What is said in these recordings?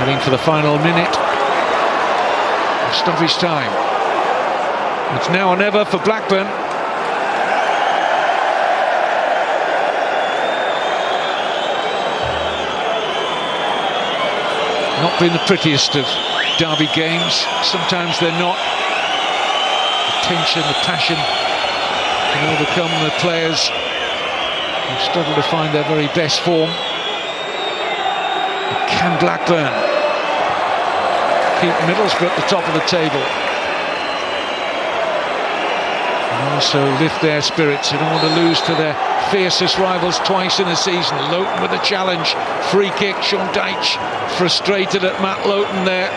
Heading for the final minute of stoppage time. It's now or never for Blackburn. Not been the prettiest of derby games. Sometimes they're not. The tension, the passion can overcome the players who struggle to find their very best form. But can Blackburn keep Middlesbrough at the top of the table and also lift their spirits? They don't want to lose to their fiercest rivals twice in a season. Loughton with a challenge, free kick. Sean Dyche frustrated at Matt Loughton there.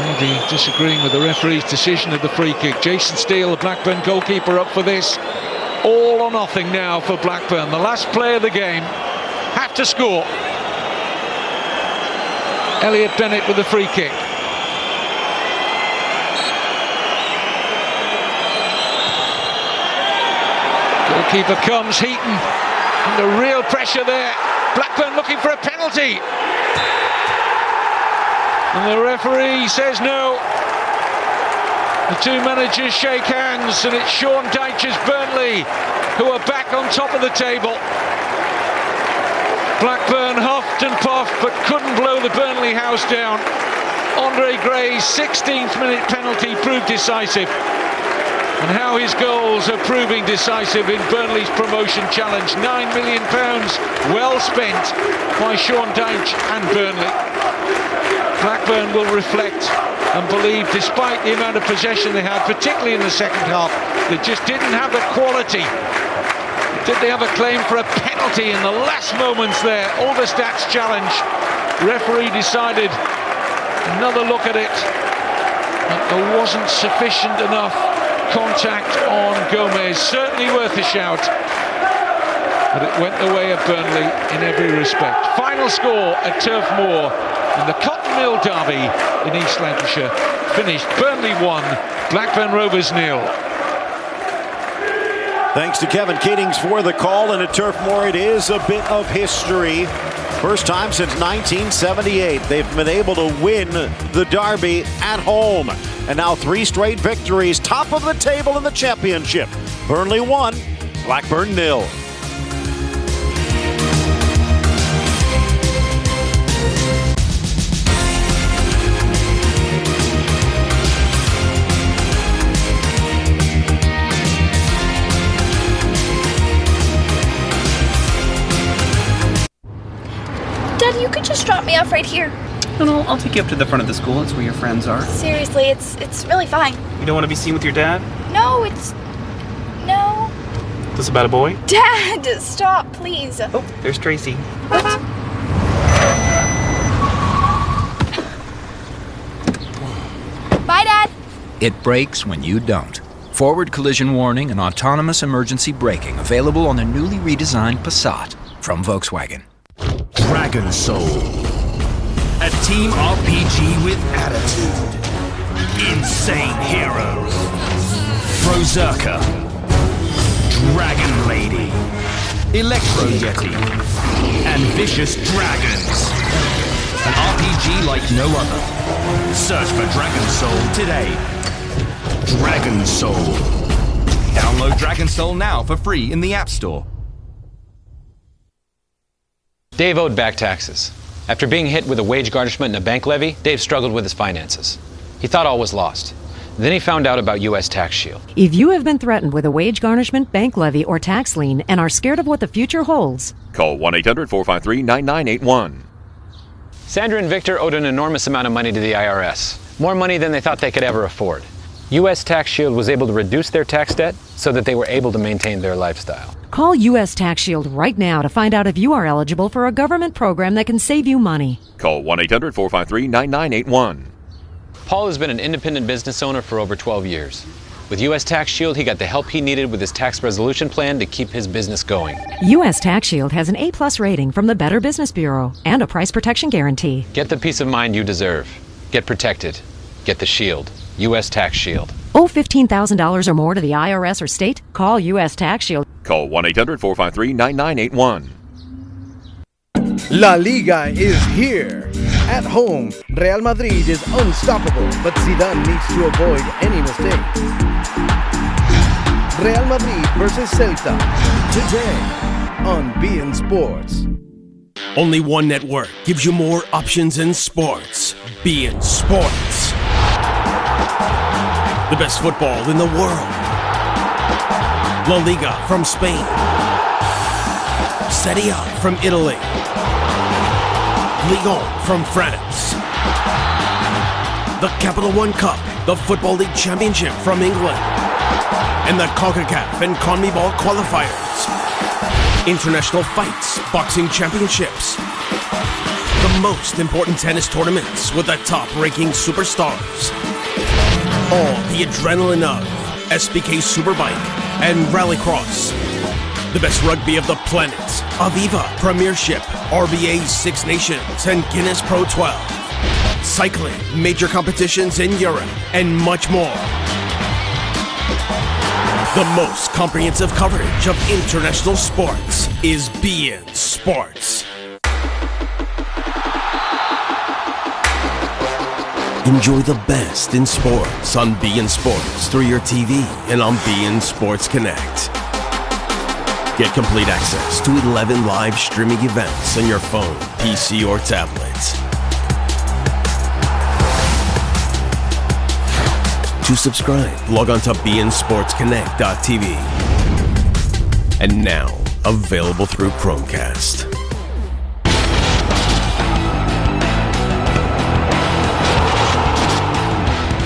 Maybe disagreeing with the referee's decision of the free kick. Jason Steele, the Blackburn goalkeeper, up for this. All or nothing now for Blackburn. The last play of the game, have to score. Elliot Bennett with the free kick. Goalkeeper comes, Heaton, under real pressure there. Blackburn looking for a penalty. And the referee says no. The two managers shake hands, and it's Sean Dyche's Burnley who are back on top of the table. Blackburn huffed and puffed but couldn't blow the Burnley house down. Andre Gray's 16th minute penalty proved decisive. And how his goals are proving decisive in Burnley's promotion challenge. £9 million well spent by Sean Dyche and Burnley. Blackburn will reflect and believe, despite the amount of possession they had, particularly in the second half, they just didn't have the quality. Did they have a claim for a penalty in the last moments there? All the stats challenge. Referee decided another look at it. But there wasn't sufficient enough contact on Gomez. Certainly worth a shout. But it went the way of Burnley in every respect. Final score at Turf Moor in the Cotton Mill derby in East Lancashire finished Burnley 1, Blackburn Rovers 0. Thanks to Kevin Keatings for the call, and at Turf Moor it is a bit of history. First time since 1978 they've been able to win the derby at home. And now 3 straight victories, top of the table in the championship. Burnley 1, Blackburn 0. Dad, you could just drop me off right here. No, I'll take you up to the front of the school. That's where your friends are. Seriously, it's really fine. You don't want to be seen with your dad? No. This about a boy? Dad, stop, please. Oh, there's Tracy. What? Bye, Dad. It brakes when you don't. Forward collision warning and autonomous emergency braking available on the newly redesigned Passat from Volkswagen. Dragon Soul. A team RPG with attitude. Insane heroes. Berserker. Dragon Lady. Electro Yeti. And vicious dragons. An RPG like no other. Search for Dragon Soul today. Dragon Soul. Download Dragon Soul now for free in the App Store. Dave owed back taxes. After being hit with a wage garnishment and a bank levy, Dave struggled with his finances. He thought all was lost. Then he found out about U.S. Tax Shield. If you have been threatened with a wage garnishment, bank levy, or tax lien and are scared of what the future holds, call 1-800-453-9981. Sandra and Victor owed an enormous amount of money to the IRS. More money than they thought they could ever afford. U.S. Tax Shield was able to reduce their tax debt so that they were able to maintain their lifestyle. Call U.S. Tax Shield right now to find out if you are eligible for a government program that can save you money. Call 1-800-453-9981. Paul has been an independent business owner for over 12 years. With U.S. Tax Shield, he got the help he needed with his tax resolution plan to keep his business going. U.S. Tax Shield has an A+ rating from the Better Business Bureau and a price protection guarantee. Get the peace of mind you deserve. Get protected. Get the shield. U.S. Tax Shield. Owe $15,000 or more to the IRS or state? Call U.S. Tax Shield. Call 1-800-453-9981. La Liga is here. At home, Real Madrid is unstoppable, but Zidane needs to avoid any mistakes. Real Madrid versus Celta, today on beIN Sports. Only one network gives you more options in sports. beIN Sports. The best football in the world. La Liga from Spain. Serie A from Italy. Ligue 1 from France. The Capital One Cup, the Football League Championship from England. And the CONCACAF and CONMEBOL qualifiers. International fights, boxing championships. The most important tennis tournaments with the top-ranking superstars. All the adrenaline of SBK Superbike and Rallycross. The best rugby of the planet. Aviva Premiership, RBA Six Nations, and Guinness Pro 12. Cycling, major competitions in Europe, and much more. The most comprehensive coverage of international sports is beIN Sports. Enjoy the best in sports on beIN Sports through your TV and on beIN Sports Connect. Get complete access to 11 live streaming events on your phone, PC, or tablet. To subscribe, log on to beinsportsconnect.tv. And now, available through Chromecast.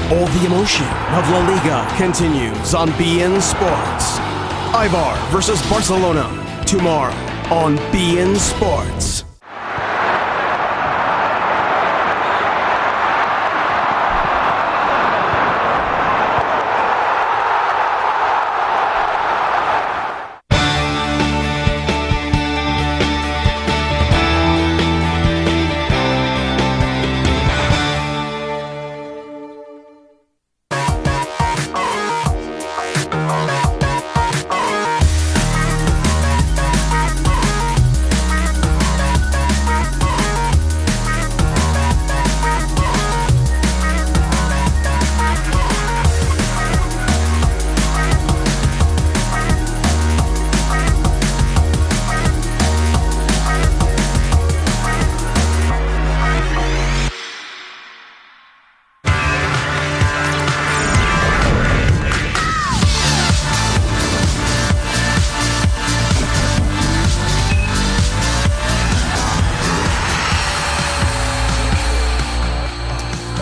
All the emotion of La Liga continues on beIN Sports. Eibar versus Barcelona, tomorrow on beIN Sports.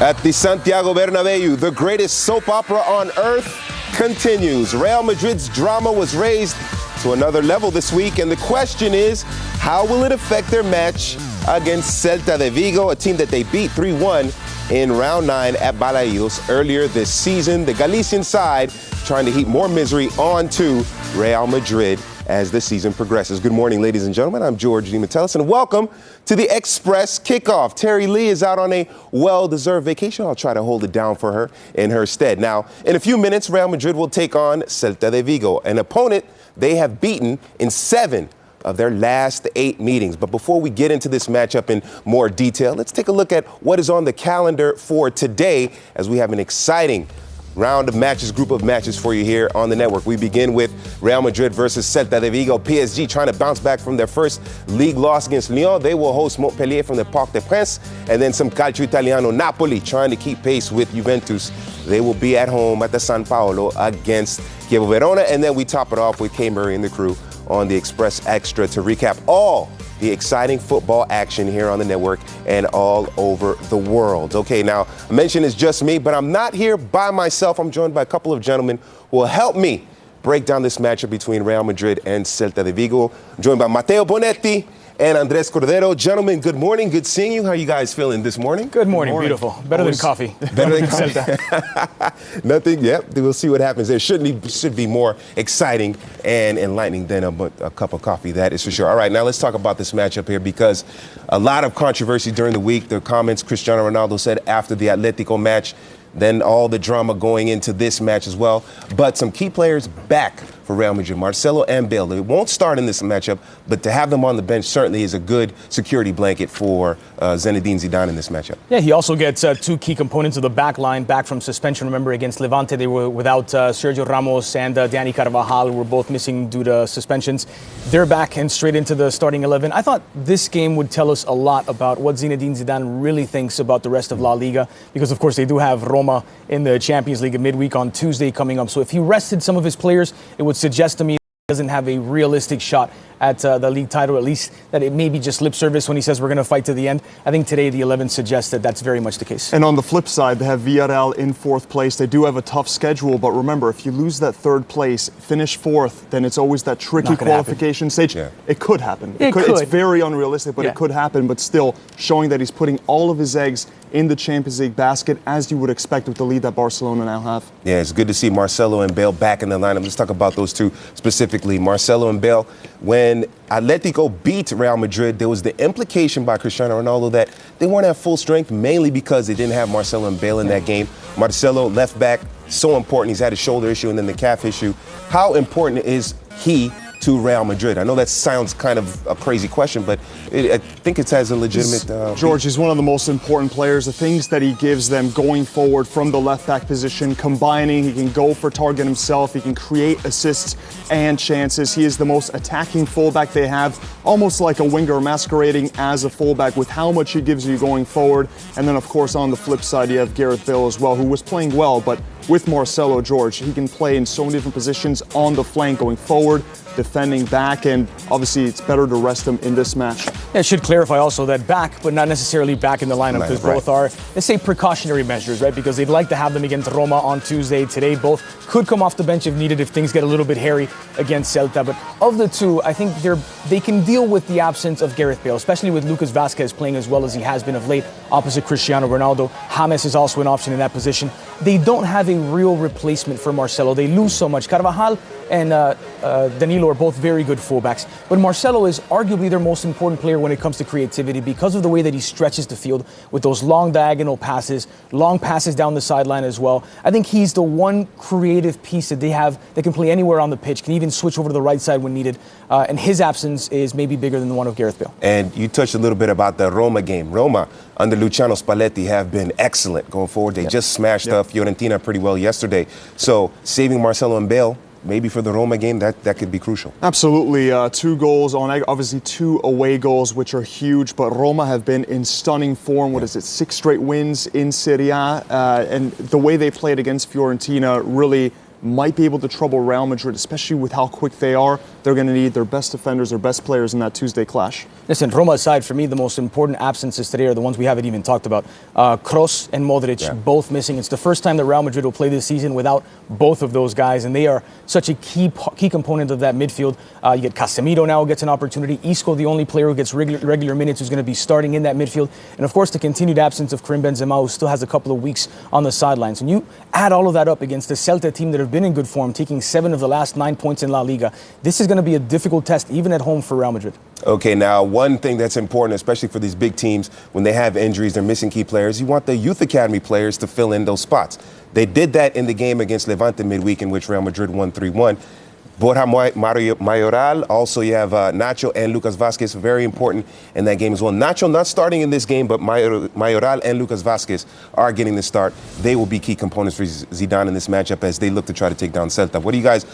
At the Santiago Bernabeu, the greatest soap opera on earth continues. Real Madrid's drama was raised to another level this week, and the question is, how will it affect their match against Celta de Vigo, a team that they beat 3-1 in round 9 at Balaídos earlier this season? The Galician side trying to heap more misery onto Real Madrid as the season progresses. Good morning, ladies and gentlemen. I'm George DeMatteis, and welcome to the Express Kickoff. Terry Lee is out on a well-deserved vacation. I'll try to hold it down for her in her stead. Now, in a few minutes, Real Madrid will take on Celta de Vigo, an opponent they have beaten in 7 of their last 8 meetings. But before we get into this matchup in more detail, let's take a look at what is on the calendar for today, as we have an exciting round of matches, group of matches for you here on the network. We begin with Real Madrid versus Celta de Vigo. PSG trying to bounce back from their first league loss against Lyon. They will host Montpellier from the Parc des Princes. And then some Calcio Italiano, Napoli trying to keep pace with Juventus. They will be at home at the San Paolo against Chievo Verona. And then we top it off with Kay Murray and the crew on the Express Extra to recap all the exciting football action here on the network and all over the world. Okay, now, I mentioned it's just me, but I'm not here by myself. I'm joined by a couple of gentlemen who will help me break down this matchup between Real Madrid and Celta de Vigo. I'm joined by Matteo Bonetti and Andres Cordero. Gentlemen, good morning. Good seeing you. How are you guys feeling this morning? Good morning. Beautiful. Better than coffee. Better than coffee. Nothing. Yep. We'll see what happens. There should be more exciting and enlightening than a cup of coffee. That is for sure. All right. Now let's talk about this matchup here, because a lot of controversy during the week. The comments Cristiano Ronaldo said after the Atletico match then all the drama going into this match as well. But some key players back for Real Madrid, Marcelo and Bale. They won't start in this matchup, but to have them on the bench certainly is a good security blanket for Zinedine Zidane in this matchup. Yeah, he also gets two key components of the back line back from suspension. Remember, against Levante, they were without Sergio Ramos and Dani Carvajal, who were both missing due to suspensions. They're back and straight into the starting 11. I thought this game would tell us a lot about what Zinedine Zidane really thinks about the rest of La Liga, because, of course, they do have Roma in the Champions League midweek on Tuesday coming up. So if he rested some of his players, it would suggest to me he doesn't have a realistic shot at the league title, at least that it may be just lip service when he says we're going to fight to the end. I think today the 11 suggests that that's very much the case. And on the flip side, they have Villarreal in 4th place. They do have a tough schedule, but remember, if you lose that 3rd place, finish 4th, then it's always that tricky qualification stage. Yeah. It could happen. It could. It's very unrealistic, but it could happen. But still, showing that he's putting all of his eggs in the Champions League basket, as you would expect with the lead that Barcelona now have. Yeah, it's good to see Marcelo and Bale back in the lineup. Let's talk about those two specifically. Marcelo and Bale, when Atletico beat Real Madrid, there was the implication by Cristiano Ronaldo that they weren't at full strength, mainly because they didn't have Marcelo and Bale in that game. Marcelo, left back, so important. He's had a shoulder issue and then the calf issue. How important is he to Real Madrid? I know that sounds kind of a crazy question, but I think it has a legitimate... George, he's one of the most important players. The things that he gives them going forward from the left back position, combining, he can go for target himself, he can create assists and chances. He is the most attacking fullback they have, almost like a winger masquerading as a fullback with how much he gives you going forward. And then, of course, on the flip side, you have Gareth Bale as well, who was playing well, but with Marcelo, George, he can play in so many different positions on the flank going forward, defending back, and obviously it's better to rest him in this match. Yeah, it should clarify also that back, but not necessarily back in the lineup, because both are, let's say, precautionary measures, right? Because they'd like to have them against Roma on Tuesday. Today, both could come off the bench if needed, if things get a little bit hairy against Celta. But of the two, I think they can deal with the absence of Gareth Bale, especially with Lucas Vazquez playing as well as he has been of late danilo Cristiano Ronaldo. James is also an option in that position. They don't have a real replacement for Marcelo. They lose so much. Carvajal and Danilo are both very good fullbacks. But Marcelo is arguably their most important player when it comes to creativity because of the way that he stretches the field with those long diagonal passes, long passes down the sideline as well. I think he's the one creative piece that they have that can play anywhere on the pitch, can even switch over to the right side when needed. And his absence is maybe bigger than the one of Gareth Bale. And you touched a little bit about the Roma game. Roma, under Luciano Spalletti, have been excellent going forward. They just smashed up Fiorentina pretty well yesterday. So saving Marcelo and Bale, maybe for the Roma game, that could be crucial. Absolutely. 2 goals on, obviously 2 away goals, which are huge. But Roma have been in stunning form. What is it, 6 straight wins in Serie A? And the way they played against Fiorentina really might be able to trouble Real Madrid, especially with how quick they are. They're going to need their best defenders, their best players in that Tuesday clash. Listen, Roma aside, for me, the most important absences today are the ones we haven't even talked about. Kroos and Modric, both missing. It's the first time that Real Madrid will play this season without both of those guys, and they are such a key component of that midfield. You get Casemiro now who gets an opportunity. Isco, the only player who gets regular minutes, who's going to be starting in that midfield. And, of course, the continued absence of Karim Benzema, who still has a couple of weeks on the sidelines. And you add all of that up against the Celta team that have been in good form, taking 7 of the last 9 points in La Liga. This is going to be a difficult test, even at home, for Real Madrid. Okay, now one thing that's important, especially for these big teams, when they have injuries, they're missing key players, you want the youth academy players to fill in those spots. They did that in the game against Levante midweek, in which Real Madrid won 3-1. Borja Mayoral, also you have Nacho and Lucas Vazquez, very important in that game as well. Nacho not starting in this game, but Mayoral and Lucas Vazquez are getting the start. They will be key components for Zidane in this matchup as they look to try to take down Celta. What do you guys,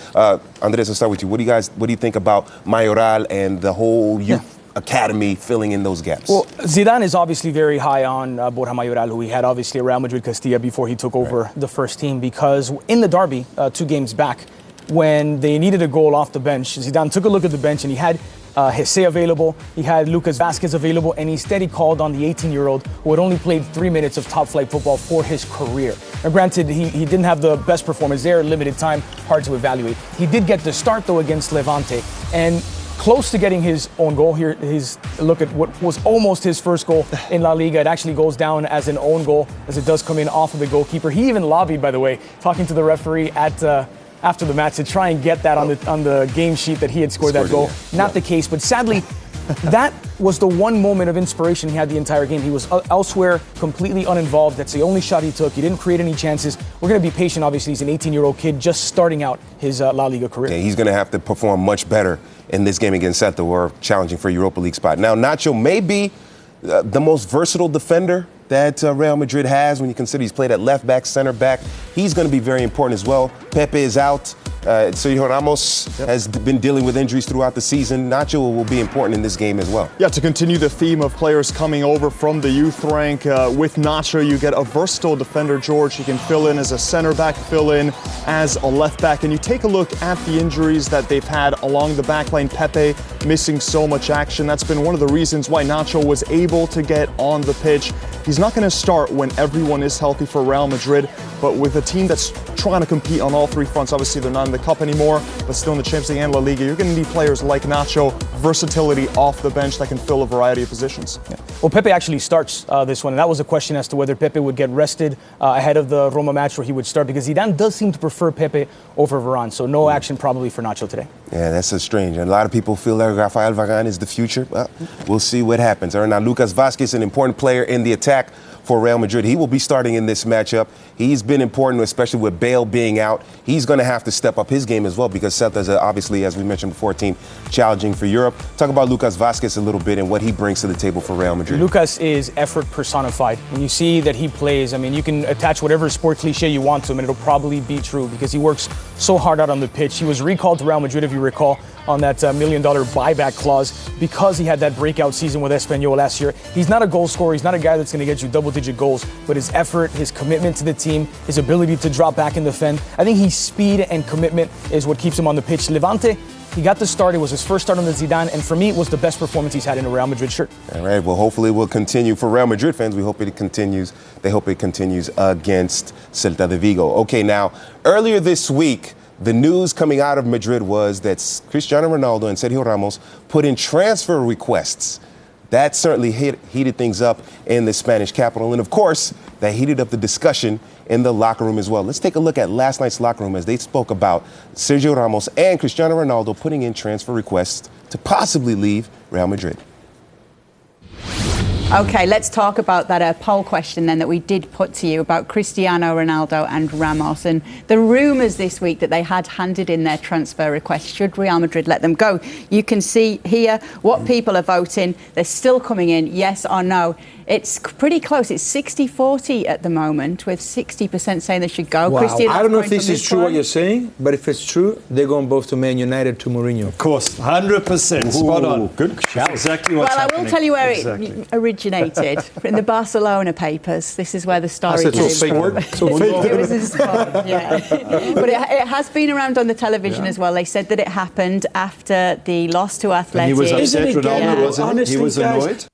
Andres, I'll start with you. What do you think about Mayoral and the whole youth academy filling in those gaps? Well, Zidane is obviously very high on Borja Mayoral, who he had obviously at Real Madrid Castilla before he took over the first team, because in the derby, 2 games back, when they needed a goal off the bench, Zidane took a look at the bench and he had Jesse available, he had Lucas Vazquez available, and instead he called on the 18-year-old who had only played 3 minutes of top-flight football for his career. Now, granted, he didn't have the best performance there, limited time, hard to evaluate. He did get the start, though, against Levante, and close to getting his own goal. Here, his look at what was almost his first goal in La Liga. It actually goes down as an own goal, as it does come in off of the goalkeeper. He even lobbied, by the way, talking to the referee after the match to try and get that on the game sheet that he had scored that goal. Not the case, but sadly, That was the one moment of inspiration he had the entire game. He was elsewhere, completely uninvolved. That's the only shot he took. He didn't create any chances. We're going to be patient, obviously. He's an 18-year-old kid just starting out his La Liga career. Yeah, he's going to have to perform much better in this game against Celta, or challenging for a Europa League spot. Now, Nacho may be the most versatile defender that Real Madrid has when you consider he's played at left back, center back. He's going to be very important as well. Pepe is out. Sergio Ramos has been dealing with injuries throughout the season. Nacho will be important in this game as well. Yeah, to continue the theme of players coming over from the youth rank, with Nacho, you get a versatile defender, George. He can fill in as a center back, fill in as a left back. And you take a look at the injuries that they've had along the back line. Pepe missing so much action. That's been one of the reasons why Nacho was able to get on the pitch. He's not going to start when everyone is healthy for Real Madrid, but with a team that's trying to compete on all three fronts, obviously they're not in the Cup anymore, but still in the Champions League and La Liga, you're going to need players like Nacho, versatility off the bench that can fill a variety of positions. Yeah. Well, Pepe actually starts this one, and that was a question as to whether Pepe would get rested ahead of the Roma match where he would start, because Zidane does seem to prefer Pepe over Varane, so no action probably for Nacho today. Yeah, that's so strange. And a lot of people feel that Rafael Varane is the future. Well, we'll see what happens. All right, now Lucas Vázquez, an important player in the attack for Real Madrid. He will be starting in this matchup. He's been important, especially with Bale being out. He's going to have to step up his game as well, because Celta is obviously, as we mentioned before, a team challenging for Europe. Talk about Lucas Vázquez a little bit and what he brings to the table for Real Madrid. Lucas is effort personified. When you see that he plays, I mean, you can attach whatever sport cliche you want to him, and it'll probably be true, because he works so hard out on the pitch. He was recalled to Real Madrid, if you recall, on that $1 million buyback clause because he had that breakout season with Espanyol last year. He's not a goal scorer. He's not a guy that's going to get you double-digit goals, but his effort, his commitment to the team, his ability to drop back and defend, I think his speed and commitment is what keeps him on the pitch. Levante, he got the start. It was his first start under Zidane, and for me, it was the best performance he's had in a Real Madrid shirt. All right, well, hopefully it will continue. For Real Madrid fans, we hope it continues. They hope it continues against Celta de Vigo. Okay, now, earlier this week, the news coming out of Madrid was that Cristiano Ronaldo and Sergio Ramos put in transfer requests. That certainly heated things up in the Spanish capital. And of course, that heated up the discussion in the locker room as well. Let's take a look at last night's locker room as they spoke about Sergio Ramos and Cristiano Ronaldo putting in transfer requests to possibly leave Real Madrid. Okay, let's talk about that poll question then that we did put to you about Cristiano Ronaldo and Ramos, and the rumours this week that they had handed in their transfer requests. Should Real Madrid let them go? You can see here what people are voting. They're still coming in, yes or no. It's pretty close. It's 60-40 at the moment, with 60% saying they should go. Wow. I don't know if this is true one. what you're saying, but if it's true, they're going both to Man United, to Mourinho. Of course, 100%. Spot on. Good shout. Exactly what's happening. Well, I will tell you where it originated. In the Barcelona papers. This is where the story came from. It was inspired, yeah. But it has been around on the television as well. They said that it happened after the loss to Athletic. And he was upset, Ronaldo, wasn't he? He was annoyed.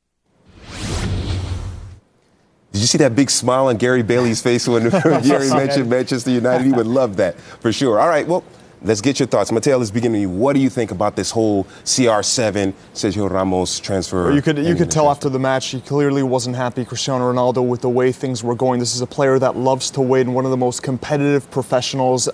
Did you see that big smile on Gary Bailey's face when Gary mentioned Manchester United? He would love that, for sure. All right, well, let's get your thoughts. Mateo, let's begin with you. What do you think about this whole CR7, Sergio Ramos transfer? You could tell after the match he clearly wasn't happy, Cristiano Ronaldo, with the way things were going. This is a player that loves to win, one of the most competitive professionals.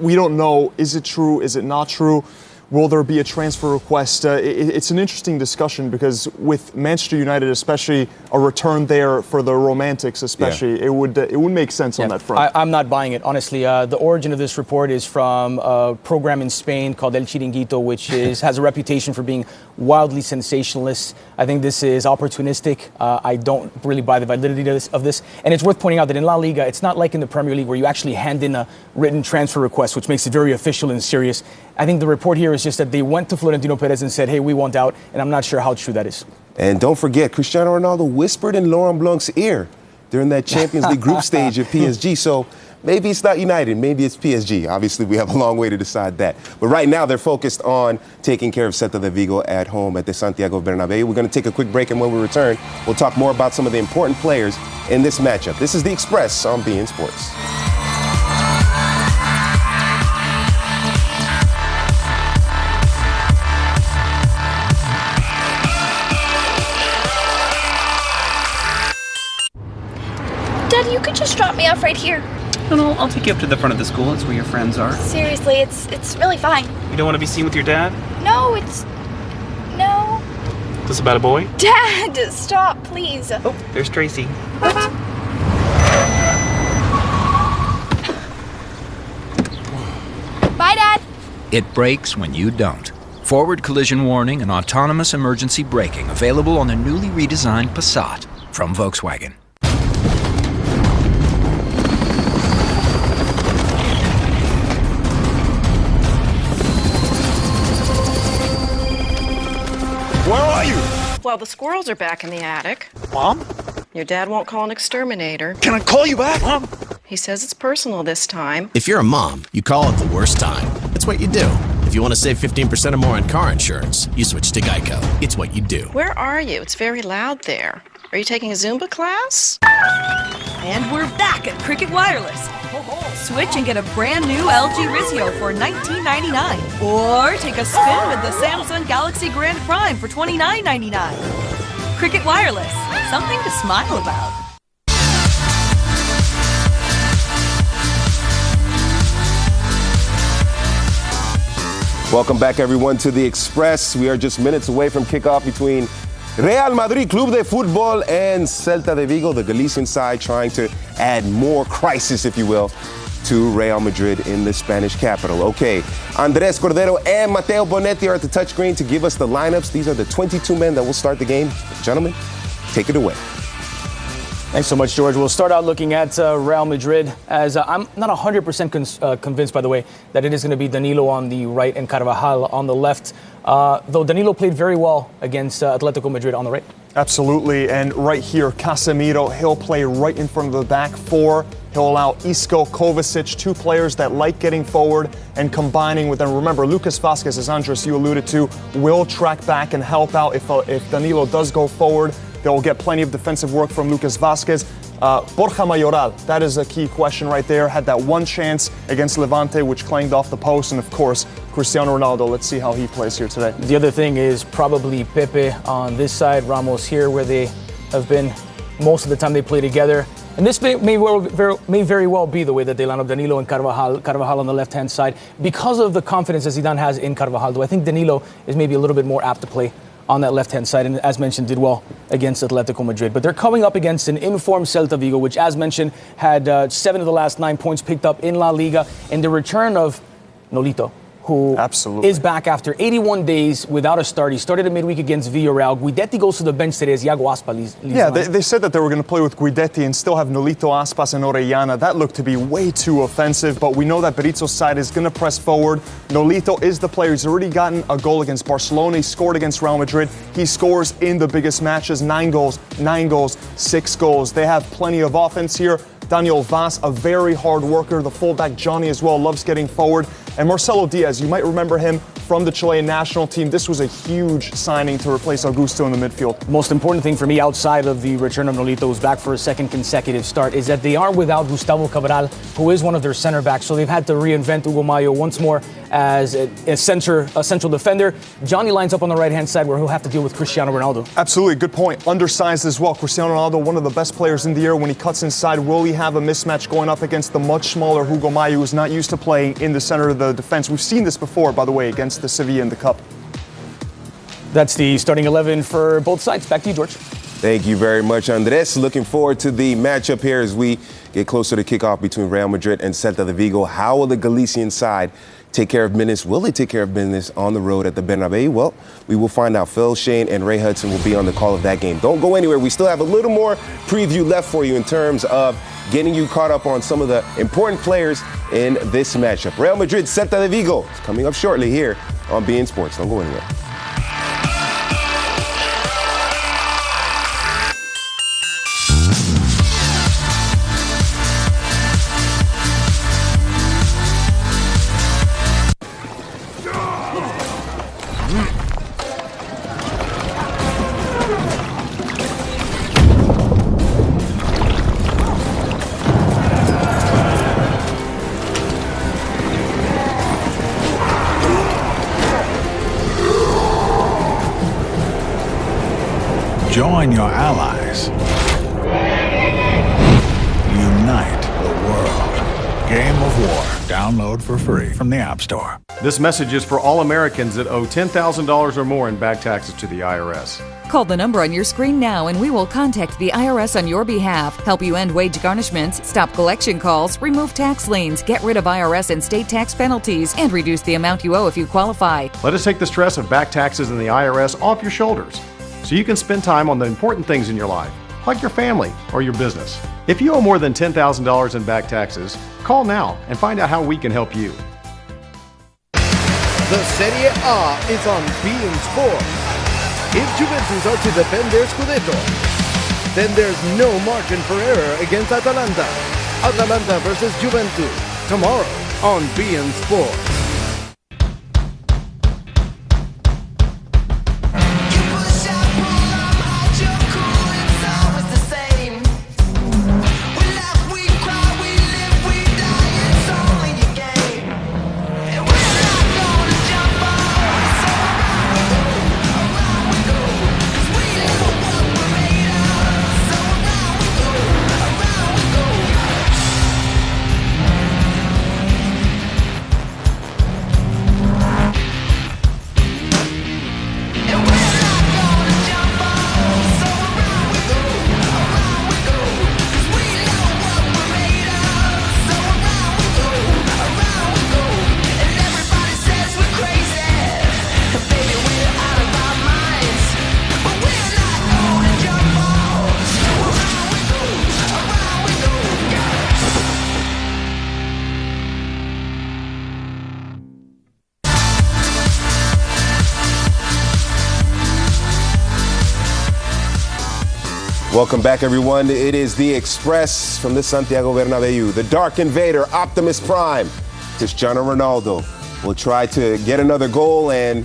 We don't know, is it true, is it not true? Will there be a transfer request? It's an interesting discussion because with Manchester United, especially a return there for the Romantics, especially, it would make sense on that front. I'm not buying it, honestly. The origin of this report is from a program in Spain called El Chiringuito, which has a reputation for being wildly sensationalist. I think this is opportunistic. I don't really buy the validity of this. And it's worth pointing out that in La Liga, it's not like in the Premier League where you actually hand in a written transfer request, which makes it very official and serious. I think the report here is just that they went to Florentino Perez and said, hey, we want out, and I'm not sure how true that is. And don't forget, Cristiano Ronaldo whispered in Laurent Blanc's ear during that Champions League group stage at PSG, so maybe it's not United, maybe it's PSG. Obviously, we have a long way to decide that. But right now, they're focused on taking care of Celta de Vigo at home at the Santiago Bernabeu. We're going to take a quick break, and when we return, we'll talk more about some of the important players in this matchup. This is The Express on beIN Sports. Dad, you could just drop me off right here. No, I'll take you up to the front of the school. That's where your friends are. Seriously, it's really fine. You don't want to be seen with your dad? No, no. This about a boy? Dad, stop, please. Oh, there's Tracy. Bye, Dad. It brakes when you don't. Forward collision warning and autonomous emergency braking available on the newly redesigned Passat from Volkswagen. Where are you? Well, the squirrels are back in the attic. Mom? Your dad won't call an exterminator. Can I call you back, Mom? He says it's personal this time. If you're a mom, you call it the worst time. That's what you do. If you want to save 15% or more on car insurance, you switch to Geico. It's what you do. Where are you? It's very loud there. Are you taking a Zumba class? And we're back at Cricket Wireless. Switch and get a brand new LG Rizio for $19.99. Or take a spin with the Samsung Galaxy Grand Prime for $29.99. Cricket Wireless, something to smile about. Welcome back, everyone, to the Express. We are just minutes away from kickoff between Real Madrid Club de Fútbol and Celta de Vigo, the Galician side trying to add more crisis, if you will, to Real Madrid in the Spanish capital. Okay, Andres Cordero and Mateo Bonetti are at the touchscreen to give us the lineups. These are the 22 men that will start the game. Gentlemen, take it away. Thanks so much, George. We'll start out looking at Real Madrid, as I'm not 100% convinced, by the way, that it is going to be Danilo on the right and Carvajal on the left, though Danilo played very well against Atletico Madrid on the right. Absolutely, and right here, Casemiro, he'll play right in front of the back four. He'll allow Isco, Kovacic, two players that like getting forward and combining with them. Remember, Lucas Vazquez, as Andres, you alluded to, will track back and help out if Danilo does go forward. They'll get plenty of defensive work from Lucas Vazquez. Borja Mayoral, that is a key question right there. Had that one chance against Levante, which clanged off the post. And of course, Cristiano Ronaldo. Let's see how he plays here today. The other thing is probably Pepe on this side, Ramos here, where they have been most of the time they play together. And this may very well be the way that they line up Danilo and Carvajal on the left-hand side because of the confidence that Zidane has in Carvajal. Though I think Danilo is maybe a little bit more apt to play on that left-hand side, and as mentioned, did well against Atletico Madrid. But they're coming up against an informed Celta Vigo, which, as mentioned, had 7 of the last 9 points picked up in La Liga, and the return of Nolito, who is back after 81 days without a start. He started a midweek against Villarreal. Guidetti goes to the bench today as Iago Aspas. Yeah, they said that they were going to play with Guidetti and still have Nolito, Aspas, and Orellana. That looked to be way too offensive, but we know that Berizzo's side is going to press forward. Nolito is the player. He's already gotten a goal against Barcelona. He scored against Real Madrid. He scores in the biggest matches, 9 goals, 6 goals. They have plenty of offense here. Daniel Vaz, a very hard worker. The fullback, Johnny, as well, loves getting forward. And Marcelo Diaz, you might remember him from the Chilean national team. This was a huge signing to replace Augusto in the midfield. Most important thing for me outside of the return of Nolito, who's back for a second consecutive start, is that they are without Gustavo Cabral, who is one of their center backs. So they've had to reinvent Hugo Mayo once more as a central defender. Johnny lines up on the right-hand side where he'll have to deal with Cristiano Ronaldo. Absolutely, good point. Undersized as well. Cristiano Ronaldo, one of the best players in the air. When he cuts inside, will he have a mismatch going up against the much smaller Hugo Mayo, who's not used to playing in the center of the defense? We've seen this before, by the way, against the Sevilla in the Cup. That's the starting 11 for both sides. Back to you, George. Thank you very much, Andres. Looking forward to the matchup here as we get closer to kickoff between Real Madrid and Celta de Vigo. How will the Galician side take care of business? Will they take care of business on the road at the Bernabeu? Well, we will find out. Phil Shane and Ray Hudson will be on the call of that game. Don't go anywhere. We still have a little more preview left for you in terms of getting you caught up on some of the important players in this matchup. Real Madrid, Celta de Vigo is coming up shortly here on beIN Sports. Don't go anywhere. Join your allies. Unite the world. Game of War. Download for free from the App Store. This message is for all Americans that owe $10,000 or more in back taxes to the IRS. Call the number on your screen now and we will contact the IRS on your behalf, help you end wage garnishments, stop collection calls, remove tax liens, get rid of IRS and state tax penalties, and reduce the amount you owe if you qualify. Let us take the stress of back taxes and the IRS off your shoulders so you can spend time on the important things in your life, like your family or your business. If you owe more than $10,000 in back taxes, call now and find out how we can help you. The Serie A is on beIN Sports. If Juventus are to defend their Scudetto, then there's no margin for error against Atalanta. Atalanta versus Juventus, tomorrow on beIN Sports. Welcome back, everyone. It is the Express from the Santiago Bernabeu. The Dark Invader, Optimus Prime, Cristiano Ronaldo, will try to get another goal and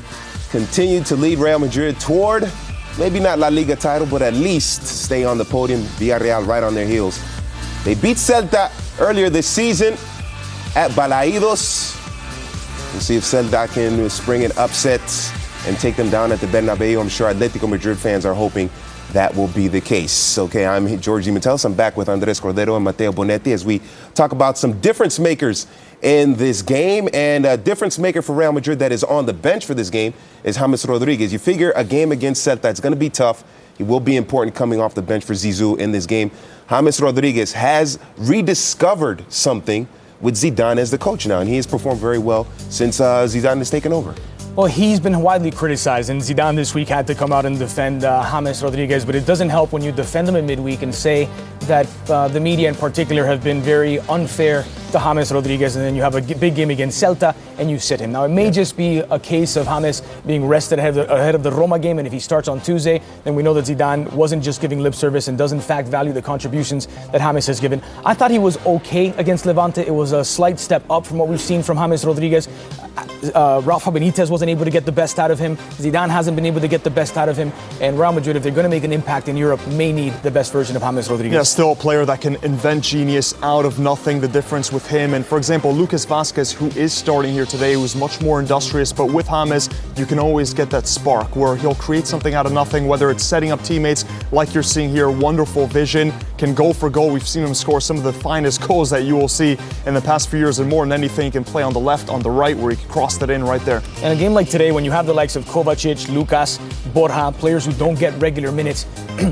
continue to lead Real Madrid toward maybe not La Liga title, but at least stay on the podium. Villarreal right on their heels. They beat Celta earlier this season at Balaidos. We'll see if Celta can spring an upset and take them down at the Bernabeu. I'm sure Atletico Madrid fans are hoping that will be the case. Okay, I'm George Metellus. I'm back with Andres Cordero and Mateo Bonetti as we talk about some difference makers in this game. And a difference maker for Real Madrid that is on the bench for this game is James Rodriguez. You figure a game against Celta, it's going to be tough. He will be important coming off the bench for Zizou in this game. James Rodriguez has rediscovered something with Zidane as the coach now, and he has performed very well since Zidane has taken over. Well, he's been widely criticized, and Zidane this week had to come out and defend James Rodriguez, but it doesn't help when you defend him in midweek and say that the media in particular have been very unfair to James Rodriguez, and then you have a big game against Celta and you sit him. Now, it may just be a case of James being rested ahead of the Roma game, and if he starts on Tuesday, then we know that Zidane wasn't just giving lip service and does in fact value the contributions that James has given. I thought he was okay against Levante. It was a slight step up from what we've seen from James Rodriguez. Rafa Benitez wasn't able to get the best out of him. Zidane hasn't been able to get the best out of him. And Real Madrid, if they're going to make an impact in Europe, may need the best version of James Rodriguez. Yeah, still a player that can invent genius out of nothing. The difference with him and, for example, Lucas Vazquez, who is starting here today, who's much more industrious. But with James, you can always get that spark where he'll create something out of nothing, whether it's setting up teammates like you're seeing here. Wonderful vision, can go for goal. We've seen him score some of the finest goals that you will see in the past few years, and more than anything, he can play on the left, on the right, where he can cross that in right there. And a game like today, when you have the likes of Kovacic, Lucas, Borja, players who don't get regular minutes,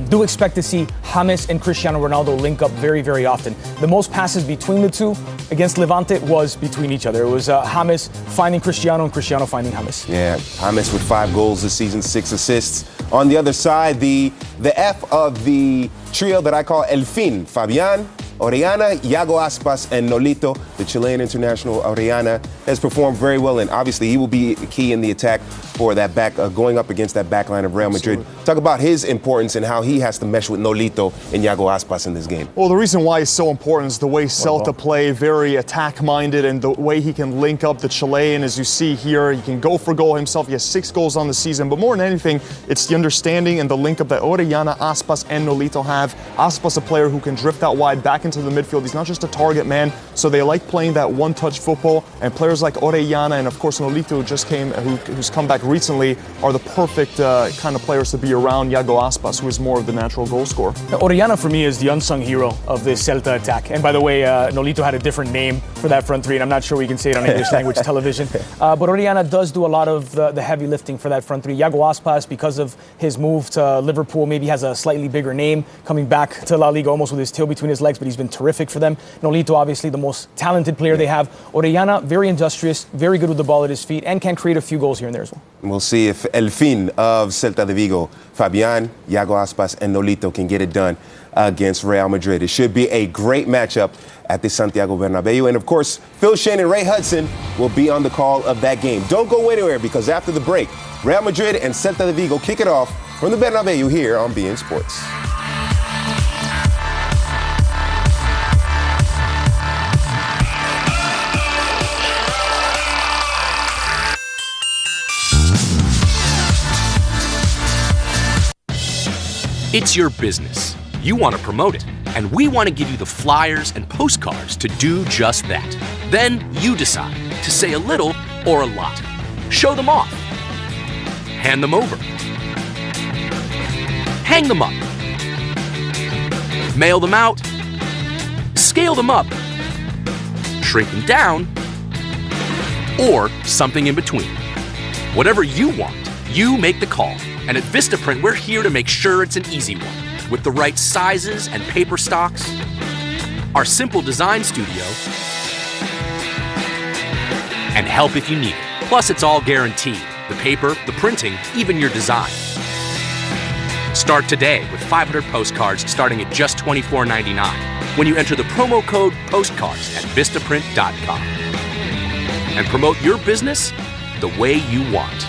do expect to see James and Cristiano Ronaldo link up very, very often. The most passes between the two against Levante was between each other. It was James finding Cristiano and Cristiano finding James. Yeah, James with 5 goals this season, 6 assists. On the other side, the F of the trio that I call El Fin, Fabián, Orellana, Iago Aspas, and Nolito, the Chilean international. Orellana has performed very well, and obviously he will be key in the attack for that back, going up against that back line of Real Madrid. Absolutely. Talk about his importance and how he has to mesh with Nolito and Iago Aspas in this game. Well, the reason why he's so important is the way Celta play, very attack-minded, and the way he can link up the Chilean, as you see here. He can go for goal himself. He has 6 goals on the season, but more than anything, it's the understanding and the link-up that Orellana, Aspas, and Nolito have. Aspas, a player who can drift out wide back into the midfield. He's not just a target man, so they like playing that one-touch football, and players like Orellana and, of course, Nolito who's come back recently, are the perfect kind of players to be around Iago Aspas, who is more of the natural goal scorer. Now, Orellana, for me, is the unsung hero of this Celta attack. And by the way, Nolito had a different name for that front three, and I'm not sure we can say it on English language television. But Orellana does do a lot of the heavy lifting for that front three. Iago Aspas, because of his move to Liverpool, maybe has a slightly bigger name, coming back to La Liga almost with his tail between his legs, but he's been terrific for them. Nolito, obviously the most talented player they have. Orellana, very industrious, very good with the ball at his feet, and can create a few goals here and there as well. We'll see if El Fin of Celta de Vigo, Fabian, Iago Aspas, and Nolito can get it done against Real Madrid. It should be a great matchup at the Santiago Bernabeu. And of course, Phil Shen and Ray Hudson will be on the call of that game. Don't go anywhere, because after the break, Real Madrid and Celta de Vigo kick it off from the Bernabeu here on beIN Sports. It's your business. You want to promote it, and we want to give you the flyers and postcards to do just that. Then you decide to say a little or a lot. Show them off. Hand them over. Hang them up. Mail them out. Scale them up. Shrink them down. Or something in between. Whatever you want, you make the call. And at Vistaprint, we're here to make sure it's an easy one, with the right sizes and paper stocks. Our simple design studio, and help if you need it. Plus, it's all guaranteed. The paper, the printing, even your design. Start today with 500 postcards starting at just $24.99 when you enter the promo code POSTCARDS at Vistaprint.com. And promote your business the way you want.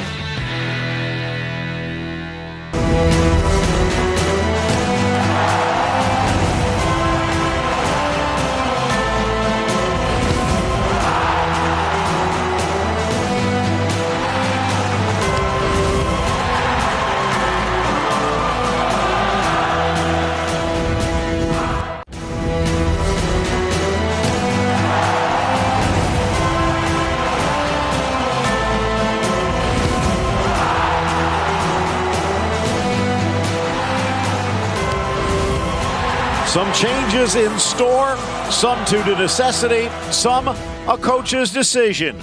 Some changes in store, some due to necessity, some a coach's decision.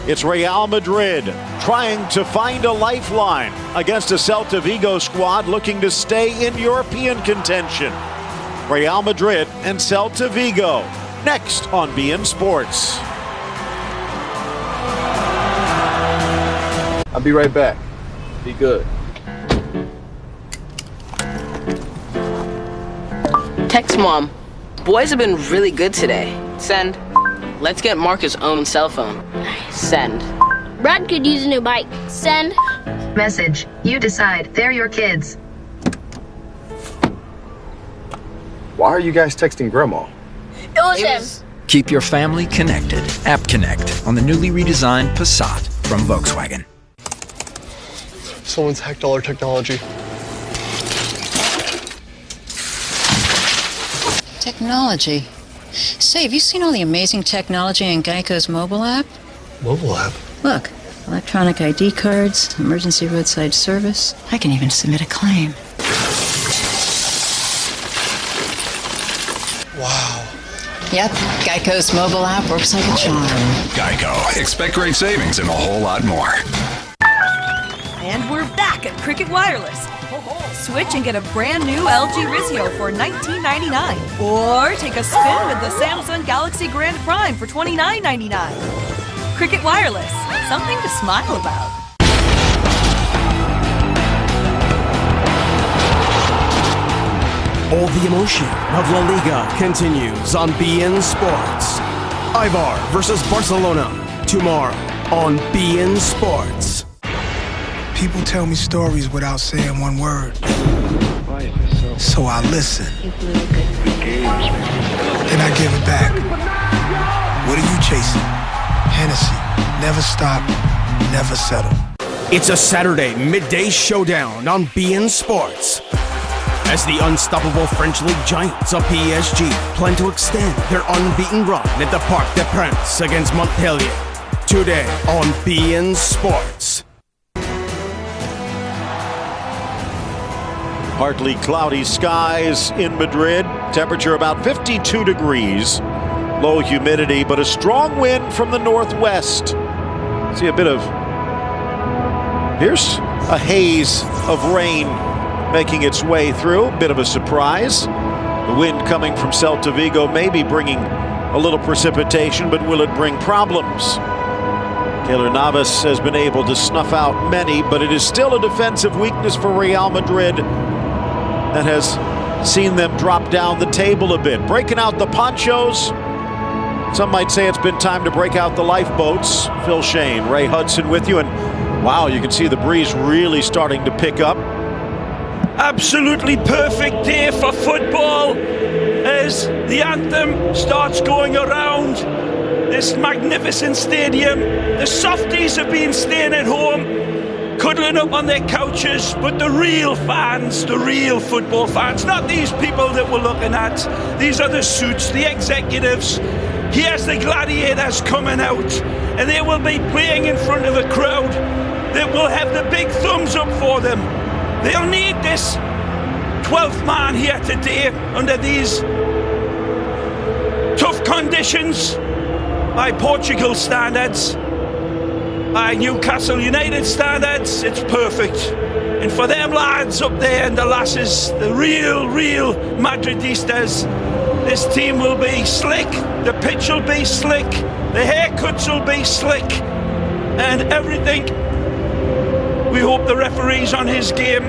It's Real Madrid trying to find a lifeline against a Celta Vigo squad looking to stay in European contention. Real Madrid and Celta Vigo, next on beIN Sports. I'll be right back. Be good. Text Mom. Boys have been really good today. Send. Let's get Marcus' own cell phone. Send. Brad could use a new bike. Send. Message. You decide. They're your kids. Why are you guys texting Grandma? It was him. Keep your family connected. App Connect on the newly redesigned Passat from Volkswagen. Someone's hacked all our technology. Technology. Say, have you seen all the amazing technology in Geico's mobile app? Mobile app? Look, electronic ID cards, emergency roadside service. I can even submit a claim. Wow. Yep, Geico's mobile app works like a charm. Geico. Expect great savings and a whole lot more. And we're back at Cricket Wireless. Switch and get a brand new LG Rizio for $19.99. Or take a spin with the Samsung Galaxy Grand Prime for $29.99. Cricket Wireless, something to smile about. All the emotion of La Liga continues on beIN Sports. Eibar versus Barcelona tomorrow on beIN Sports. People tell me stories without saying one word. So I listen. Then I give it back. What are you chasing? Hennessy. Never stop, never settle. It's a Saturday midday showdown on beIN Sports. as the unstoppable French League giants of PSG plan to extend their unbeaten run at the Parc des Princes against Montpellier. Today on beIN Sports. Partly cloudy skies in Madrid. Temperature about 52 degrees. Low humidity, but a strong wind from the northwest. See a bit of, here's a haze of rain making its way through. Bit of a surprise. The wind coming from Celta Vigo may be bringing a little precipitation, but will it bring problems? Keylor Navas has been able to snuff out many, but it is still a defensive weakness for Real Madrid that has seen them drop down the table a bit. Breaking out the ponchos. Some might say it's been time to break out the lifeboats. Phil Shane, Ray Hudson with you, and wow, you can see the breeze really starting to pick up. Absolutely perfect day for football as the anthem starts going around this magnificent stadium. The softies have been staying at home, cuddling up on their couches, but the real fans, the real football fans, not these people that we're looking at, these are the suits, the executives. Here's the gladiators coming out, and they will be playing in front of a crowd that will have the big thumbs up for them. They'll need this 12th man here today under these tough conditions by Portugal standards, by Newcastle United standards. It's perfect. And for them lads up there and the lasses, the real Madridistas, this team will be slick, the pitch will be slick, the haircuts will be slick, and everything. We hope the referee's on his game.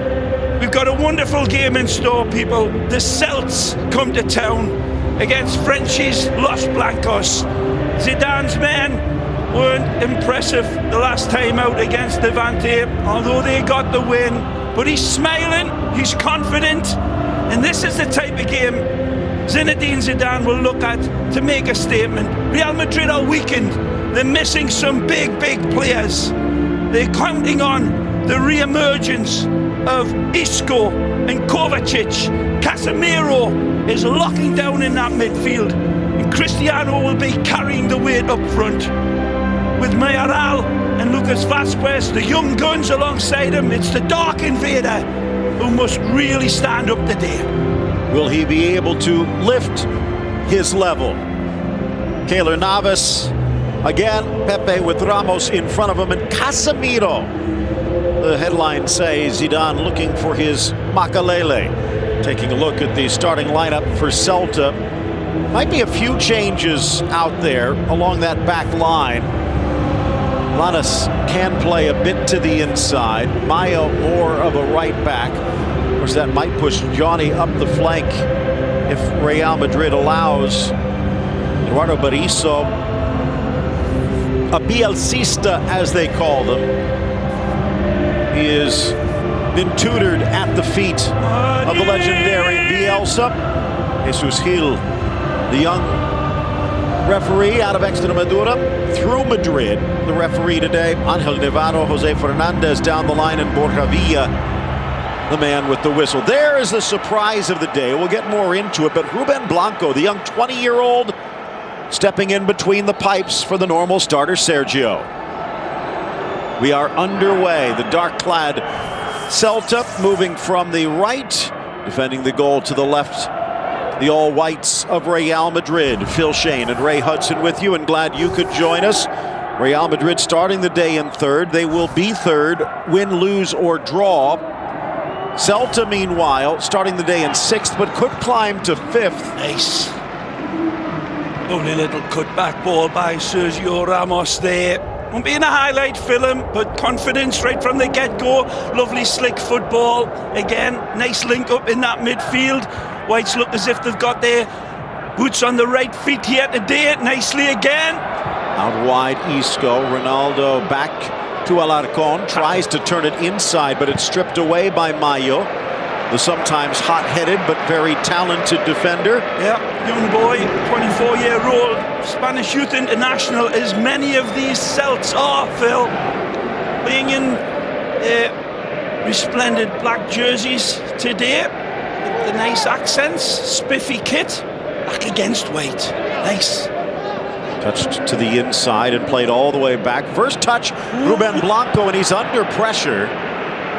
We've got a wonderful game in store, people. The Celts come to town against Frenchie's Los Blancos. Zidane's men weren't impressive the last time out against Levante, although they got the win. But he's smiling, he's confident, and this is the type of game Zinedine Zidane will look at to make a statement. Real Madrid are weakened. They're missing some big players. They're counting on the re-emergence of Isco and Kovacic. Casemiro is locking down in that midfield. And Cristiano will be carrying the weight up front. With Mayoral and Lucas Vazquez, the young guns alongside him, it's the Dark Invader who must really stand up today. Will he be able to lift his level? Keylor Navas, again, Pepe with Ramos in front of him, and Casemiro. The headlines say Zidane looking for his Makalele. Taking a look at the starting lineup for Celta. Might be a few changes out there along that back line. Lanas can play a bit to the inside. Mayo more of a right back. Of course, that might push Johnny up the flank if Real Madrid allows. Eduardo Berizzo, a Bielcista as they call them. He has been tutored at the feet of the legendary Bielsa. Jesus Gil, the young referee out of Extremadura, through Madrid. The referee today, Angel Navarro, Jose Fernandez down the line, and Borja Villa, the man with the whistle. There is the surprise of the day. We'll get more into it, but Ruben Blanco, the young 20-year-old, stepping in between the pipes for the normal starter, Sergio. We are underway. The dark-clad Celta moving from the right, defending the goal to the left. The all-whites of Real Madrid. Phil Shane and Ray Hudson with you, and glad you could join us. Real Madrid starting the day in third. They will be third, win, lose, or draw. Celta, meanwhile, starting the day in sixth, but could climb to fifth. Nice. Lovely little cutback ball by Sergio Ramos there. Won't be in a highlight film, but confidence right from the get-go. Lovely slick football. Again, nice link up in that midfield. Whites look as if they've got their boots on the right feet here today. Nicely again. Out wide, Isco. Ronaldo back to Alarcón. Tries to turn it inside, but it's stripped away by Mayo. The sometimes hot-headed but very talented defender. Yeah, young boy, 24-year-old, Spanish youth international, as many of these Celts are, Phil. Playing in resplendent black jerseys today. the nice accents, spiffy kit, back against weight. Nice. Touched to the inside and played all the way back. First touch, Ruben Blanco, and he's under pressure.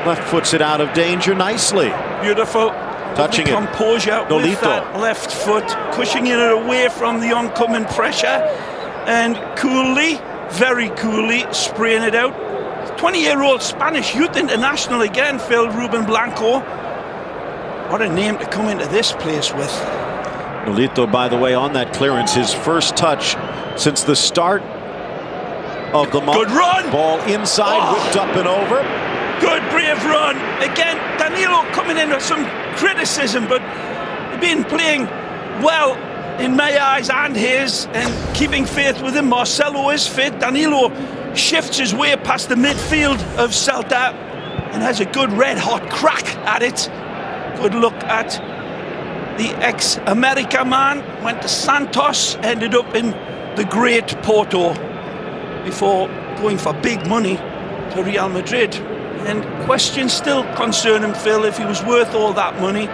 Left foots it out of danger nicely. Beautiful. Touching it. Composure with that left foot, cushioning it away from the oncoming pressure, and coolly, very coolly, spraying it out. 20-year-old Spanish youth international again, Phil, Ruben Blanco. What a name to come into this place with. Nolito, by the way, on that clearance, his first touch since the start of the month. Good run! Ball inside, whipped up and over. Good, brave run. Again, Danilo coming in with some criticism, but been playing well in my eyes and his, and keeping faith with him. Marcelo is fit. Danilo shifts his way past the midfield of Celta and has a good red-hot crack at it. Good look at the ex-America man. Went to Santos, ended up in the great Porto before going for big money to Real Madrid. And questions still concern him, Phil, if he was worth all that money.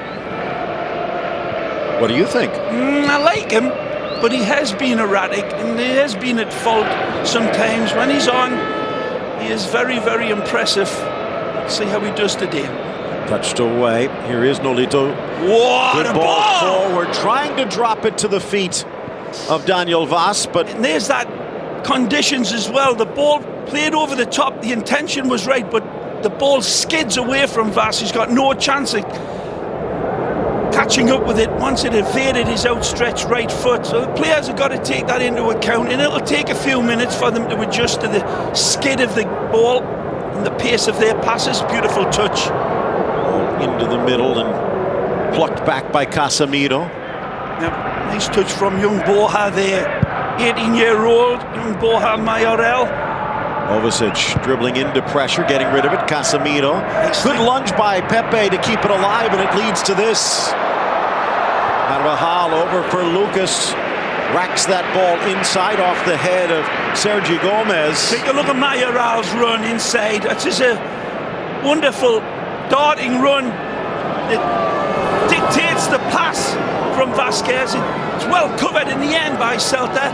What do you think? I like him, but he has been erratic and he has been at fault sometimes. When he's on, he is very, very impressive. See how he does today. Touched away. Here is Nolito. What Good a ball forward, trying to drop it to the feet of Daniel Vaz, but and there's that conditions as well. The ball played over the top. The intention was right, but the ball skids away from Vaz. He's got no chance of catching up with it once it evaded his outstretched right foot. So the players have got to take that into account, and it'll take a few minutes for them to adjust to the skid of the ball and the pace of their passes. Beautiful touch. Into the middle and plucked back by Casemiro. Yep, nice touch from young Borja there. 18-year-old young Borja Mayoral. Kovacic dribbling into pressure, getting rid of it. Casemiro. Good lunge by Pepe to keep it alive, and it leads to this. Carvajal over for Lucas. Racks that ball inside off the head of Sergio Gomez. Take a look at Mayoral's run inside. That is a wonderful darting run that dictates the pass from Vasquez. It's well covered in the end by Celta,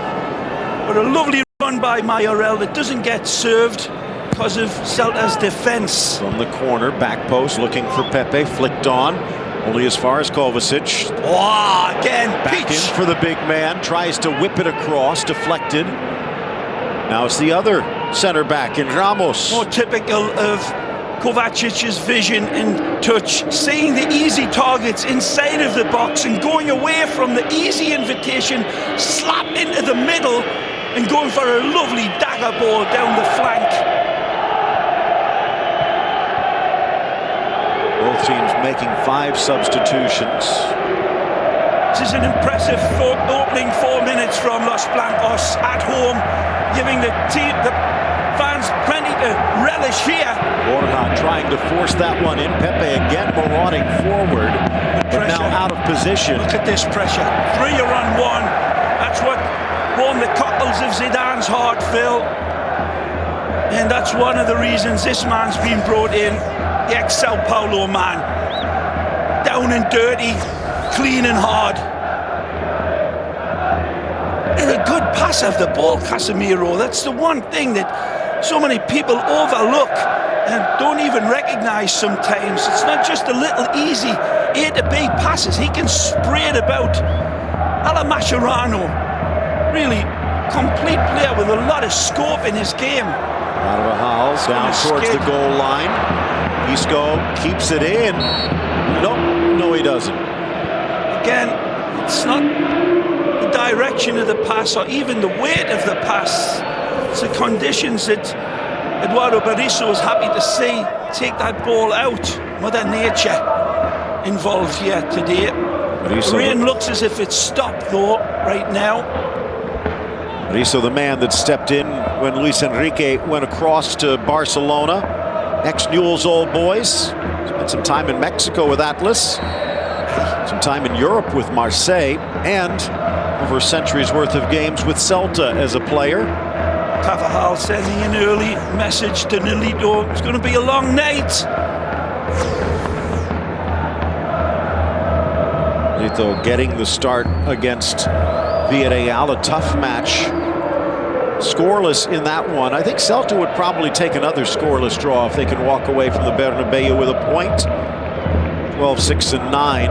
but a lovely run by Mayoral that doesn't get served because of Celta's defence. From the corner, back post, looking for Pepe, flicked on, only as far as Kovacic. Oh, again, back in for the big man, tries to whip it across, deflected. Now it's the other centre back in Ramos. More typical of Kovacic's vision and touch, seeing the easy targets inside of the box and going away from the easy invitation, slap into the middle and going for a lovely dagger ball down the flank. Both teams making 5 substitutions. This is an impressive opening 4 minutes from Los Blancos at home, giving the fans plenty to relish here. Borja trying to force that one in. Pepe again marauding forward, but now out of position. Look at this pressure. 3-on-1. That's what won the cockles of Zidane's heart, Phil. And that's one of the reasons this man's been brought in. The ex-Sao Paulo man. Down and dirty, clean and hard. And a good pass of the ball, Casemiro. That's the one thing that so many people overlook and don't even recognize sometimes. It's not just the little easy A to B passes. He can spray it about. A la Mascherano. Really complete player with a lot of scope in his game. Carvajal down towards the goal line. Isco keeps it in. No, he doesn't. Again, it's not the direction of the pass or even the weight of the pass. It's the conditions that Eduardo Berizzo is happy to see take that ball out. Mother Nature involved here today. The rain looks as if it's stopped though right now. Berizzo, the man that stepped in when Luis Enrique went across to Barcelona. Ex-Newell's Old Boys. Spent some time in Mexico with Atlas. Some time in Europe with Marseille. And over a century's worth of games with Celta as a player. Carvajal sending an early message to Nolito. It's going to be a long night. Lito getting the start against Villarreal, a tough match. Scoreless in that one. I think Celta would probably take another scoreless draw if they can walk away from the Bernabeu with a point. 12-6-9.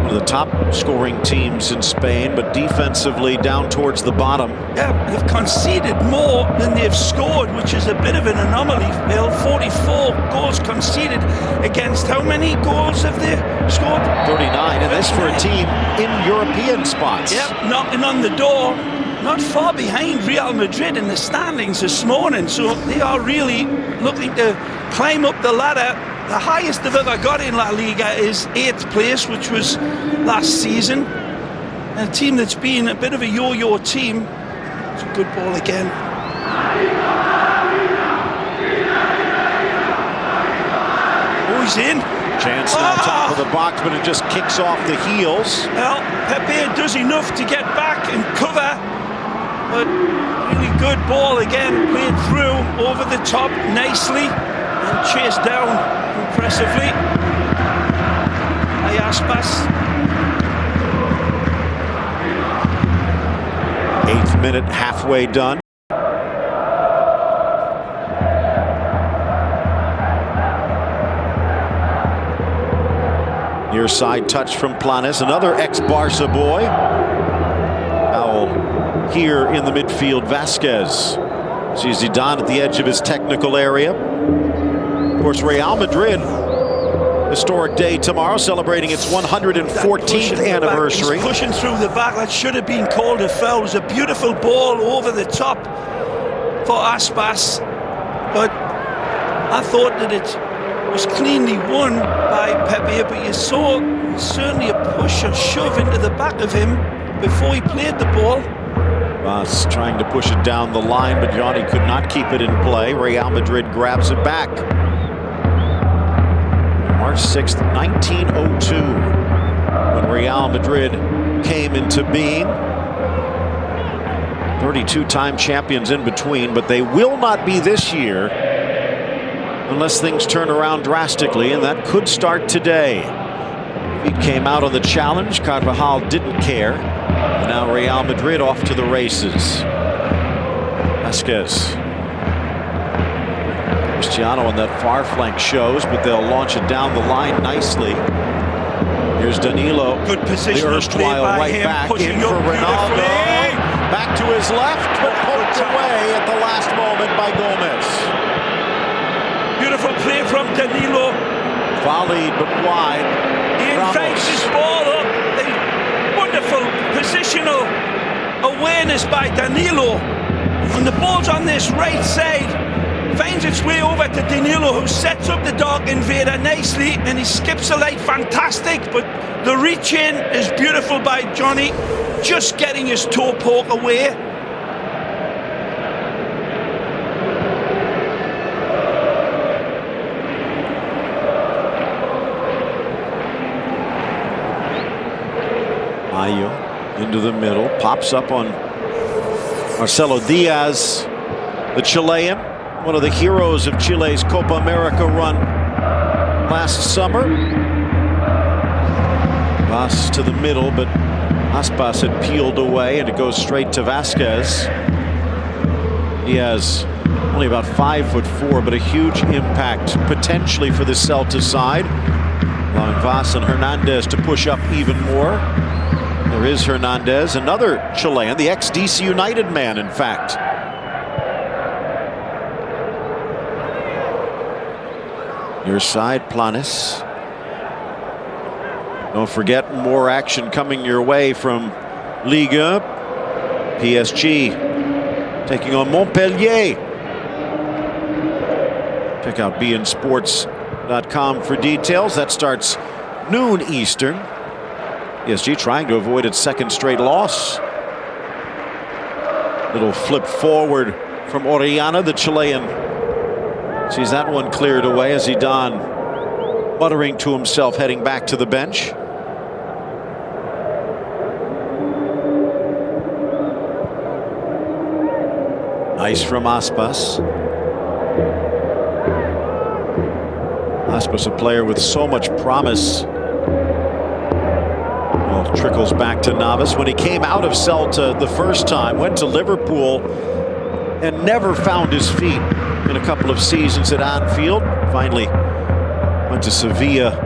One of the top scoring teams in Spain, but defensively down towards the bottom. Yeah, they've conceded more than they've scored, which is a bit of an anomaly, Bill. 44 goals conceded against how many goals have they scored? 39, and this for a team in European spots. Yep, knocking on the door. Not far behind Real Madrid in the standings this morning, so they are really looking to climb up the ladder. The highest they've ever got in La Liga is 8th place, which was last season. And a team that's been a bit of a yo-yo team. It's a good ball again. Oh, he's in. Chance now top of the box, but it just kicks off the heels. Well, Pepe does enough to get back and cover. But really good ball again, played through, over the top, nicely, and chased down impressively by Aspas. 8th minute, halfway done. Near side touch from Planes, another ex-Barca boy. Foul here in the midfield, Vasquez. Sees Zidane at the edge of his technical area. Of course, Real Madrid, historic day tomorrow, celebrating its 114th anniversary. He's pushing through the back. That should have been called a foul. It was a beautiful ball over the top for Aspas, but I thought that it was cleanly won by Pepe, but you saw certainly a push or shove into the back of him before he played the ball. Vas trying to push it down the line, but Johnny could not keep it in play. Real Madrid grabs it back. March 6th, 1902, when Real Madrid came into being. 32-time champions in between, but they will not be this year unless things turn around drastically, and that could start today. He came out on the challenge. Carvajal didn't care. And now Real Madrid off to the races. Vasquez. Cristiano on that far flank shows, but they'll launch it down the line nicely. Here's Danilo. Good position. The erstwhile right him, back in for Ronaldo. Back to his left, but poked away at the last moment by Gomez. Beautiful play from Danilo. Volleyed but wide. He inflates his ball up. Wonderful positional awareness by Danilo. When the ball's on this right side, finds its way over to Danilo, who sets up the Dark Invader nicely, and he skips the light, fantastic, but the reach in is beautiful by Johnny, just getting his toe poke away. Mayo into the middle, pops up on Marcelo Diaz, the Chilean, one of the heroes of Chile's Copa America run last summer. Vas to the middle, but Aspas had peeled away, and it goes straight to Vasquez. Diaz only about 5'4", but a huge impact potentially for the Celta side, allowing Vas and Hernandez to push up even more. There is Hernandez, another Chilean, the ex-DC United man, in fact. Near side, Planes. Don't forget, more action coming your way from Liga. PSG taking on Montpellier. Check out beInSports.com for details. That starts noon Eastern. PSG trying to avoid its second straight loss. Little flip forward from Orellana, the Chilean. Sees that one cleared away as Zidane muttering to himself, heading back to the bench. Nice from Aspas. Aspas, a player with so much promise. Ball trickles back to Navas. When he came out of Celta the first time, went to Liverpool and never found his feet in a couple of seasons at Anfield. Finally went to Sevilla,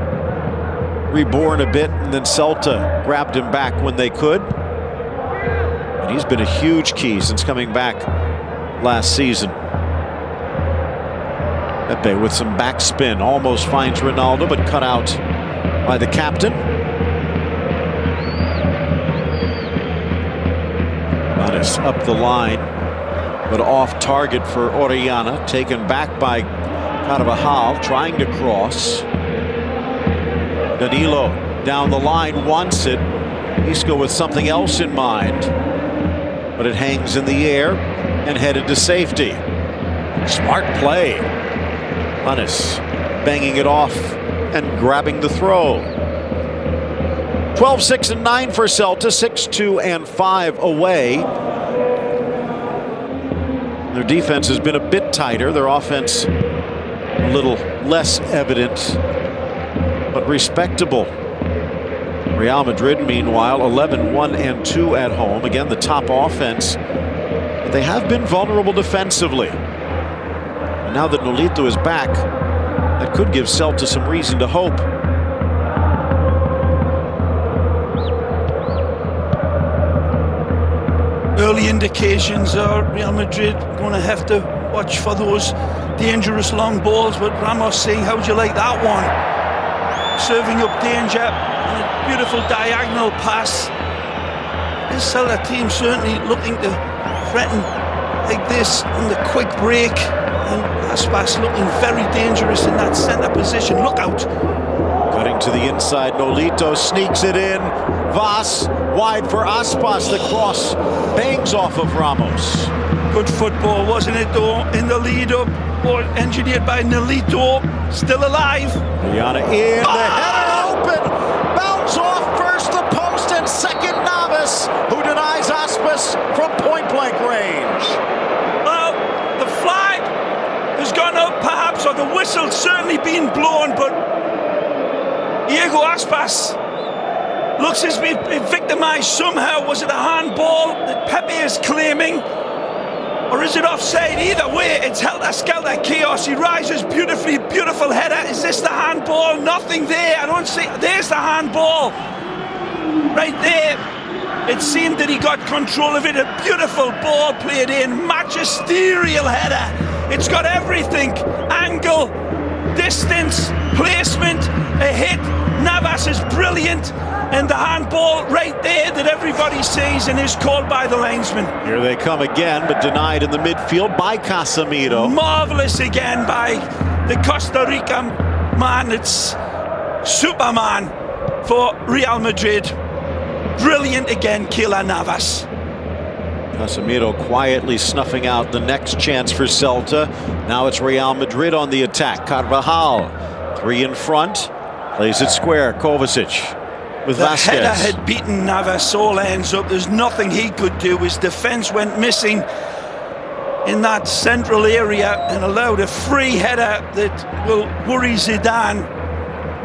reborn a bit, and then Celta grabbed him back when they could. And he's been a huge key since coming back last season. Pepe with some backspin, almost finds Ronaldo, but cut out by the captain. Manes up the line, but off target for Orellana. Taken back by Carvajal, trying to cross. Danilo down the line, wants it. Isco with something else in mind, but it hangs in the air and headed to safety. Smart play. Manes banging it off and grabbing the throw. 12-6-9 for Celta, 6-2-5 away. Their defense has been a bit tighter, their offense a little less evident, but respectable. Real Madrid, meanwhile, 11-1-2 at home. Again, the top offense, but they have been vulnerable defensively. And now that Nolito is back, that could give Celta some reason to hope. Early indications are Real Madrid going to have to watch for those dangerous long balls, but Ramos saying, how'd you like that one? Serving up danger and a beautiful diagonal pass. This Celta team certainly looking to threaten like this on the quick break, and Aspas looking very dangerous in that centre position. Look out. Cutting to the inside, Nolito sneaks it in. Vaz wide for Aspas. The cross bangs off of Ramos. Good football, wasn't it, though, in the lead-up, or engineered by Nolito. Still alive. Rihanna in, the header open. Bounce off first the post and second Navas, who denies Aspas from point-blank range. Well, the flag has gone up perhaps, or the whistle's certainly been blown, but Diego Aspas looks as if he's been victimized somehow. Was it a handball that Pepe is claiming? Or is it offside? Either way, it's helter-skelter chaos. He rises beautifully, beautiful header. Is this the handball? Nothing there. I don't see. There's the handball. Right there. It seemed that he got control of it. A beautiful ball played in. Magisterial header. It's got everything. Angle, distance, placement, a hit. Navas is brilliant. And the handball right there that everybody sees and is called by the linesman. Here they come again, but denied in the midfield by Casemiro. Marvelous again by the Costa Rica man. It's Superman for Real Madrid. Brilliant again, Keylor Navas. Casemiro quietly snuffing out the next chance for Celta. Now it's Real Madrid on the attack. Carvajal, 3 in front, plays it square. Kovacic. With the Vasquez. Header had beaten Navas, all ends up. There's nothing he could do. His defense went missing in that central area and allowed a free header that will worry Zidane.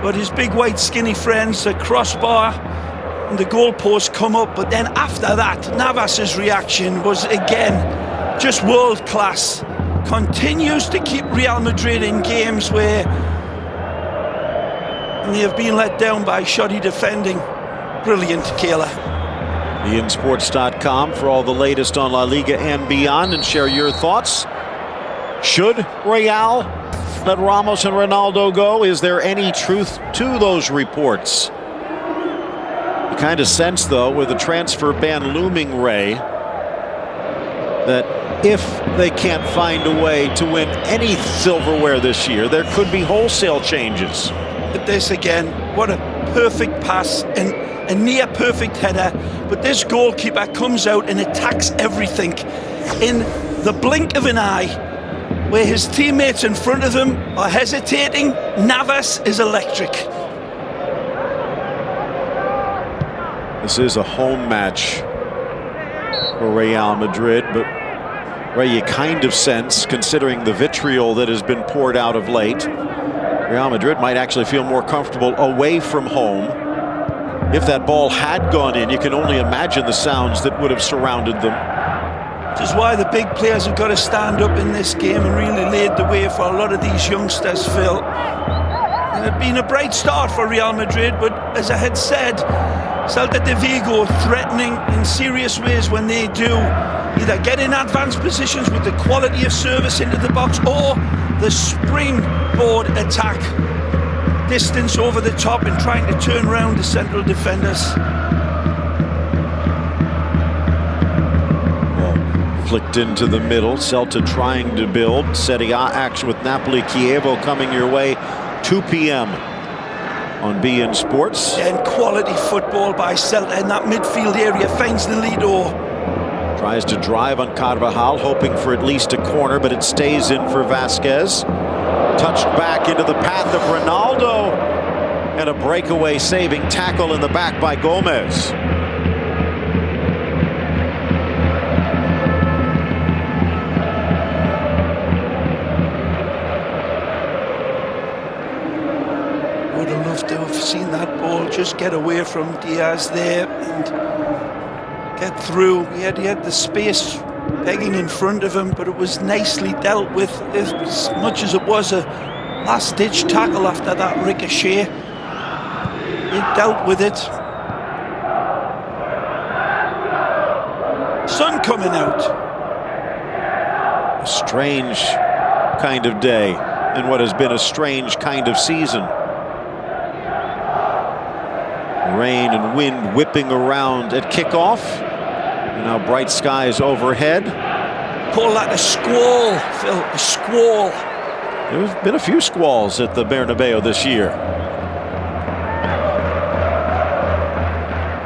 But his big white skinny friends, the crossbar and the goalpost come up. But then after that, Navas's reaction was again just world class. Continues to keep Real Madrid in games where and they have been let down by shoddy defending. Brilliant, Kayla. BeInSports.com for all the latest on La Liga and beyond, and share your thoughts. Should Real let Ramos and Ronaldo go? Is there any truth to those reports? You kind of sense, though, with the transfer ban looming, Ray, that if they can't find a way to win any silverware this year, there could be wholesale changes. At this again, what a perfect pass and a near perfect header, but this goalkeeper comes out and attacks everything in the blink of an eye. Where his teammates in front of him are hesitating, Navas is electric. This is a home match for Real Madrid, but Ray, you kind of sense, considering the vitriol that has been poured out of late, Real Madrid might actually feel more comfortable away from home If that ball had gone in, you can only imagine the sounds that would have surrounded them. Which is why the big players have got to stand up in this game and really laid the way for a lot of these youngsters, Phil. And it's been a bright start for Real Madrid, but as I had said, Celta de Vigo threatening in serious ways when they do either get in advanced positions with the quality of service into the box or the springboard attack. Distance over the top and trying to turn around the central defenders. Flicked into the middle, Celta trying to build. Serie A action with Napoli Chievo coming your way, 2 p.m. on beIN Sports. And quality football by Celta in that midfield area, finds the Lido. Tries to drive on Carvajal, hoping for at least a corner, but it stays in for Vasquez. Touched back into the path of Ronaldo. And a breakaway saving tackle in the back by Gomez. Would have loved to have seen that ball just get away from Diaz there and get through. He had the space begging in front of him, but it was nicely dealt with, as much as it was a last-ditch tackle after that ricochet. He dealt with it. Sun coming out. A strange kind of day in what has been a strange kind of season. Rain and wind whipping around at kickoff. And now bright skies overhead. Call that a squall, Phil, a squall. There's been a few squalls at the Bernabeu this year.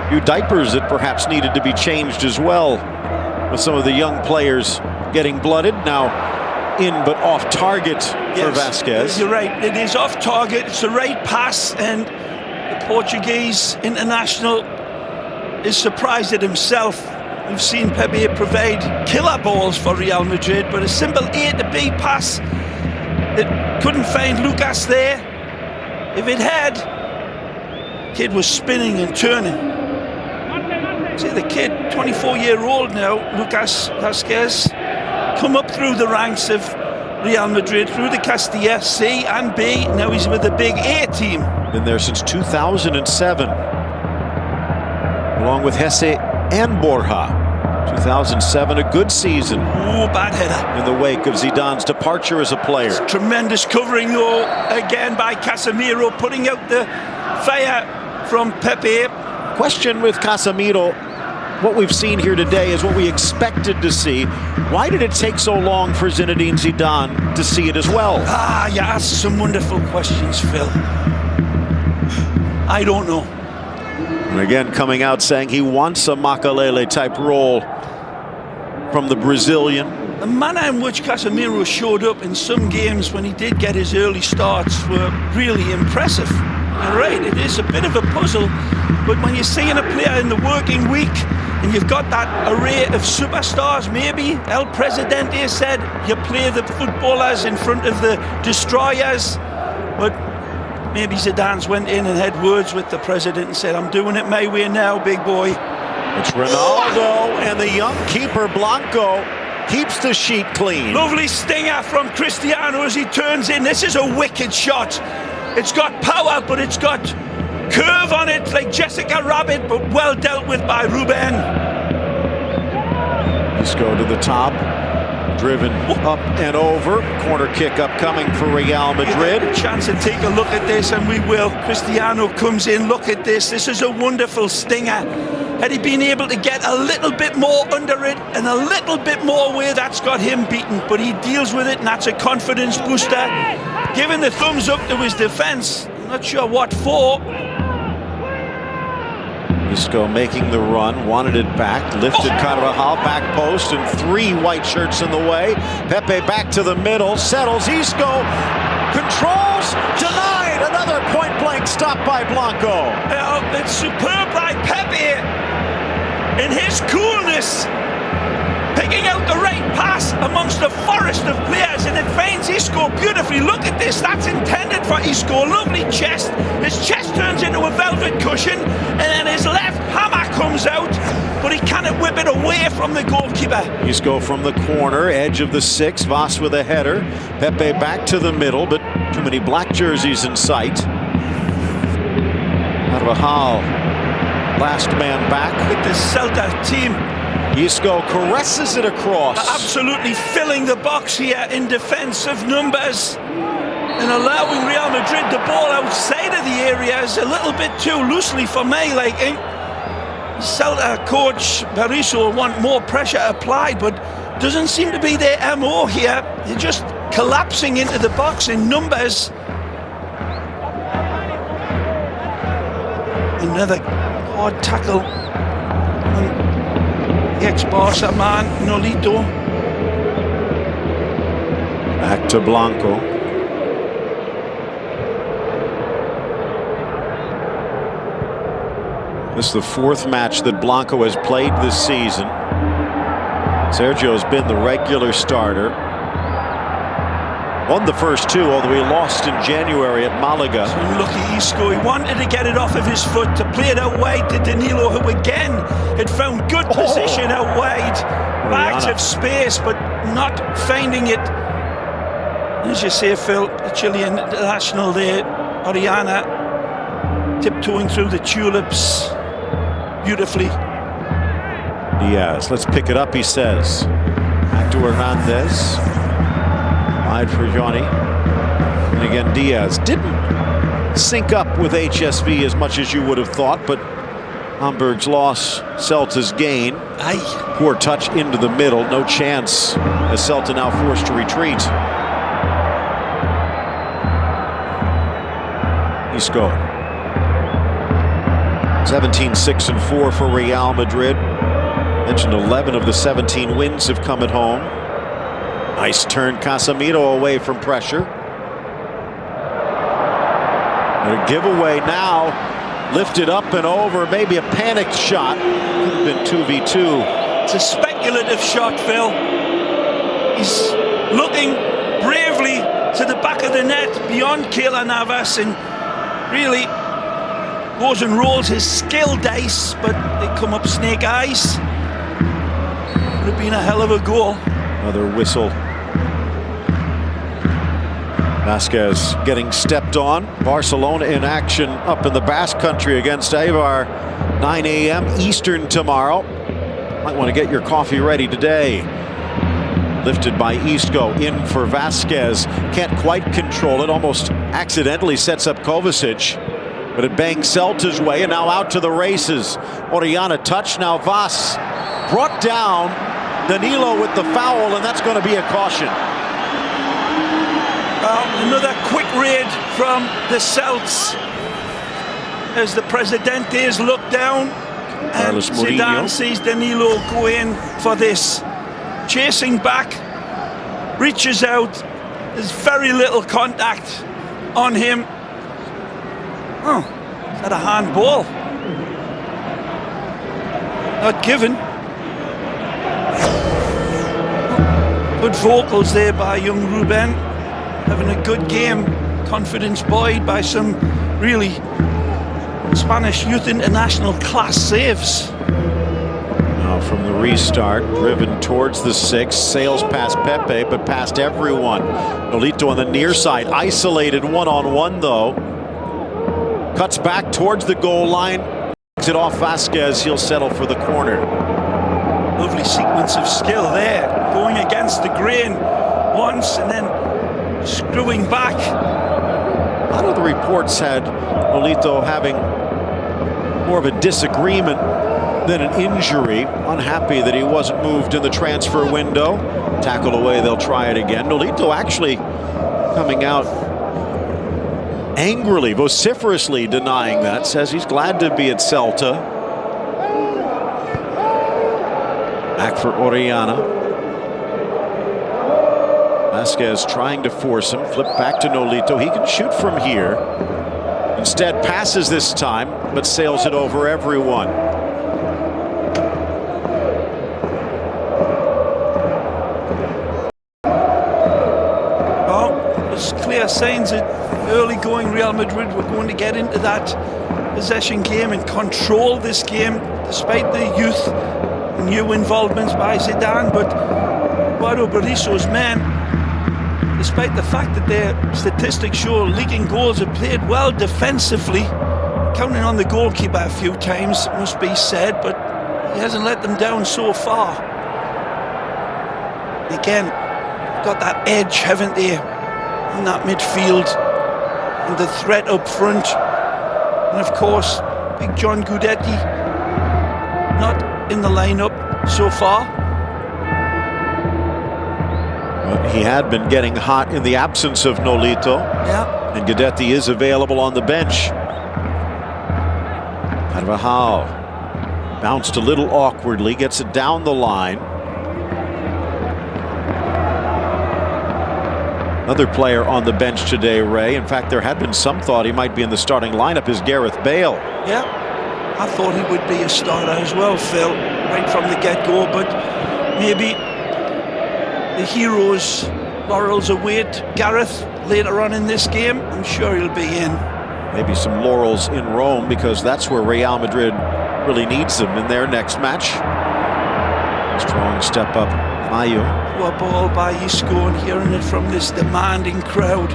A few diapers that perhaps needed to be changed as well, with some of the young players getting blooded. Now in but off target for Vasquez. You're right, it is off target. It's the right pass, and the Portuguese international is surprised at himself. We've seen Pepe provide killer balls for Real Madrid, but a simple A to B pass that couldn't find Lucas there. If it had, kid was spinning and turning. See the kid, 24-year-old now, Lucas Vasquez, come up through the ranks of Real Madrid, through the Castilla, C and B. Now he's with the big A team. Been there since 2007, along with Hesse and Borja. 2007, a good season. Ooh, bad header. In the wake of Zidane's departure as a player. Tremendous covering though, again by Casemiro, putting out the fire from Pepe. Question with Casemiro, what we've seen here today is what we expected to see. Why did it take so long for Zinedine Zidane to see it as well? You asked some wonderful questions, Phil. I don't know. And again, coming out saying he wants a Makelele type role from the Brazilian. The manner in which Casemiro showed up in some games when he did get his early starts were really impressive. You're right, it is a bit of a puzzle, but when you're seeing a player in the working week and you've got that array of superstars, maybe El Presidente said you play the footballers in front of the destroyers, but maybe Zidane's went in and had words with the president and said, I'm doing it my way now, big boy. It's Ronaldo, and the young keeper Blanco keeps the sheet clean. Lovely stinger from Cristiano as he turns in. This is a wicked shot. It's got power, but it's got curve on it like Jessica Rabbit, but well dealt with by Ruben. Isco to the top. Driven up and over. Corner kick upcoming for Real Madrid. A chance to take a look at this, and we will. Cristiano comes in. Look at this. This is a wonderful stinger. Had he been able to get a little bit more under it and a little bit more away, that's got him beaten. But he deals with it, and that's a confidence booster. Giving the thumbs up to his defence. Not sure what for. Isco making the run, wanted it back, lifted Carvajal, back post, and 3 white shirts in the way. Pepe back to the middle, settles Isco, controls, denied, another point-blank stop by Blanco. It's superb by Pepe in his coolness, picking out the right pass amongst the forest of players, and it finds Isco beautifully. Look at this, that's intended for Isco. Lovely chest. His chest turns into a velvet cushion, and then can it whip it away from the goalkeeper? Isco from the corner, edge of the 6. Voss with a header. Pepe back to the middle, but too many black jerseys in sight. Carvajal, last man back. With the Celta team. Isco caresses it across. Absolutely filling the box here in defensive numbers. And allowing Real Madrid the ball outside of the area is a little bit too loosely for my liking. Celta coach Berizzo will want more pressure applied, but doesn't seem to be their MO here. They're just collapsing into the box in numbers. Another hard tackle on the ex-Barca man, Nolito. Back to Blanco. This is the 4th match that Blanco has played this season. Sergio's been the regular starter. Won the first 2, although he lost in January at Malaga. So lucky Isco, he wanted to get it off of his foot, to play it out wide to Danilo, who again had found good position out wide. Bags of space, but not finding it. As you say, Phil, the Chilean international there, Orellana, tiptoeing through the tulips beautifully. Diaz, let's pick it up, he says. Back to Hernandez. Wide for Johnny. And again, Diaz didn't sync up with HSV as much as you would have thought, but Hamburg's loss, Celta's gain. Poor touch into the middle, no chance, as Celta now forced to retreat. Isco. 17-6-4 for Real Madrid. Mentioned 11 of the 17 wins have come at home. Nice turn, Casemiro away from pressure. And a giveaway now, lifted up and over, maybe a panicked shot. Could have been 2v2. It's a speculative shot, Phil. He's looking bravely to the back of the net beyond Keylor Navas and really goes and rolls his skill dice, but they come up snake eyes. Would have been a hell of a goal. Another whistle. Vasquez getting stepped on. Barcelona in action up in the Basque Country against Eibar. 9 a.m. Eastern tomorrow. Might want to get your coffee ready today. Lifted by Isco, in for Vasquez. Can't quite control it, almost accidentally sets up Kovacic. But it bangs Celta's way, and now out to the races. Orellana touch, now Voss brought down. Danilo with the foul, and that's going to be a caution. Another quick raid from the Celts as the Presidentes look down, and Zidane sees Danilo go in for this. Chasing back, reaches out, there's very little contact on him. Oh, is that a handball? Not given. Good vocals there by young Ruben. Having a good game. Confidence buoyed by some really Spanish Youth International class saves. Now from the restart, driven towards the 6, sails past Pepe, but past everyone. Nolito on the near side, isolated one-on-one though. Cuts back towards the goal line, takes it off Vasquez, he'll settle for the corner. Lovely sequence of skill there, going against the grain once and then screwing back. A lot of the reports had Nolito having more of a disagreement than an injury. Unhappy that he wasn't moved in the transfer window. Tackle away, they'll try it again. Nolito actually coming out angrily, vociferously denying that. Says he's glad to be at Celta. Back for Orellana. Vasquez trying to force him. Flip back to Nolito. He can shoot from here. Instead passes this time, but sails it over everyone. There's clear signs that early going Real Madrid were going to get into that possession game and control this game despite the youth new involvements by Zidane, but Eduardo Berizzo's men, despite the fact that their statistics show leaking goals, have played well defensively, counting on the goalkeeper a few times, must be said, but he hasn't let them down so far. Again, got that edge, haven't they, in that midfield, and the threat up front. And of course, Big John Guidetti, not in the lineup so far. But he had been getting hot in the absence of Nolito. Yeah. And Guidetti is available on the bench. Carvajal bounced a little awkwardly, gets it down the line. Another player on the bench today, Ray. In fact, there had been some thought he might be in the starting lineup, is Gareth Bale. Yeah, I thought he would be a starter as well, Phil, right from the get-go, but maybe the heroes' laurels await Gareth later on in this game. I'm sure he'll be in. Maybe some laurels in Rome, because that's where Real Madrid really needs them in their next match. Strong step up, Mayu. Poor ball by Isco, and hearing it from this demanding crowd.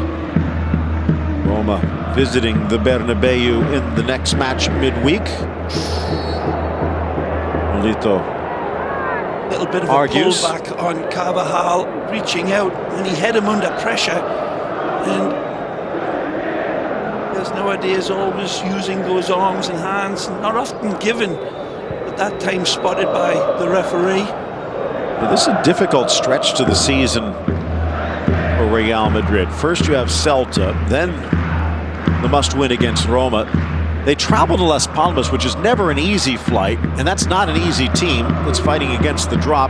Roma visiting the Bernabeu in the next match midweek. Nolito Little bit of argues. a pullback on Carvajal, reaching out, and he had him under pressure. And there's nowadays always using those arms and hands, not often given, at that time spotted by the referee. This is a difficult stretch to the season for Real Madrid. First you have Celta, then the must-win against Roma. They travel to Las Palmas, which is never an easy flight, and that's not an easy team that's fighting against the drop.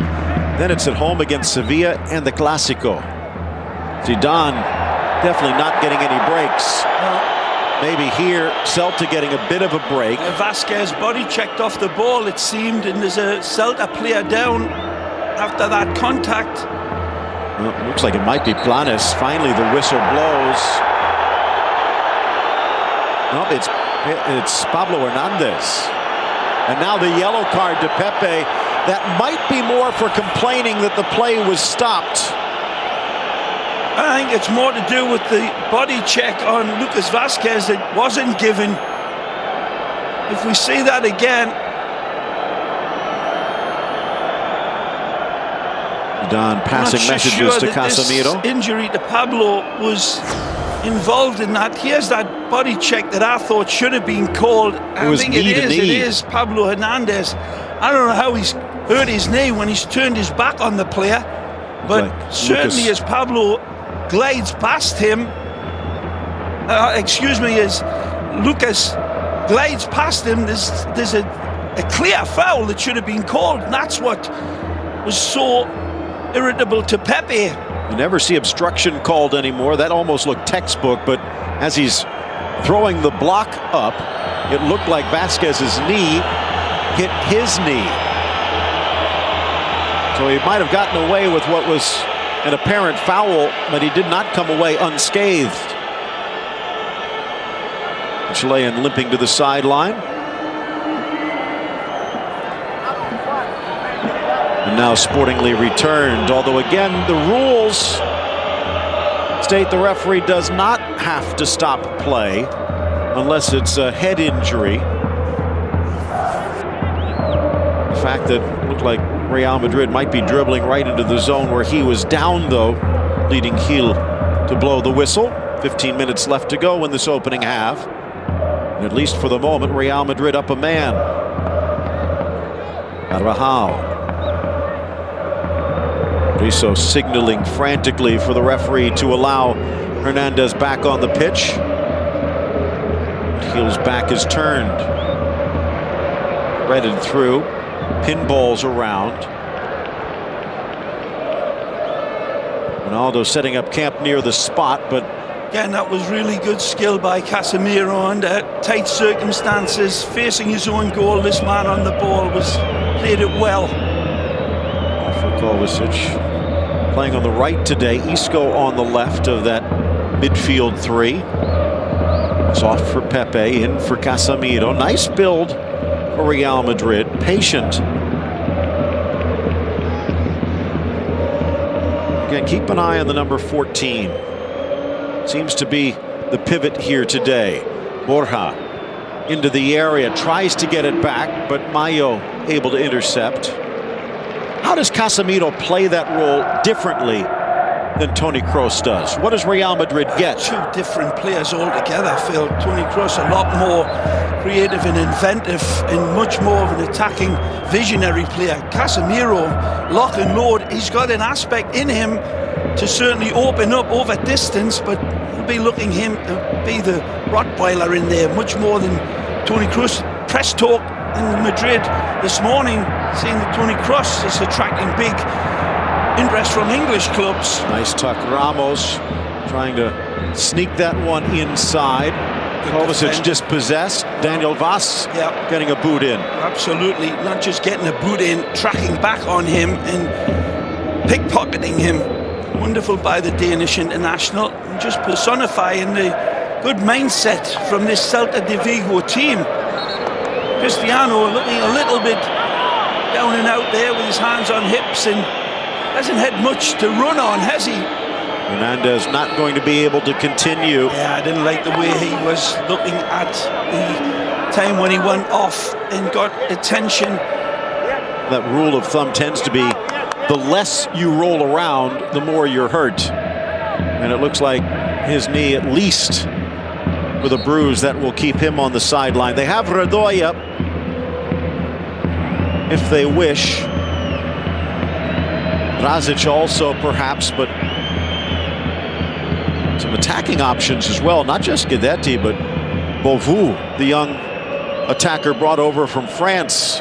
Then it's at home against Sevilla and the Clásico. Zidane definitely not getting any breaks. Maybe here, Celta getting a bit of a break. Vasquez body checked off the ball, it seemed, and there's a Celta player down after that contact. Well, it looks like it might be Planes. Finally, the whistle blows. No, it's Pablo Hernandez. And now the yellow card to Pepe. That might be more for complaining that the play was stopped. I think it's more to do with the body check on Lucas Vasquez that wasn't given. If we see that again. Zidane passing messages to Casemiro. This injury to Pablo was involved in that. Here's that body check that I thought should have been called. I think it is Pablo Hernandez. I don't know how he's hurt his knee when he's turned his back on the player, but like certainly as Pablo glides past him, as Lucas glides past him, there's a clear foul that should have been called, and that's what was so irritable to Pepe. You never see obstruction called anymore. That almost looked textbook, but as he's throwing the block up, it looked like Vasquez's knee hit his knee. So he might have gotten away with what was an apparent foul, but he did not come away unscathed. Chilean limping to the sideline. And now sportingly returned, although again the rules state the referee does not have to stop play unless it's a head injury. The fact that it looked like Real Madrid might be dribbling right into the zone where he was down, though, leading Gil to blow the whistle. 15 minutes left to go in this opening half. And at least for the moment, Real Madrid up a man. Carvajal. Berizzo signaling frantically for the referee to allow Hernandez back on the pitch. Gil's back is turned. Threaded through. Pinballs around. Ronaldo setting up camp near the spot, but again, that was really good skill by Casemiro under tight circumstances, facing his own goal. This man on the ball played it well. For Kovacic playing on the right today, Isco on the left of that midfield three. It's off for Pepe, in for Casemiro. Nice build for Real Madrid, patient. Again, keep an eye on the number 14. Seems to be the pivot here today. Borja into the area, tries to get it back, but Mayo able to intercept. How does Casemiro play that role differently than Toni Kroos does? What does Real Madrid get? Two different players altogether, Phil. Toni Kroos a lot more creative and inventive and much more of an attacking visionary player. Casemiro, lock and load, he's got an aspect in him to certainly open up over distance, but he'll be looking him to be the Rottweiler in there much more than Toni Kroos. Press talk in Madrid this morning, seeing that Toni Kroos is attracting big interest from English clubs. Nice tuck. Ramos trying to sneak that one inside. Kovacic dispossessed. Daniel Vaz getting a boot in. Absolutely, not just getting a boot in, tracking back on him and pickpocketing him. Wonderful by the Danish international, and just personifying the good mindset from this Celta de Vigo team. Cristiano looking a little bit down and out there with his hands on hips and hasn't had much to run on, has he? Hernandez not going to be able to continue. Yeah, I didn't like the way he was looking at the time when he went off and got attention. That rule of thumb tends to be the less you roll around, the more you're hurt. And it looks like his knee, at least with a bruise, that will keep him on the sideline. They have Redoya if they wish. Drazic also perhaps, but some attacking options as well. Not just Guidetti, but Beauvou, the young attacker brought over from France.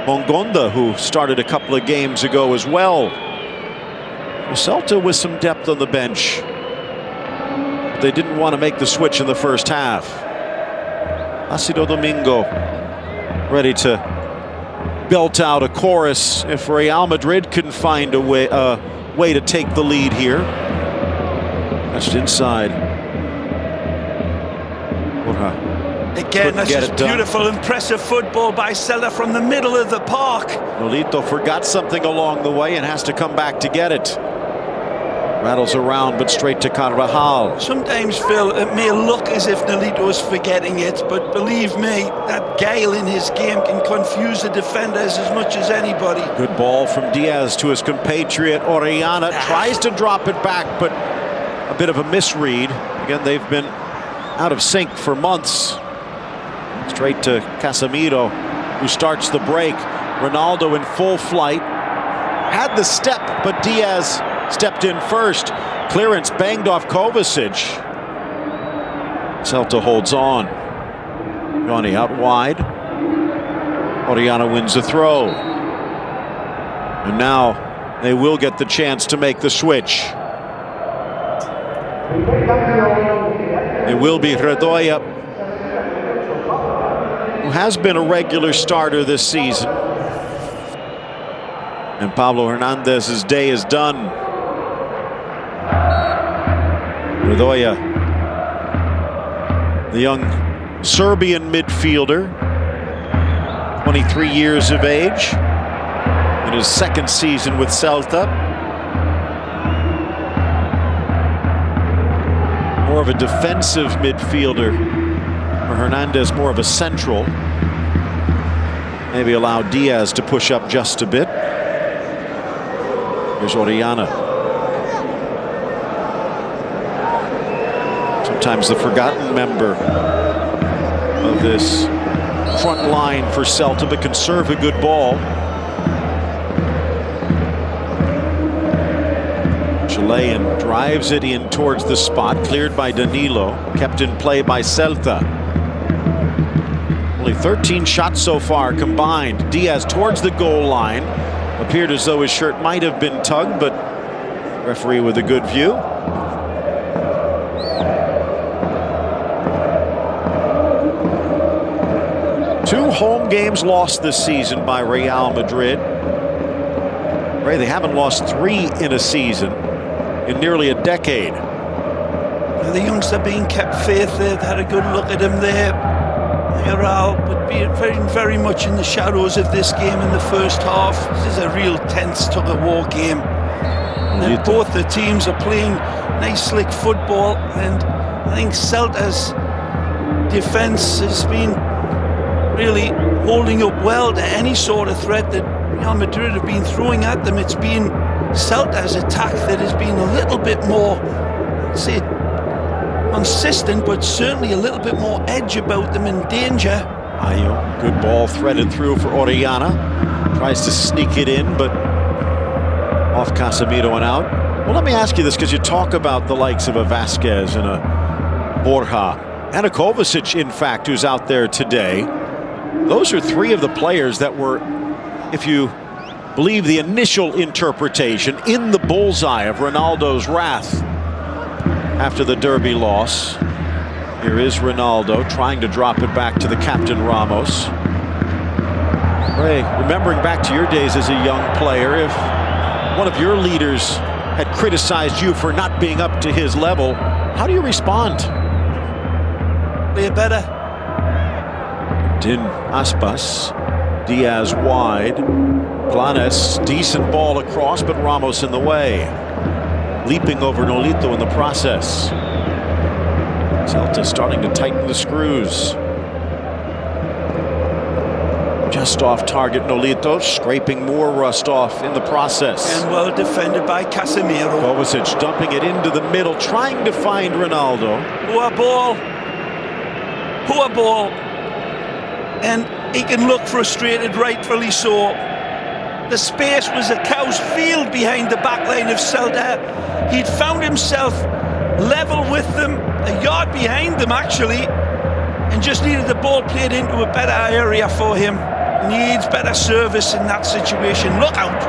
Mongonda, who started a couple of games ago as well. Celta with some depth on the bench. They didn't want to make the switch in the first half. Placido Domingo ready to belt out a chorus if Real Madrid can find a way to take the lead here. Just inside. Borja. Again, that's just beautiful, impressive football by Celta from the middle of the park. Nolito forgot something along the way and has to come back to get it. Rattles around, but straight to Carvajal. Sometimes, Phil, it may look as if Nolito is forgetting it, but believe me, that guile in his game can confuse the defenders as much as anybody. Good ball from Diaz to his compatriot Orellana. Tries to drop it back, but a bit of a misread. Again, they've been out of sync for months. Straight to Casemiro, who starts the break. Ronaldo in full flight. Had the step, but Diaz stepped in first. Clearance banged off Kovacic. Celta holds on. Johnny out wide. Orellana wins the throw. And now they will get the chance to make the switch. It will be Redoya, who has been a regular starter this season. And Pablo Hernandez's day is done. Redoya, the young Serbian midfielder, 23 years of age, in his second season with Celta. More of a defensive midfielder. Hernandez more of a central. Maybe allow Diaz to push up just a bit. Here's Orellana. Sometimes the forgotten member of this front line for Celta, but can serve a good ball. Chilean drives it in towards the spot, cleared by Danilo, kept in play by Celta. Only 13 shots so far combined. Diaz towards the goal line. Appeared as though his shirt might have been tugged, but referee with a good view. Two home games lost this season by Real Madrid. Ray, they haven't lost 3 in a season in nearly a decade. The youngster being kept faith. They've had a good look at him there. Real would be very much in the shadows of this game in the first half. This is a real tense tug-of-war game. Nolito. Both the teams are playing nice, slick football, and I think Celta's defense has been really holding up well to any sort of threat that Real Madrid have been throwing at them. It's been Celta's attack that has been a little bit more, I'd say, consistent, but certainly a little bit more edge about them in danger. Ayo, good ball threaded through for Orellana. Tries to sneak it in, but off Casemiro and out. Well, let me ask you this, because you talk about the likes of a Vasquez and a Borja and a Kovacic, in fact, who's out there today. Those are three of the players that were, if you believe the initial interpretation, in the bullseye of Ronaldo's wrath after the derby loss. Here is Ronaldo trying to drop it back to the captain, Ramos. Ray, remembering back to your days as a young player, if one of your leaders had criticized you for not being up to his level, how do you respond? Play better. Din Aspas, Diaz wide, Planes, decent ball across, but Ramos in the way. Leaping over Nolito in the process. Celta starting to tighten the screws. Just off target, Nolito scraping more rust off in the process. And well defended by Casemiro. Kovacic dumping it into the middle, trying to find Ronaldo. Poor ball. Poor ball. And he can look frustrated, rightfully so. The space was a cow's field behind the back line of Celta. He'd found himself level with them, a yard behind them actually, and just needed the ball played into a better area for him. Needs better service in that situation. Look out!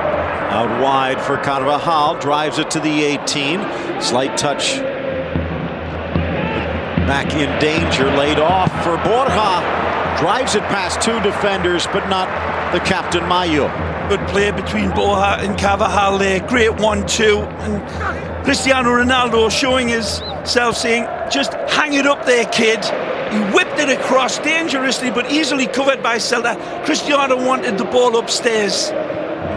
Out wide for Carvajal, drives it to the 18. Slight touch. Back in danger, laid off for Borja. Drives it past two defenders, but not the captain, Mayo. Good play between Borja and Carvajal there. Great 1-2. And Cristiano Ronaldo showing himself, saying, just hang it up there, kid. He whipped it across dangerously, but easily covered by Celta. Cristiano wanted the ball upstairs.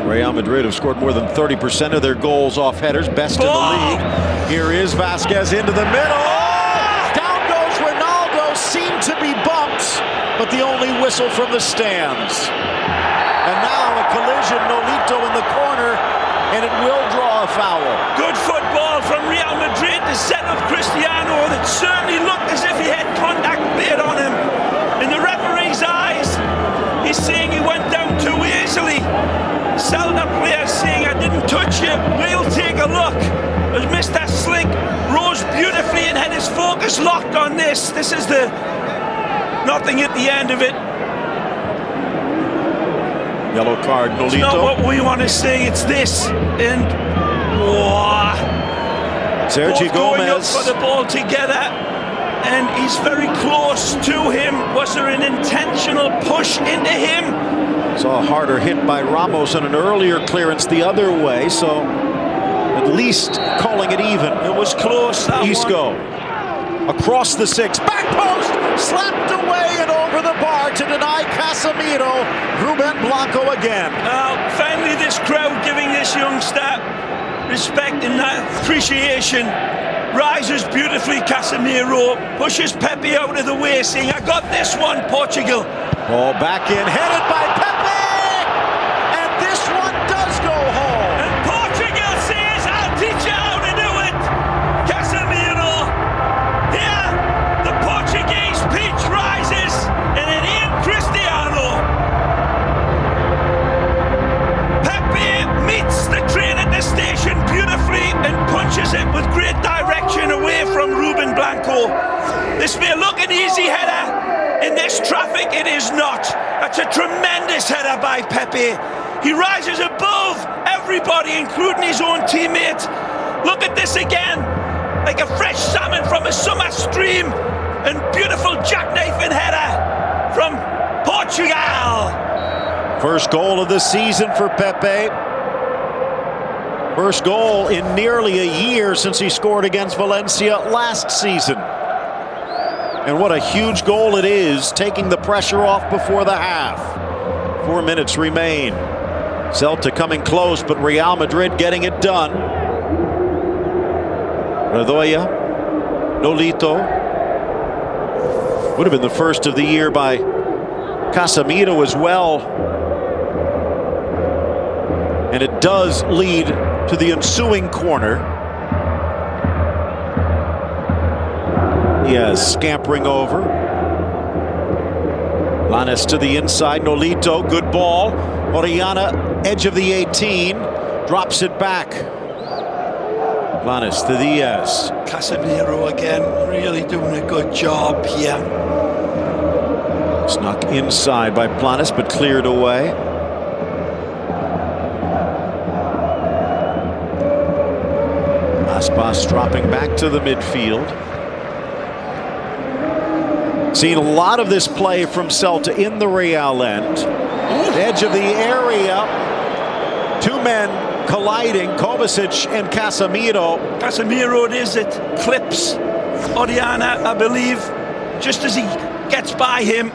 Real Madrid have scored more than 30% of their goals off headers, best in the league. Here is Vasquez into the middle. Down goes Ronaldo, seemed to be bumped, but the only whistle from the stands. And now a collision, Nolito in the corner, and it will draw a foul. Good football from Real Madrid to set up Cristiano. That certainly looked as if he had contact made on him. In the referee's eyes, he's saying he went down too easily. Celta player saying, I didn't touch you, we'll take a look. As Mr. Slick rose beautifully and had his focus locked on this. This is the nothing at the end of it. Yellow card, Nolito. It's not what we want to say, it's this. And Sergio Gomez going up for the ball together, and he's very close to him. Was there an intentional push into him? Saw a harder hit by Ramos on an earlier clearance the other way, so at least calling it even. It was close, that Isco one. Across the 6, back post, slapped away and over the bar to deny Casemiro. Ruben Blanco again. Finally this crowd giving this youngster respect and that appreciation. Rises beautifully, Casemiro, pushes Pepe out of the way, saying, I got this one, Portugal. Ball back in, headed by Pepe, and this one does go home. And Portugal says, I'll teach you how to do it. Casemiro, here, the Portuguese peach rises, and it ain't Cristiano. Pepe meets the train at the station beautifully and punches it with great direction away from Ruben Blanco. This may look an easy header. In this traffic, it is not. That's a tremendous header by Pepe. He rises above everybody, including his own teammate. Look at this again. Like a fresh salmon from a summer stream. And beautiful jackknifing header from Portugal. First goal of the season for Pepe. First goal in nearly a year since he scored against Valencia last season. And what a huge goal it is, taking the pressure off before the half. 4 minutes remain. Celta coming close, but Real Madrid getting it done. Radoya, Nolito. Would have been the first of the year by Casemiro as well. And it does lead to the ensuing corner. Yes, scampering over. Lanes to the inside, Nolito, good ball. Orellana, edge of the 18, drops it back. Lanes to Diaz. Casemiro again, really doing a good job here. Snuck inside by Planes, but cleared away. Aspas dropping back to the midfield. Seen a lot of this play from Celta in the Real end. Edge of the area. Two men colliding, Kovacic and Casemiro. Casemiro it is, it clips Orellana, I believe, just as he gets by him.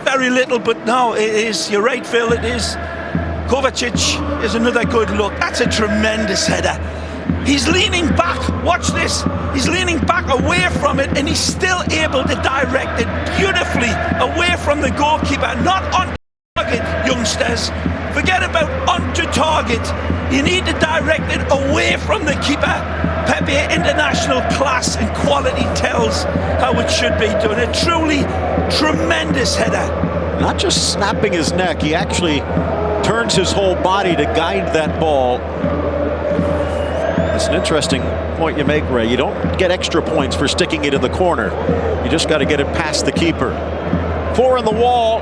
Very little, but no, it is, you're right, Phil, it is. Kovacic is another good look. That's a tremendous header. He's leaning back, watch this. He's leaning back away from it, and he's still able to direct it beautifully away from the goalkeeper, not on target, youngsters. Forget about onto target. You need to direct it away from the keeper. Pepe, international class and quality, tells how it should be done. A truly tremendous header. Not just snapping his neck, he actually turns his whole body to guide that ball. It's an interesting point you make, Ray. You don't get extra points for sticking it in the corner. You just got to get it past the keeper. 4 in the wall.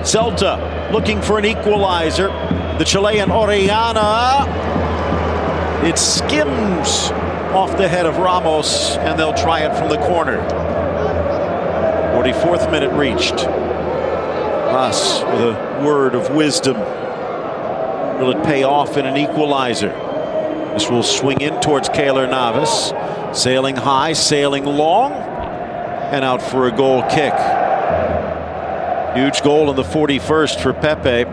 Celta looking for an equalizer. The Chilean Orellana. It skims off the head of Ramos, and they'll try it from the corner. 44th minute reached. Us with a word of wisdom. Will it pay off in an equalizer? This will swing in towards Keylor Navas. Sailing high, sailing long, and out for a goal kick. Huge goal in the 41st for Pepe.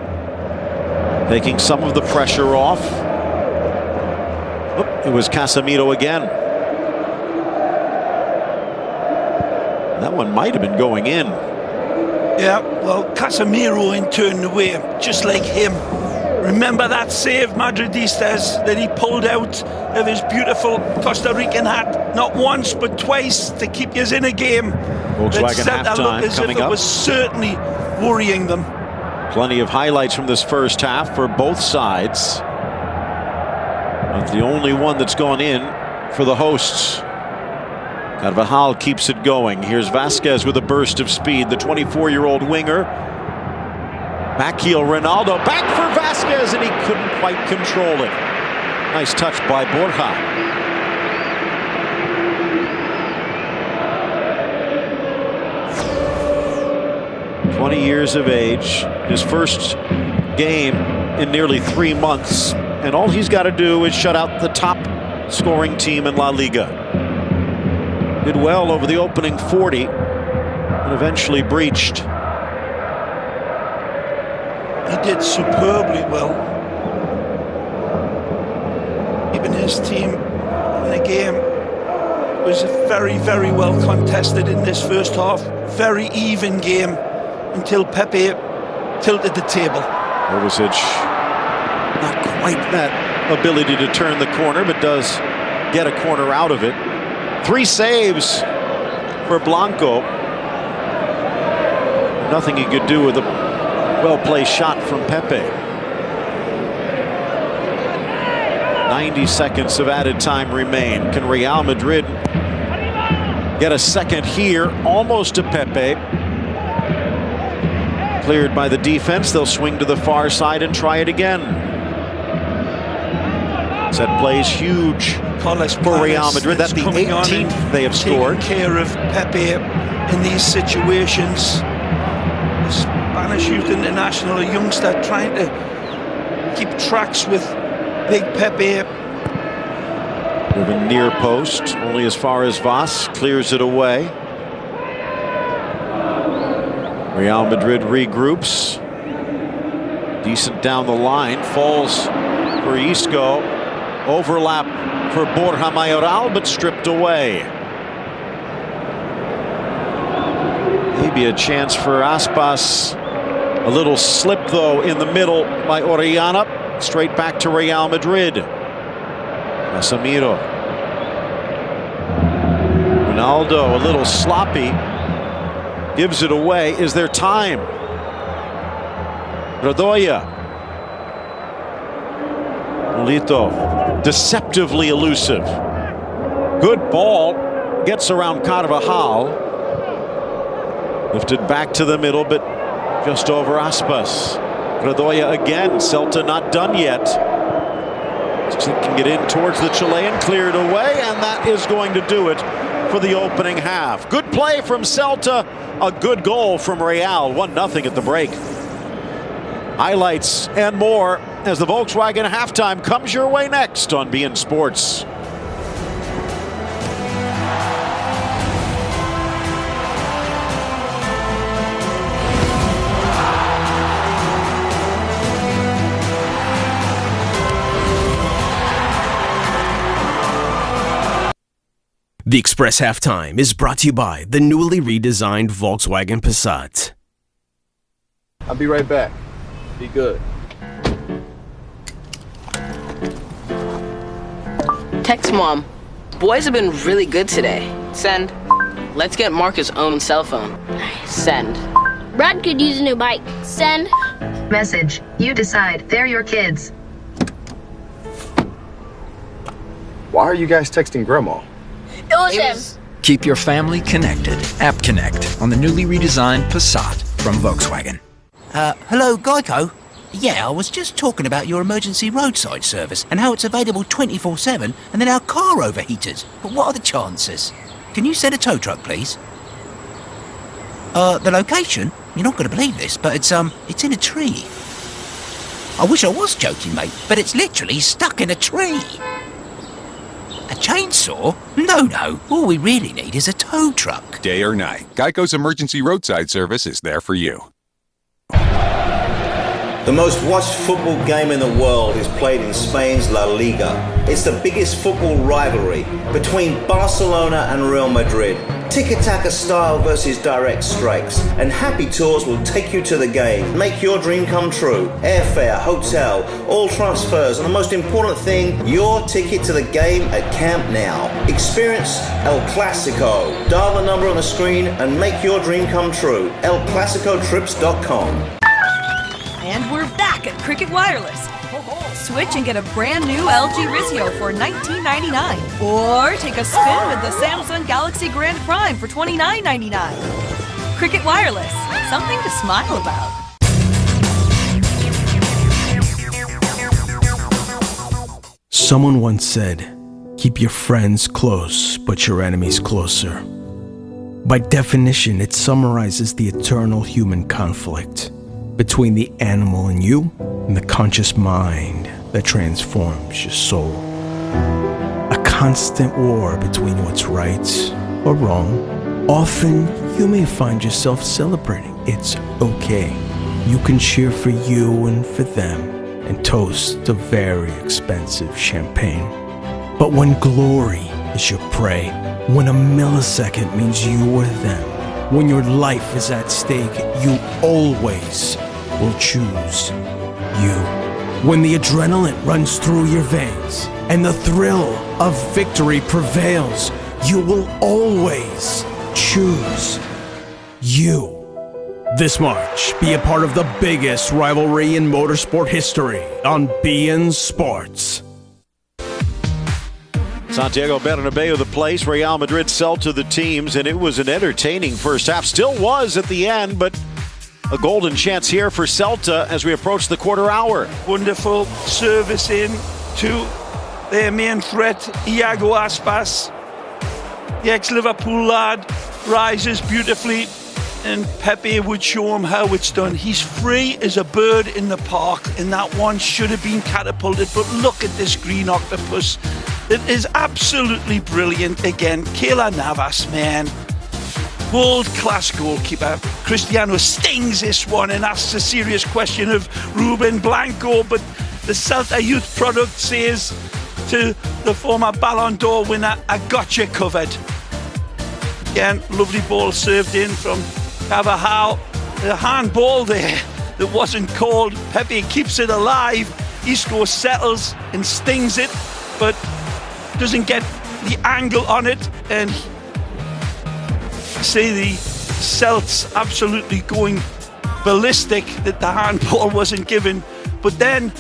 Taking some of the pressure off. Oop, it was Casemiro again. That one might have been going in. Yeah, well, Casemiro in turned away, just like him. Remember that save, Madridistas, that he pulled out of his beautiful Costa Rican hat, not once but twice, to keep us in a game. Volkswagen halftime look as coming if it up. was certainly worrying them. Plenty of highlights from this first half for both sides. But the only one that's gone in for the hosts. Carvajal keeps it going. Here's Vasquez with a burst of speed. The 24-year-old winger. Backheel Ronaldo. Back for Vasquez, and he couldn't quite control it. Nice touch by Borja. "20 years of age, his first game in nearly 3 months, and all he's got to do is shut out the top scoring team in La Liga. Did well over the opening 40 and eventually breached. He did superbly well. Even his team in the game was very, very well contested in this first half. Very even game until Pepe tilted the table. Kovacic, not quite that ability to turn the corner, but does get a corner out of it. 3 saves for Blanco. Nothing he could do with a well-placed shot from Pepe. 90 seconds of added time remain. Can Real Madrid get a second here? Almost to Pepe. Cleared by the defense. They'll swing to the far side and try it again. Set plays huge for Real Madrid. That's the 18th they have scored. Taking care of Pepe in these situations. The Spanish Youth International, a youngster trying to keep tracks with Big Pepe. Moving near post, only as far as Vaz clears it away. Real Madrid regroups. Decent down the line, falls for Isco. Overlap for Borja Mayoral, but stripped away. Maybe a chance for Aspas. A little slip, though, in the middle by Orellana. Straight back to Real Madrid. Casemiro. Ronaldo, a little sloppy. Gives it away. Is there time? Radoya. Nolito. Deceptively elusive. Good ball. Gets around Carvajal. Lifted back to the middle, but just over Aspas. Radoya again. Celta not done yet. Can get in towards the Chilean. Cleared away, and that is going to do it for the opening half. Good play from Celta. A good goal from Real. 1-0 at the break. Highlights and more as the Volkswagen halftime comes your way next on beIN Sports. The Express Halftime is brought to you by the newly redesigned Volkswagen Passat. I'll be right back. Be good. Text Mom. Boys have been really good today. Send. Let's get Marcus' own cell phone. Send. Brad could use a new bike. Send. Message. You decide. They're your kids. Why are you guys texting Grandma? It was him. Keep your family connected. App Connect on the newly redesigned Passat from Volkswagen. Hello, Geico? Yeah, I was just talking about your emergency roadside service and how it's available 24/7 and then our car overheated. But what are the chances? Can you send a tow truck, please? The location? You're not going to believe this, but it's in a tree. I wish I was joking, mate, but it's literally stuck in a tree. A chainsaw? No. All we really need is a tow truck. Day or night, Geico's emergency roadside service is there for you. The most watched football game in the world is played in Spain's La Liga. It's the biggest football rivalry between Barcelona and Real Madrid. Tiki-taka style versus direct strikes. And Happy Tours will take you to the game. Make your dream come true. Airfare, hotel, all transfers, and the most important thing, your ticket to the game at Camp Nou. Experience El Clasico. Dial the number on the screen and make your dream come true. ElClasicoTrips.com. And we're back at Cricket Wireless. Switch and get a brand new LG Rizio for $19.99. Or take a spin with the Samsung Galaxy Grand Prime for $29.99. Cricket Wireless, something to smile about. Someone once said, keep your friends close, but your enemies closer. By definition, it summarizes the eternal human conflict between the animal in you and the conscious mind that transforms your soul. A constant war between what's right or wrong. Often, you may find yourself celebrating. It's okay. You can cheer for you and for them and toast a very expensive champagne. But when glory is your prey, when a millisecond means you or them, when your life is at stake, you always will choose you. When the adrenaline runs through your veins and the thrill of victory prevails, you will always choose you. This March, be a part of the biggest rivalry in motorsport history on beIN Sports. Santiago Bernabeu the place, Real Madrid Celta the teams, and it was an entertaining first half. Still was at the end, but a golden chance here for Celta as we approach the quarter hour. Wonderful service in to their main threat, Iago Aspas. The ex-Liverpool lad rises beautifully, and Pepe would show him how it's done. He's free as a bird in the park, and that one should have been catapulted, but look at this green octopus. It is absolutely brilliant again. Keylor Navas, man. World-class goalkeeper. Cristiano stings this one and asks a serious question of Ruben Blanco, but the Celta youth product says, to the former Ballon d'Or winner, I got you covered. Again, lovely ball served in from Carvajal. The handball there that wasn't called. Pepe keeps it alive. Isco settles and stings it, but doesn't get the angle on it. And see the Celts absolutely going ballistic that the handball wasn't given. But then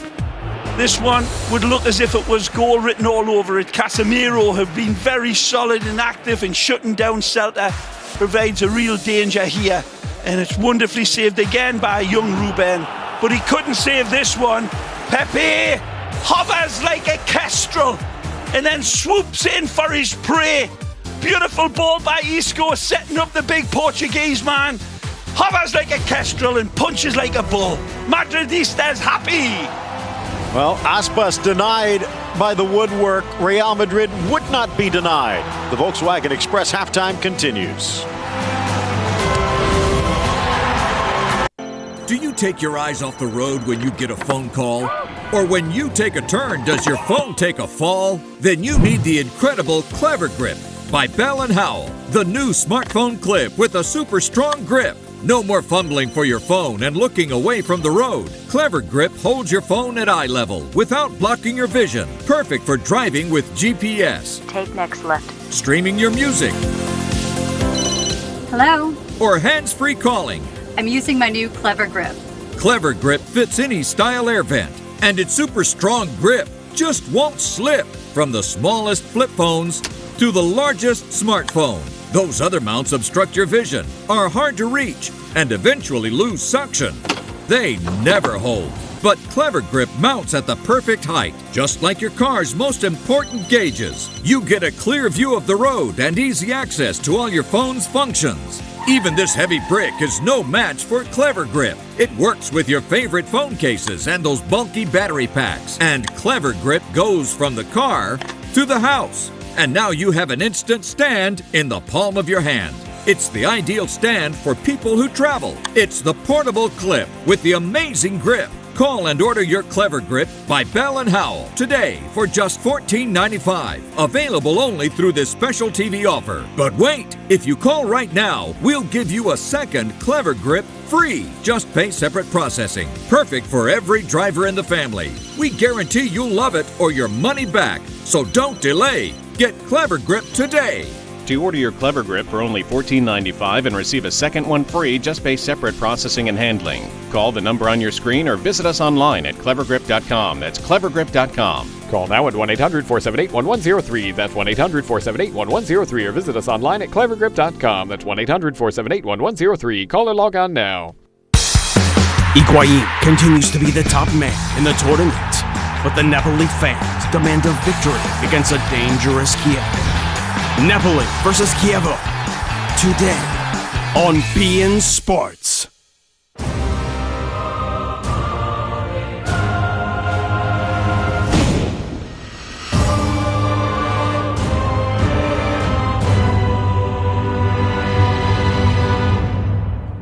this one would look as if it was goal written all over it. Casemiro have been very solid and active in shutting down Celta. Provides a real danger here. And it's wonderfully saved again by young Ruben. But he couldn't save this one. Pepe hovers like a kestrel and then swoops in for his prey. Beautiful ball by Isco, setting up the big Portuguese man. Hovers like a kestrel and punches like a bull. Madridistas happy. Well, Aspas denied by the woodwork. Real Madrid would not be denied. The Volkswagen Express halftime continues. Do you take your eyes off the road when you get a phone call? Or when you take a turn, does your phone take a fall? Then you need the incredible Clever Grip by Bell & Howell. The new smartphone clip with a super strong grip. No more fumbling for your phone and looking away from the road. Clever Grip holds your phone at eye level without blocking your vision. Perfect for driving with GPS. Take next left. Streaming your music. Hello? Or hands-free calling. I'm using my new Clever Grip. Clever Grip fits any style air vent. And its super strong grip just won't slip. From the smallest flip phones to the largest smartphone. Those other mounts obstruct your vision, are hard to reach, and eventually lose suction. They never hold. But Clever Grip mounts at the perfect height, just like your car's most important gauges. You get a clear view of the road and easy access to all your phone's functions. Even this heavy brick is no match for Clever Grip. It works with your favorite phone cases and those bulky battery packs. And Clever Grip goes from the car to the house. And now you have an instant stand in the palm of your hand. It's the ideal stand for people who travel. It's the portable clip with the amazing grip. Call and order your Clever Grip by Bell & Howell today for just $14.95. Available only through this special TV offer. But wait, if you call right now, we'll give you a second Clever Grip free. Just pay separate processing. Perfect for every driver in the family. We guarantee you'll love it or your money back. So don't delay. Get Clever Grip today. To order your Clever Grip for only $14.95 and receive a second one free, just pay separate processing and handling. Call the number on your screen or visit us online at clevergrip.com. That's clevergrip.com. Call now at 1-800-478-1103. That's 1-800-478-1103. Or visit us online at clevergrip.com. That's 1-800-478-1103. Call or log on now. Higuaín continues to be the top man in the tournament, but the Napoli fans demand a victory against a dangerous Kiev. Napoli versus Chievo, today on beIN Sports.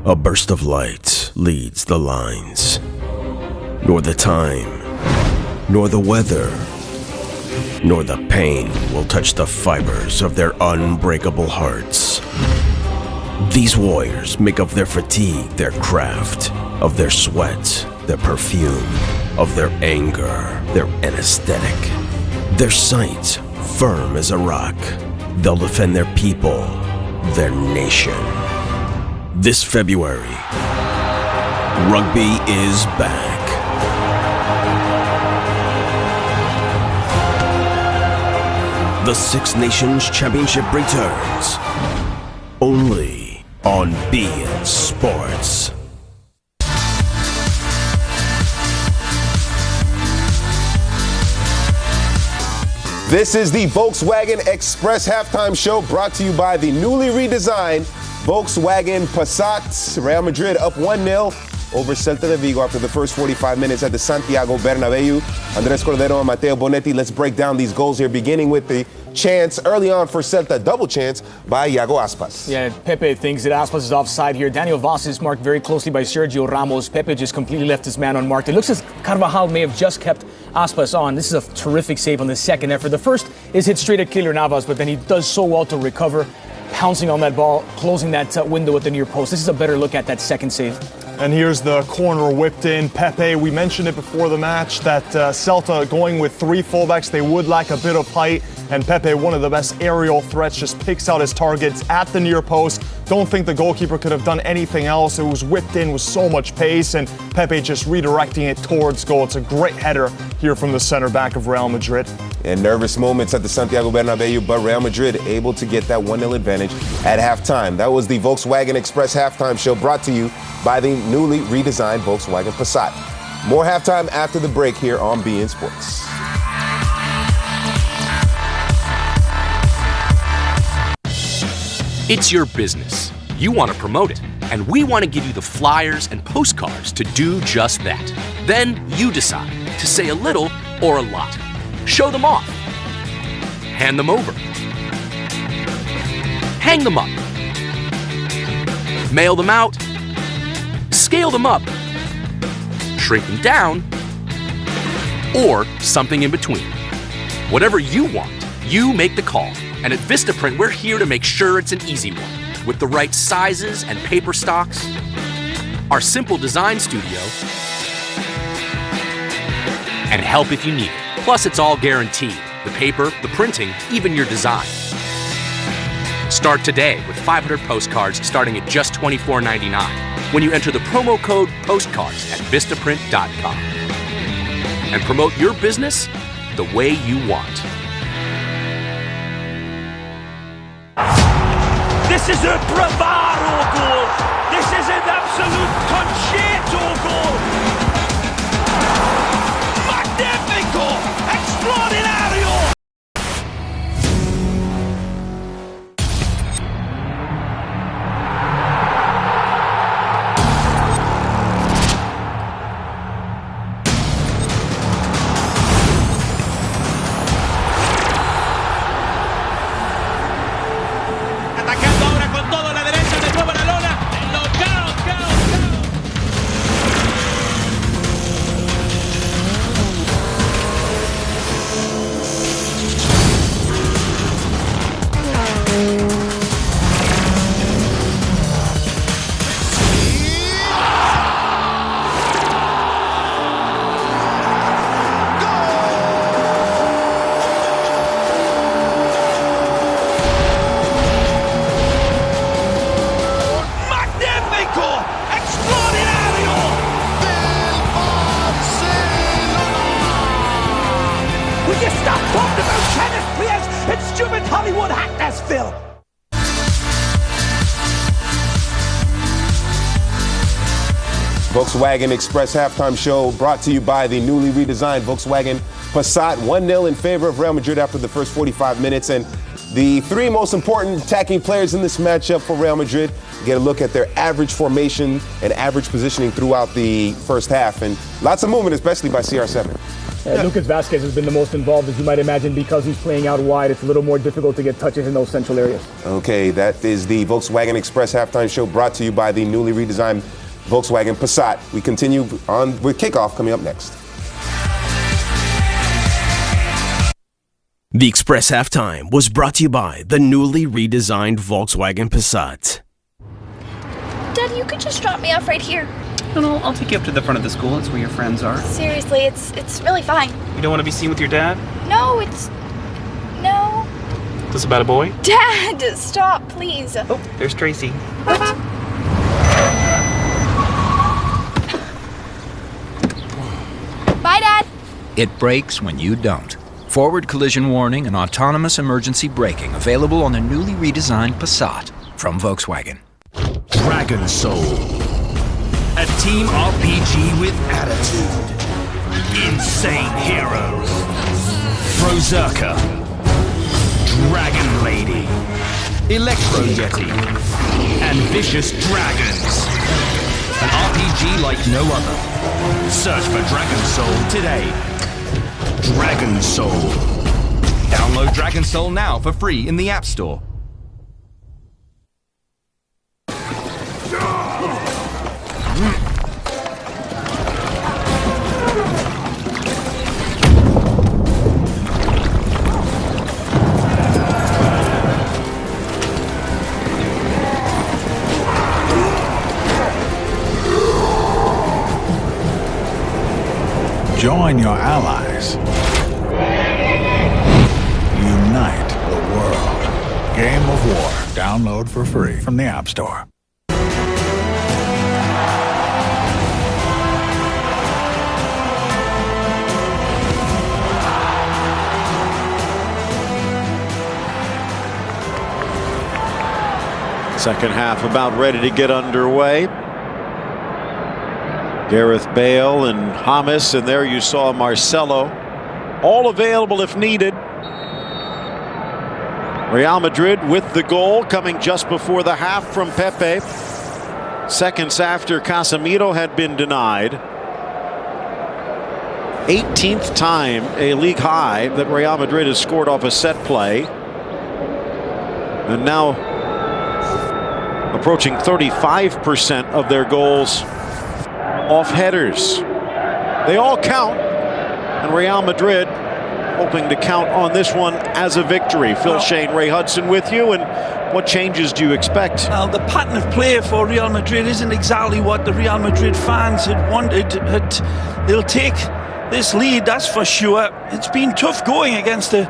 A burst of light leads the lines. Nor the time, nor the weather, nor the pain will touch the fibers of their unbreakable hearts. These warriors make of their fatigue their craft, of their sweat their perfume, of their anger their anesthetic. Their sight firm as a rock. They'll defend their people, their nation. This February, rugby is back. The Six Nations Championship returns, only on beIN Sports. This is the Volkswagen Express halftime show brought to you by the newly redesigned Volkswagen Passat. Real Madrid up 1-0 over Celta de Vigo after the first 45 minutes at the Santiago Bernabéu. Andrés Cordero and Mateo Bonetti, let's break down these goals here, beginning with the chance early on for Celta, double chance by Iago Aspas. Yeah, Pepe thinks that Aspas is offside here. Daniel Vaz is marked very closely by Sergio Ramos. Pepe just completely left his man unmarked. It looks as Carvajal may have just kept Aspas on. This is a terrific save on the second effort. The first is hit straight at Keylor Navas, but then he does so well to recover, pouncing on that ball, closing that window at the near post. This is a better look at that second save. And here's the corner whipped in. Pepe, we mentioned it before the match that Celta going with three fullbacks, they would lack a bit of height. And Pepe, one of the best aerial threats, just picks out his targets at the near post. Don't think the goalkeeper could have done anything else. It was whipped in with so much pace, and Pepe just redirecting it towards goal. It's a great header here from the center back of Real Madrid. And nervous moments at the Santiago Bernabeu, but Real Madrid able to get that 1-0 advantage at halftime. That was the Volkswagen Express halftime show brought to you by the newly redesigned Volkswagen Passat. More halftime after the break here on beIN Sports. It's your business. You want to promote it, and we want to give you the flyers and postcards to do just that. Then you decide to say a little or a lot. Show them off. Hand them over. Hang them up. Mail them out. Scale them up. Shrink them down. Or something in between. Whatever you want, you make the call. And at Vistaprint, we're here to make sure it's an easy one, with the right sizes and paper stocks. Our simple design studio, and help if you need it. Plus, it's all guaranteed. The paper, the printing, even your design. Start today with 500 postcards starting at just $24.99 when you enter the promo code POSTCARDS at Vistaprint.com. And promote your business the way you want. This is a bravado goal. This is an absolute concerto goal. Magnifico! Extraordinario! Volkswagen Express halftime show brought to you by the newly redesigned Volkswagen Passat. 1-0 in favor of Real Madrid after the first 45 minutes. And the three most important attacking players in this matchup for Real Madrid get a look at their average formation and average positioning throughout the first half. And lots of movement, especially by CR7. Lucas Vazquez has been the most involved, as you might imagine, because he's playing out wide. It's a little more difficult to get touches in those central areas. Okay, that is the Volkswagen Express halftime show brought to you by the newly redesigned Volkswagen Passat. We continue on with kickoff coming up next. The Express halftime was brought to you by the newly redesigned Volkswagen Passat. Dad, you could just drop me off right here. No, I'll take you up to the front of the school. It's where your friends are. Seriously, it's really fine. You don't want to be seen with your dad? No. Is this about a boy? Dad, stop, please. Oh, there's Tracy. What? Bye, Dad. It brakes when you don't. Forward collision warning and autonomous emergency braking available on the newly redesigned Passat from Volkswagen. Dragon Soul. A team RPG with attitude. Insane heroes. Berserker. Dragon Lady. Electro Yeti. And vicious dragons. An RPG like no other. Search for Dragon Soul today. Dragon Soul. Download Dragon Soul now for free in the App Store. Join your allies. Unite the world. Game of War. Download for free from the App Store. Second half about ready to get underway. Gareth Bale and James, and there you saw Marcelo. All available if needed. Real Madrid with the goal coming just before the half from Pepe. Seconds after Casemiro had been denied. 18th time a league high that Real Madrid has scored off a set play. And now approaching 35% of their goals off headers. They all count, and Real Madrid hoping to count on this one as a victory. Phil Shane, Ray Hudson with you, and what changes do you expect? Well, the pattern of play for Real Madrid isn't exactly what the Real Madrid fans had wanted. They'll take this lead, that's for sure. It's been tough going against a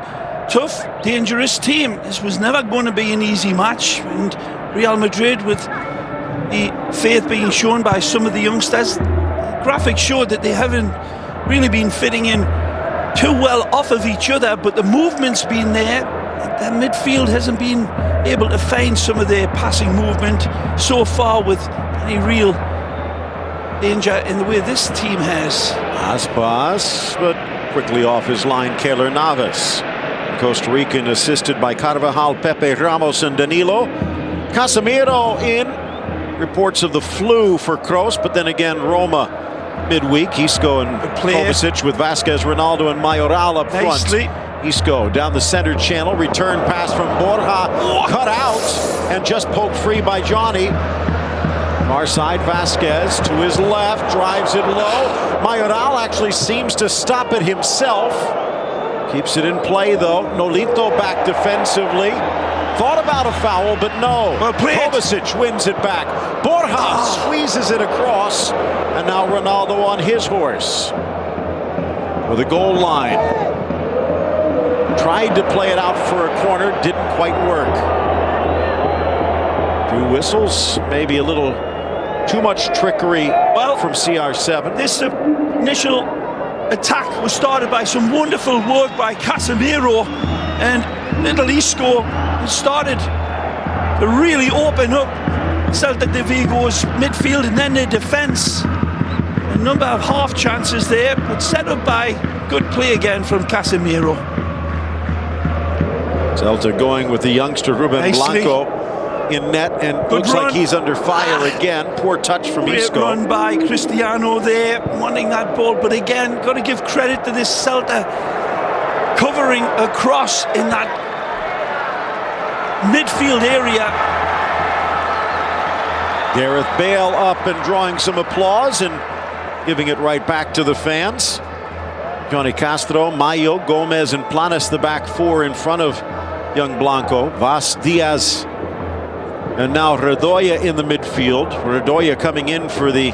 tough, dangerous team. This was never going to be an easy match, and Real Madrid, with the faith being shown by some of the youngsters, graphics showed that they haven't really been fitting in too well off of each other, but the movement's been there. The midfield hasn't been able to find some of their passing movement so far with any real danger in the way this team has. Aspas, but quickly off his line, Keylor Navas. Costa Rican assisted by Carvajal, Pepe, Ramos, and Danilo. Casemiro in. Reports of the flu for Kroos, but then again Roma midweek. Isco and Kovacic with Vasquez, Ronaldo, and Mayoral up front. Nicely. Isco down the center channel, return pass from Borja, cut out and just poked free by Johnny. Far side, Vasquez to his left, drives it low. Mayoral actually seems to stop it himself. Keeps it in play though. Nolito back defensively. Thought about a foul, but no. Kovacic wins it back. Borja squeezes it across, and now Ronaldo on his horse for the goal line. Tried to play it out for a corner, didn't quite work. Few whistles, maybe a little too much trickery from CR7. This initial attack was started by some wonderful work by Casemiro, and little Isco started to really open up Celta de Vigo's midfield and then their defence. A number of half chances there, but set up by good play again from Casemiro. Celta going with the youngster Ruben Blanco in net, and looks like he's under fire again. Poor touch from Isco. Great run by Cristiano there, wanting that ball, but again, got to give credit to this Celta covering across in that midfield area. Gareth Bale up and drawing some applause and giving it right back to the fans. Johnny Castro, Mayo, Gomez, and Planes, the back four in front of young Blanco. Vaz, Diaz, and now Redoya in the midfield. Redoya coming in for the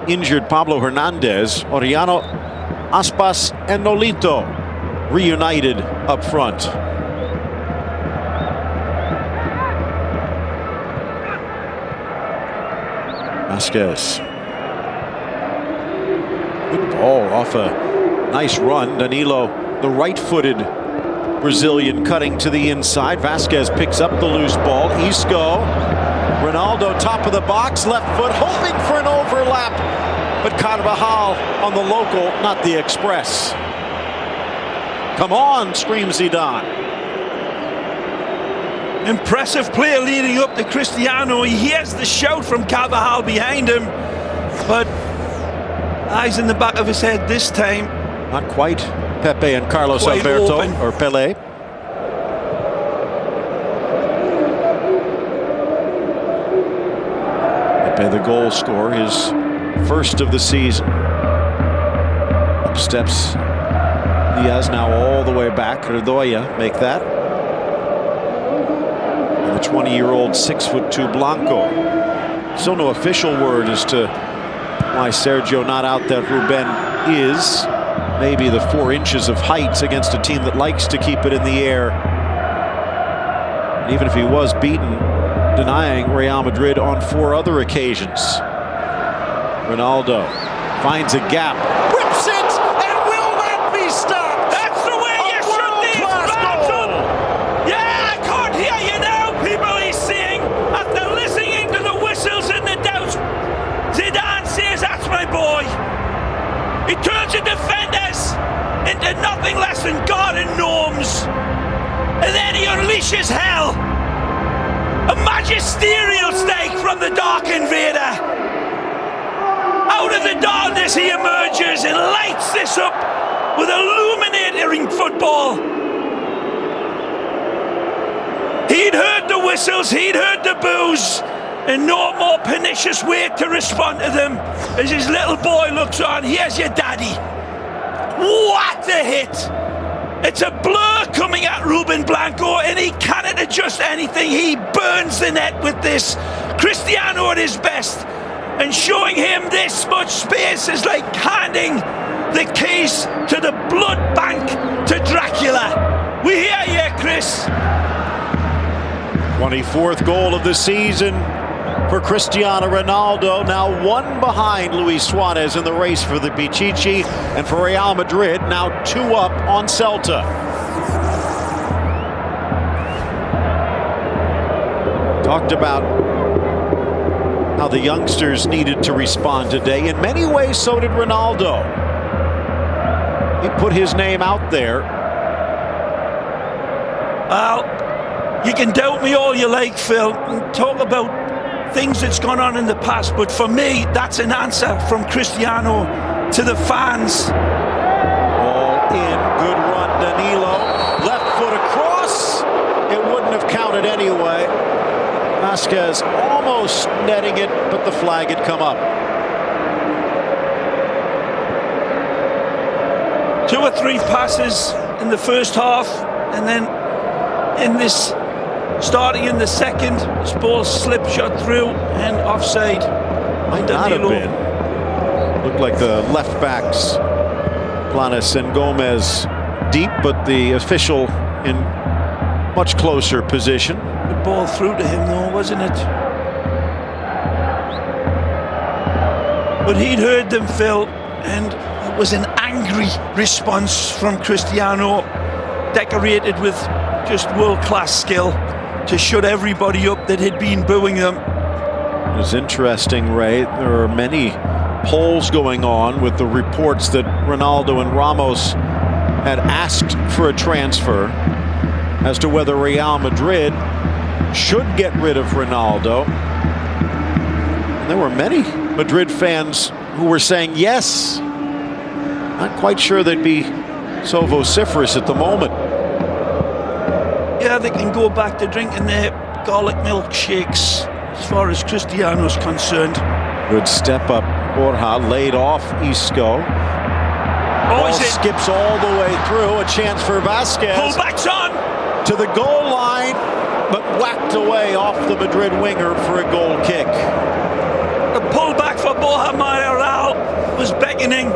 injured Pablo Hernandez. Oriano, Aspas, and Nolito reunited up front. Vasquez. Good ball off a nice run. Danilo, the right-footed Brazilian, cutting to the inside. Vasquez picks up the loose ball. Isco. Ronaldo, top of the box, left foot, hoping for an overlap. But Carvajal on the local, not the express. Come on, screams Zidane. Impressive play leading up to Cristiano. He hears the shout from Carvajal behind him, but eyes in the back of his head this time. Not quite. Pepe and Carlos Alberto, or Pelé. Pepe, the goal scorer, his first of the season. Up steps Diaz, now all the way back. Redoya make that. And the 20-year-old 6'2" Blanco. Still no official word as to why Sergio not out that Ruben is. Maybe the 4 inches of height against a team that likes to keep it in the air. And even if he was beaten, denying Real Madrid on 4 other occasions. Ronaldo finds a gap, whips it, and will that be stopped? That's the way you shoot these battles! Yeah, I can't hear you now, people, he's saying, after listening to the whistles and the doubts. Zidane says, that's my boy. He turns the defenders into nothing less than garden gnomes. And then he unleashes hell. A magisterial stake from the Dark Invader. Out of the darkness he emerges and lights this up with illuminating football. He'd heard the whistles, he'd heard the boos, and no more pernicious way to respond to them as his little boy looks on. Here's your daddy. What a hit! It's a blur coming at Ruben Blanco, and he cannot adjust anything. He burns the net with this. Cristiano at his best, and showing him this much space is like handing the keys to the blood bank to Dracula. We hear you, Chris. 24th goal of the season for Cristiano Ronaldo, now 1 behind Luis Suarez in the race for the Pichichi, and for Real Madrid, now 2 up on Celta. Talked about how the youngsters needed to respond today. In many ways, so did Ronaldo. He put his name out there. Well, you can doubt me all you like, Phil, and talk about things that's gone on in the past, but for me, that's an answer from Cristiano to the fans. All in, good run, Danilo. Left foot across. It wouldn't have counted anyway. Vasquez almost netting it, but the flag had come up. 2 or 3 passes in the first half, and then in this starting in the second, this ball slipped shot through and offside. Might not have been. Looked like the left backs, Planes and Gomez, deep, but the official in much closer position. The ball through to him though, wasn't it? But he'd heard them, Phil, and it was an angry response from Cristiano, decorated with just world-class skill to shut everybody up that had been booing them. It was interesting, Ray. There are many polls going on with the reports that Ronaldo and Ramos had asked for a transfer as to whether Real Madrid should get rid of Ronaldo. And there were many Madrid fans who were saying yes. Not quite sure they'd be so vociferous at the moment. Yeah, they can go back to drinking their garlic milkshakes as far as Cristiano's concerned. Good step up. Borja laid off Isco. Ball skips all the way through. A chance for Vasquez. Pullback's on! To the goal line, but whacked away off the Madrid winger for a goal kick. The pullback for Borja Mayoral was beckoning,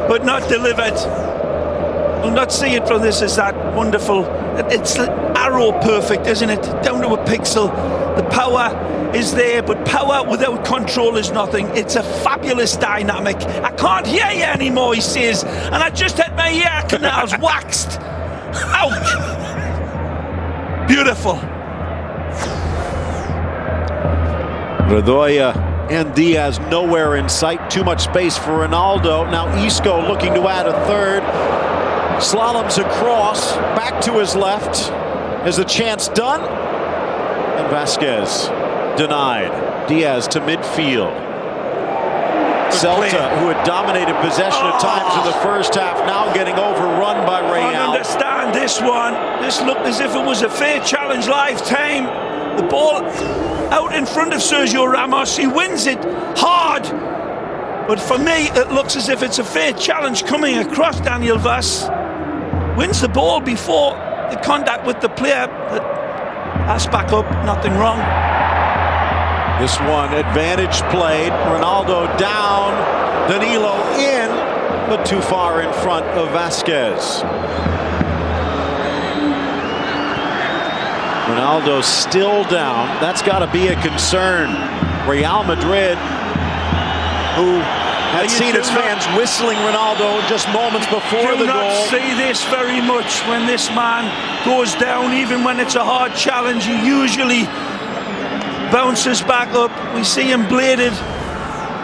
but not delivered. We'll not see it from this as that wonderful. It's arrow perfect, isn't it? Down to a pixel. The power is there, but power without control is nothing. It's a fabulous dynamic. I can't hear you anymore, he says, and I just had my ear canals waxed. Ouch! Beautiful. Redoya and Diaz nowhere in sight. Too much space for Ronaldo. Now Isco looking to add a third. Slaloms across, back to his left. Is the chance done? And Vasquez denied. Diaz to midfield. Celta, who had dominated possession at times in the first half, now getting overrun by Real. I don't understand this one. This looked as if it was a fair challenge lifetime. The ball out in front of Sergio Ramos. He wins it hard. But for me, it looks as if it's a fair challenge coming across. Daniel Vaz wins the ball before the contact with the player. But pass back up, nothing wrong. This one, advantage played. Ronaldo down, Danilo in, but too far in front of Vasquez. Ronaldo still down. That's got to be a concern. Real Madrid, who had seen its fans whistling Ronaldo just moments before the goal. Do not see this very much when this man goes down, even when it's a hard challenge. He usually bounces back up. We see him bladed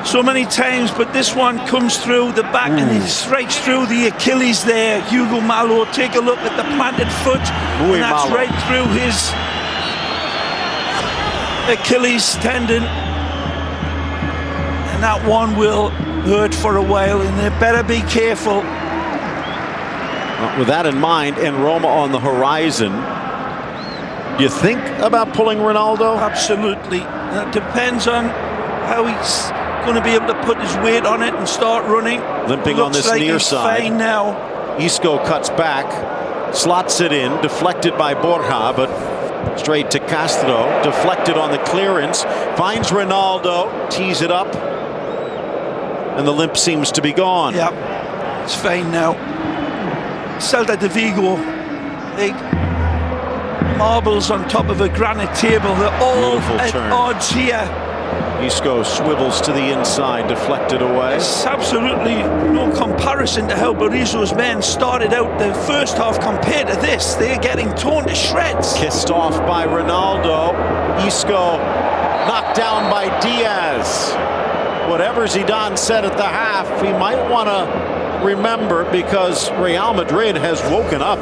so many times, but this one comes through the back and he strikes through the Achilles there. Hugo Malo, take a look at the planted foot, and that's right through his Achilles tendon, and that one will hurt for a while, and they better be careful. With that in mind, and Roma on the horizon, do you think about pulling Ronaldo? Absolutely. It depends on how he's going to be able to put his weight on it and start running. Limping on this near side. Fine now. Isco cuts back, slots it in, deflected by Borja, but straight to Castro, deflected on the clearance, finds Ronaldo, tees it up, and the limp seems to be gone. Yep, it's fine now. Celta de Vigo, they marbles on top of a granite table. They're all at odds here. Isco swivels to the inside, deflected away. There's absolutely no comparison to how Berizzo's men started out the first half compared to this. They're getting torn to shreds. Kissed off by Ronaldo. Isco knocked down by Diaz. Whatever Zidane said at the half, he might want to remember, because Real Madrid has woken up.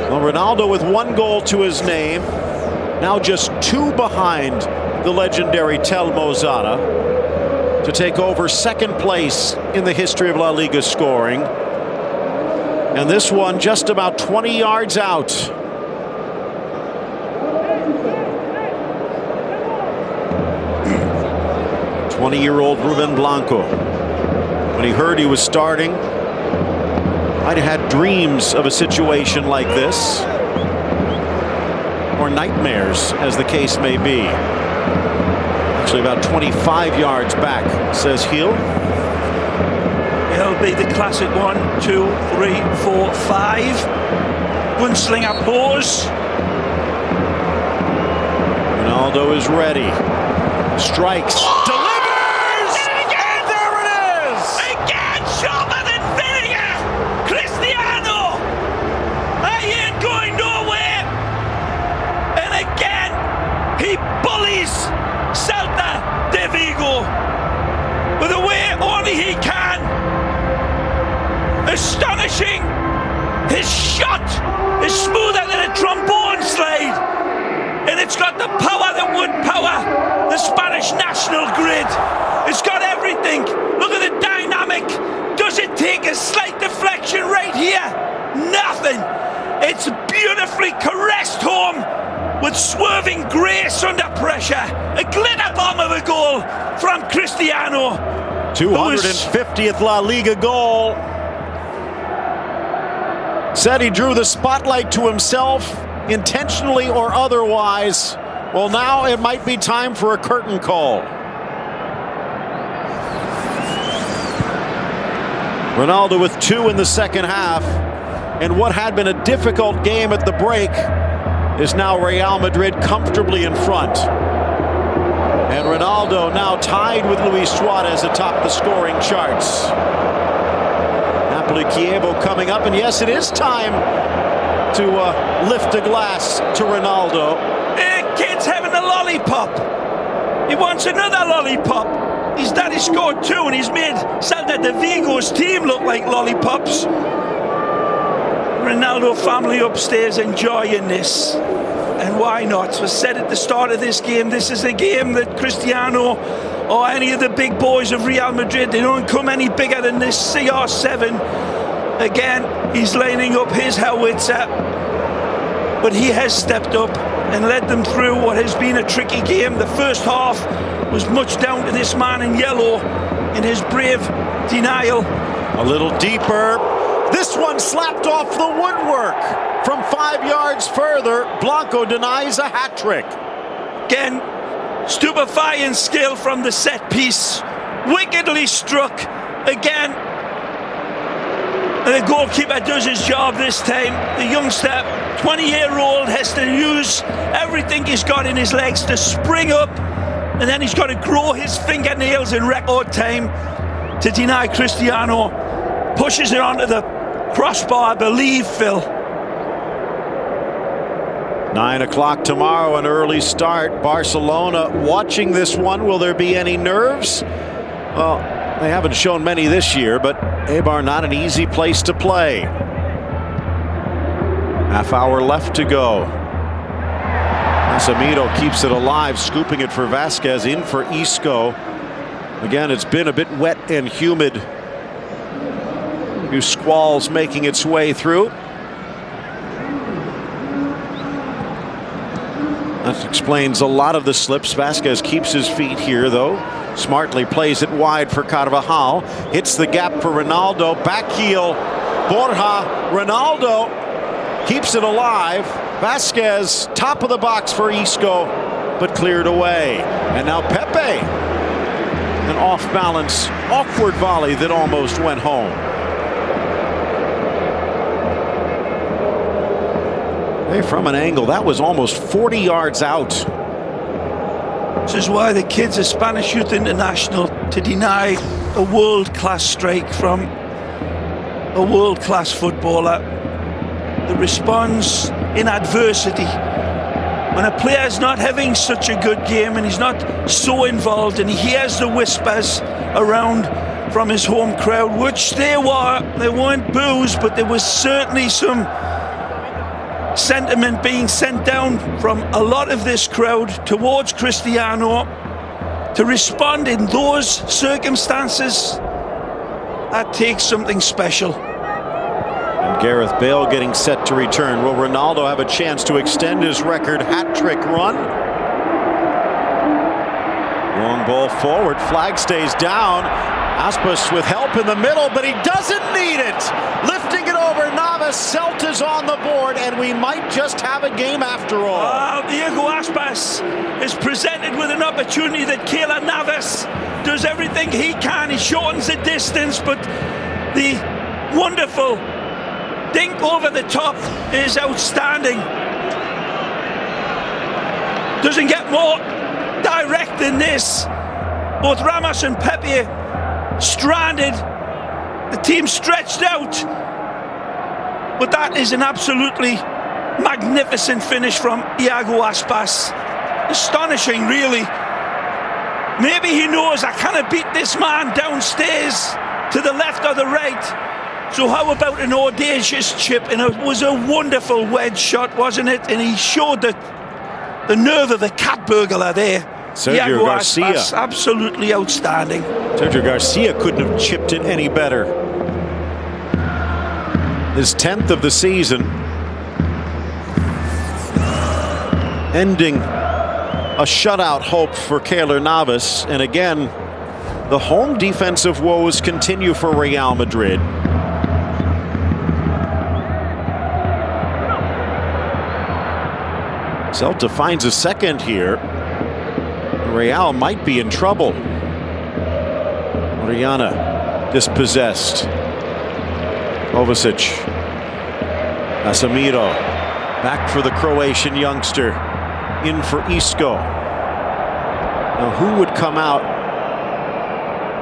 Well, Ronaldo with 1 goal to his name. Now just 2 behind the legendary Telmo Zarra to take over 2nd place in the history of La Liga scoring. And this one just about 20 yards out. "20-year-old Ruben Blanco, when he heard he was starting, might have had dreams of a situation like this. Or nightmares, as the case may be." Actually about 25 yards back, says Gil. It'll be the classic 1, 2, 3, 4, 5. Gunslinger pause. Ronaldo is ready. Strikes. Delivers! And there it is! Again, sharper than vinegar! Cristiano! I ain't going nowhere! And again, he bullies Celta de Vigo with a way only he can. Astonishing! His shot is smoother than a trombone slide, and it's got the power that would power the Spanish national grid. It's got everything. Look at the dynamic. Does it take a slight deflection right here? Nothing. It's beautifully caressed home with swerving grace under pressure. A glitter bomb of a goal from Cristiano. 250th La Liga goal. Said he drew the spotlight to himself, intentionally or otherwise. Well, now it might be time for a curtain call. Ronaldo with 2 in the second half, and what had been a difficult game at the break is now Real Madrid comfortably in front. And Ronaldo now tied with Luis Suarez atop the scoring charts. Napoli Chievo coming up, and yes, it is time to lift a glass to Ronaldo. Kid's having a lollipop. He wants another lollipop. His daddy scored 2 and he's made Celta de Vigo's team look like lollipops. Ronaldo family upstairs enjoying this. And why not? I said at the start of this game, this is a game that Cristiano or any of the big boys of Real Madrid, they don't come any bigger than this CR7. Again, he's lining up his howitzer, but he has stepped up. and led them through what has been a tricky game. The first half was much down to this man in yellow in his brave denial. A little deeper. This one slapped off the woodwork. From 5 yards further, Blanco denies a hat trick. Again, stupefying skill from the set piece. Wickedly struck again. And the goalkeeper does his job this time. The youngster, 20-year-old, has to use everything he's got in his legs to spring up, and then he's got to grow his fingernails in record time to deny Cristiano. Pushes it onto the crossbar, I believe, Phil. 9 o'clock tomorrow, an early start. Barcelona watching this one. Will there be any nerves? Well, they haven't shown many this year, but Eibar not an easy place to play. Half hour left to go. Casemiro keeps it alive, scooping it for Vasquez, in for Isco. Again, it's been a bit wet and humid. New squalls making its way through. That explains a lot of the slips. Vasquez keeps his feet here, though. Smartly plays it wide for Carvajal. Hits the gap for Ronaldo. Back heel. Borja. Ronaldo keeps it alive. Vasquez, top of the box for Isco, but cleared away. And now Pepe. An off-balance, awkward volley that almost went home. Hey, from an angle, that was almost 40 yards out. This is why the kids at Spanish Youth International to deny a world-class strike from a world-class footballer that responds in adversity. When a player is not having such a good game and he's not so involved and he hears the whispers around from his home crowd, which they weren't boos, but there was certainly some sentiment being sent down from a lot of this crowd towards Cristiano. To respond in those circumstances, that takes something special. And Gareth Bale getting set to return. Will Ronaldo have a chance to extend his record hat-trick run? Long ball forward, flag stays down. Aspas with help in the middle, but he doesn't need it. Lifting it over Navas, Celta's on the board, and we might just have a game after all. Diego Aspas is presented with an opportunity that Keylor Navas does everything he can. He shortens the distance, but the wonderful dink over the top is outstanding. Doesn't get more direct than this. Both Ramos and Pepe stranded, the team stretched out, but that is an absolutely magnificent finish from Iago Aspas. Astonishing, really. Maybe he knows I cannot beat this man downstairs to the left or the right, so how about an audacious chip? And it was a wonderful wedge shot, wasn't it? And he showed the nerve of the cat burglar there. Sergio Garcia. Aspas, absolutely outstanding. Sergio Garcia couldn't have chipped it any better. His 10th of the season. Ending a shutout hope for Keylor Navas. And again, the home defensive woes continue for Real Madrid. Celta finds a second here. Real might be in trouble. Oriana dispossessed. Kovacic. Casemiro back for the Croatian youngster. In for Isco. Now who would come out?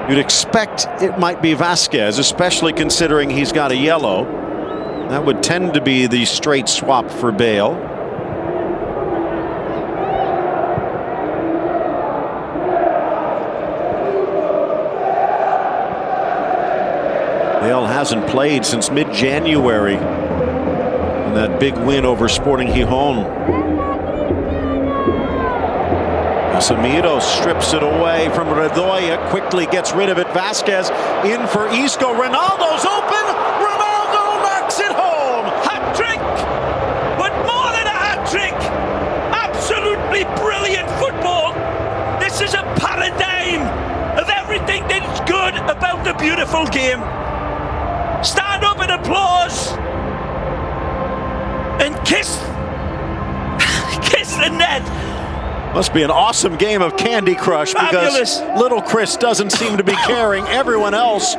You'd expect it might be Vasquez, especially considering he's got a yellow. That would tend to be the straight swap for Bale. Bale hasn't played since mid-January in that big win over Sporting Gijón. Casemiro strips it away from Redoya, quickly gets rid of it. Vasquez in for Isco. Ronaldo's open. Ronaldo knocks it home. Hat trick, but more than a hat trick. What a beautiful game. Stand up and applause. And kiss the net. Must be an awesome game of Candy Crush because little Chris doesn't seem to be caring. Everyone else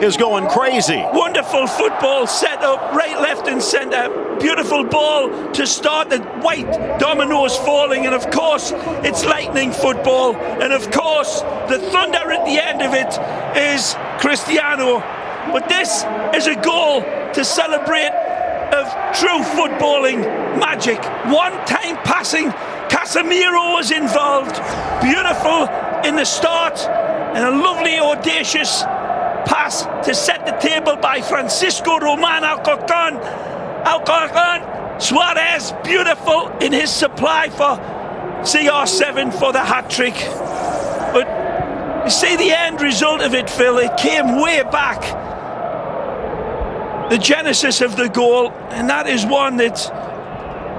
is going crazy. Wonderful football set up, right, left and centre. Beautiful ball to start, the white dominoes falling, and of course it's lightning football, and of course the thunder at the end of it is Cristiano. But this is a goal to celebrate of true footballing magic. One-time passing, Casemiro was involved. Beautiful in the start, and a lovely audacious pass to set the table by Francisco Roman Alcorcon. Suarez, beautiful in his supply for CR7 for the hat-trick. But you see the end result of it, Phil, it came way back. The genesis of the goal, and that is one that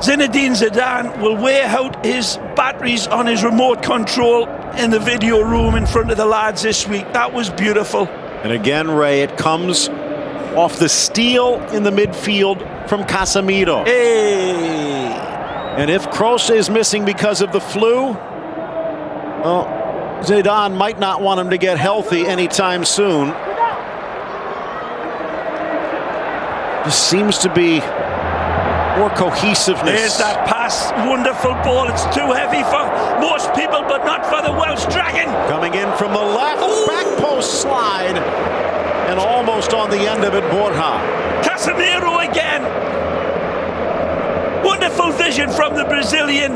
Zinedine Zidane will wear out his batteries on his remote control in the video room in front of the lads this week. That was beautiful. And again, Ray, it comes off the steal in the midfield from Casemiro. Hey! And if Kroos is missing because of the flu, well, Zidane might not want him to get healthy anytime soon. Just seems to be more cohesiveness. There's that pass, wonderful ball. It's too heavy for most people, but not for the Welsh Dragon. Coming in from the left, back post slide, and almost on the end of it, Borja. Casemiro again. Wonderful vision from the Brazilian.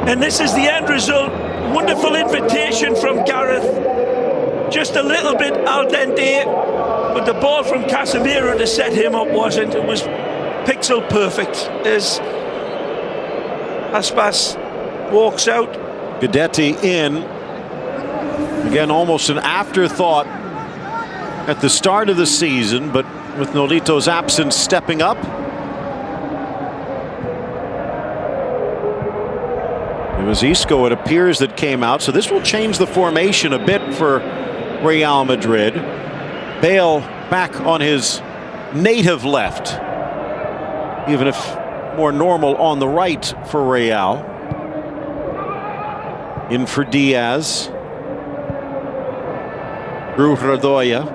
And this is the end result. Wonderful invitation from Gareth. Just a little bit al dente, but the ball from Casemiro to set him up wasn't. It was pixel perfect as Aspas walks out. Guidetti in. Again, almost an afterthought at the start of the season, but with Nolito's absence stepping up. It was Isco, it appears, that came out, so this will change the formation a bit for Real Madrid. Bale back on his native left, even if more normal on the right for Real. In for Diaz. Rui Radoya,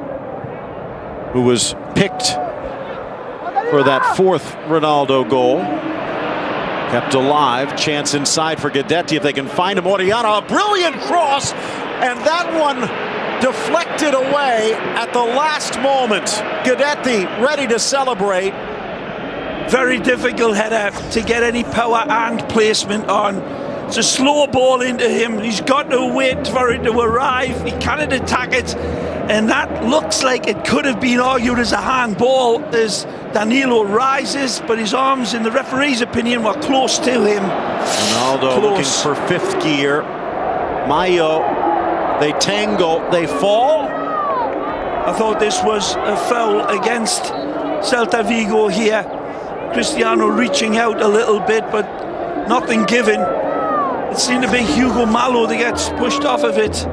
who was picked for that fourth Ronaldo goal. Kept alive. Chance inside for Guidetti if they can find him. Oriana, a brilliant cross, and that one deflected away at the last moment. Guidetti ready to celebrate. Very difficult header to get any power and placement on. It's a slow ball into him. He's got to wait for it to arrive. He cannot attack it. And that looks like it could have been argued as a handball as Danilo rises, but his arms, in the referee's opinion, were close to him. Ronaldo looking for fifth gear. Mayo, they tango, they fall. I thought this was a foul against Celta Vigo here. Cristiano reaching out a little bit, but nothing given. It seemed to be Hugo Malo that gets pushed off of it.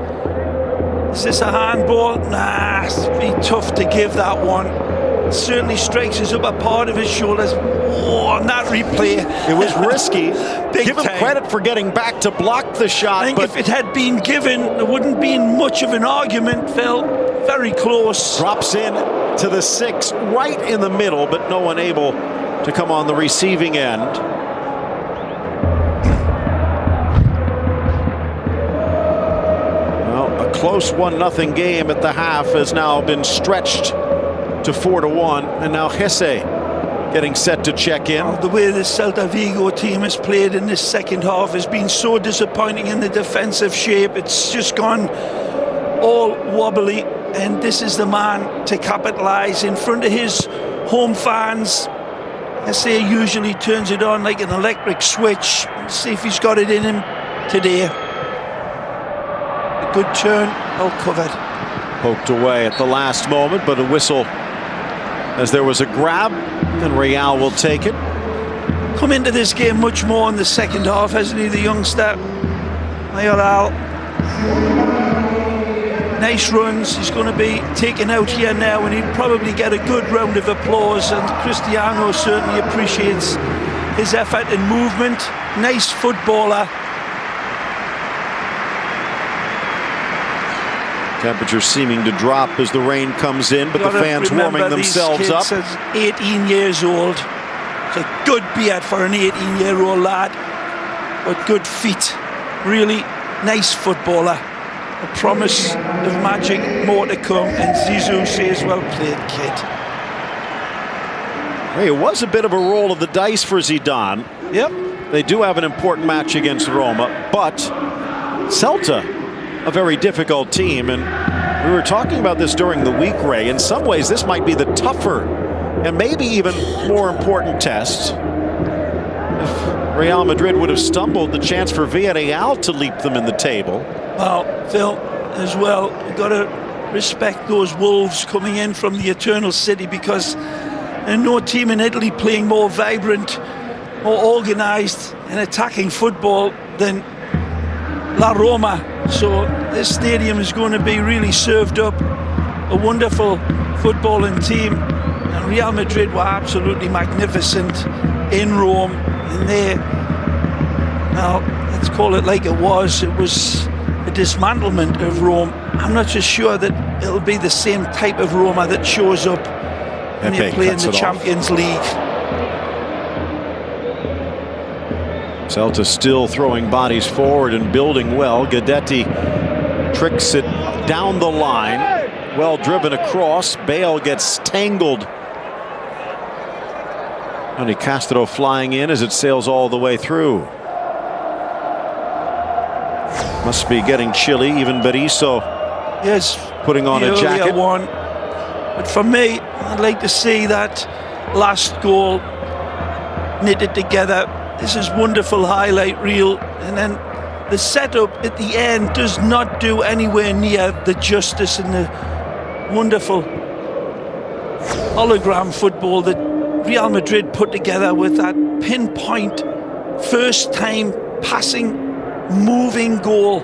Is this a handball? Nah, it'd be tough to give that one. It certainly strikes his upper part of his shoulders. Oh, on that replay. It was risky. Give him time. credit for getting back to block the shot. I think if it had been given, there wouldn't be much of an argument, Phil. Very close. Drops in to the 6, right in the middle, but no one able to come on the receiving end. Close 1-0 game at the half has now been stretched to 4-1, and now Jesse getting set to check in. The way the Celta Vigo team has played in this second half has been so disappointing in the defensive shape. It's just gone all wobbly, and this is the man to capitalise in front of his home fans. Jesse usually turns it on like an electric switch. Let's see if he's got it in him today. Good turn, well covered. Poked away at the last moment, but a whistle as there was a grab, and Real will take it. Come into this game much more in the second half, hasn't he, the youngster? Mayoral. Nice runs. He's going to be taken out here now, and he'll probably get a good round of applause. And Cristiano certainly appreciates his effort and movement. Nice footballer. Temperature seeming to drop as the rain comes in, but the fans warming themselves up. 18 years old. It's a good beard for an 18-year-old lad, but good feet. Really nice footballer. A promise of magic, more to come, and Zizou says, well played, kid. Hey, it was a bit of a roll of the dice for Zidane. Yep. They do have an important match against Roma, but Celta, a very difficult team, and we were talking about this during the week, Ray. In some ways, this might be the tougher and maybe even more important test. If Real Madrid would have stumbled, the chance for Villarreal to leap them in the table. Well, Phil, as well, we've got to respect those Wolves coming in from the Eternal City, because there's no team in Italy playing more vibrant, more organised and attacking football than La Roma. So this stadium is going to be really served up. A wonderful footballing team. And Real Madrid were absolutely magnificent in Rome. And there, now, let's call it like it was. It was a dismantlement of Rome. I'm not just sure that it'll be the same type of Roma that shows up when you play in the Champions League. Celta still throwing bodies forward and building well. Guidetti tricks it down the line. Well driven across. Bale gets tangled. Tony Castro flying in as it sails all the way through. Must be getting chilly. Even Berizzo putting on a jacket. But for me, I'd like to see that last goal knitted together. This is wonderful highlight reel, and then the setup at the end does not do anywhere near the justice and the wonderful hologram football that Real Madrid put together with that pinpoint first time passing moving goal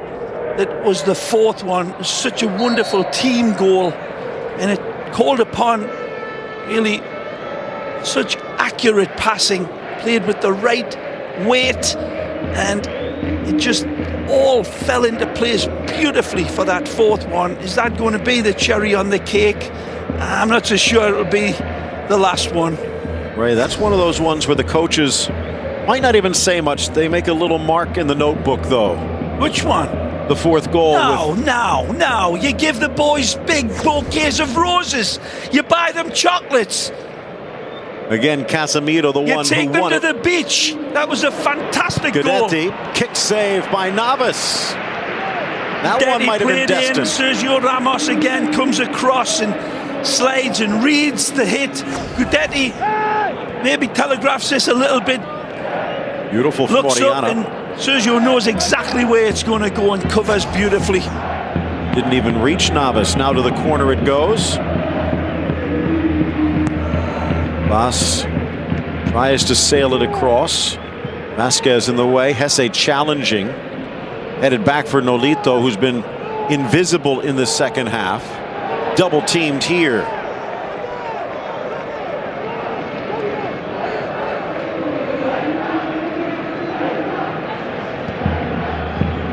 that was the fourth one. It was such a wonderful team goal, and it called upon really such accurate passing, played with the right weight, and it just all fell into place beautifully for that fourth one. Is that going to be the cherry on the cake? I'm not so sure it'll be the last one. Ray, that's one of those ones where the coaches might not even say much. They make a little mark in the notebook, though. Which one? The fourth goal. No. You give the boys big bouquets of roses. You buy them chocolates. Again, Casemiro, the one who won it. You take them to the beach. That was a fantastic goal. Guidetti, kick save by Navas. That one might have been destined. Sergio Ramos again comes across and slides and reads the hit. Guidetti maybe telegraphs this a little bit. Beautiful from Looks up, Oriana. and Sergio knows exactly where it's going to go and covers beautifully. Didn't even reach Navas. Now to the corner it goes. Vaz tries to sail it across. Vasquez in the way. Hesse challenging. Headed back for Nolito, who's been invisible in the second half. Double teamed here.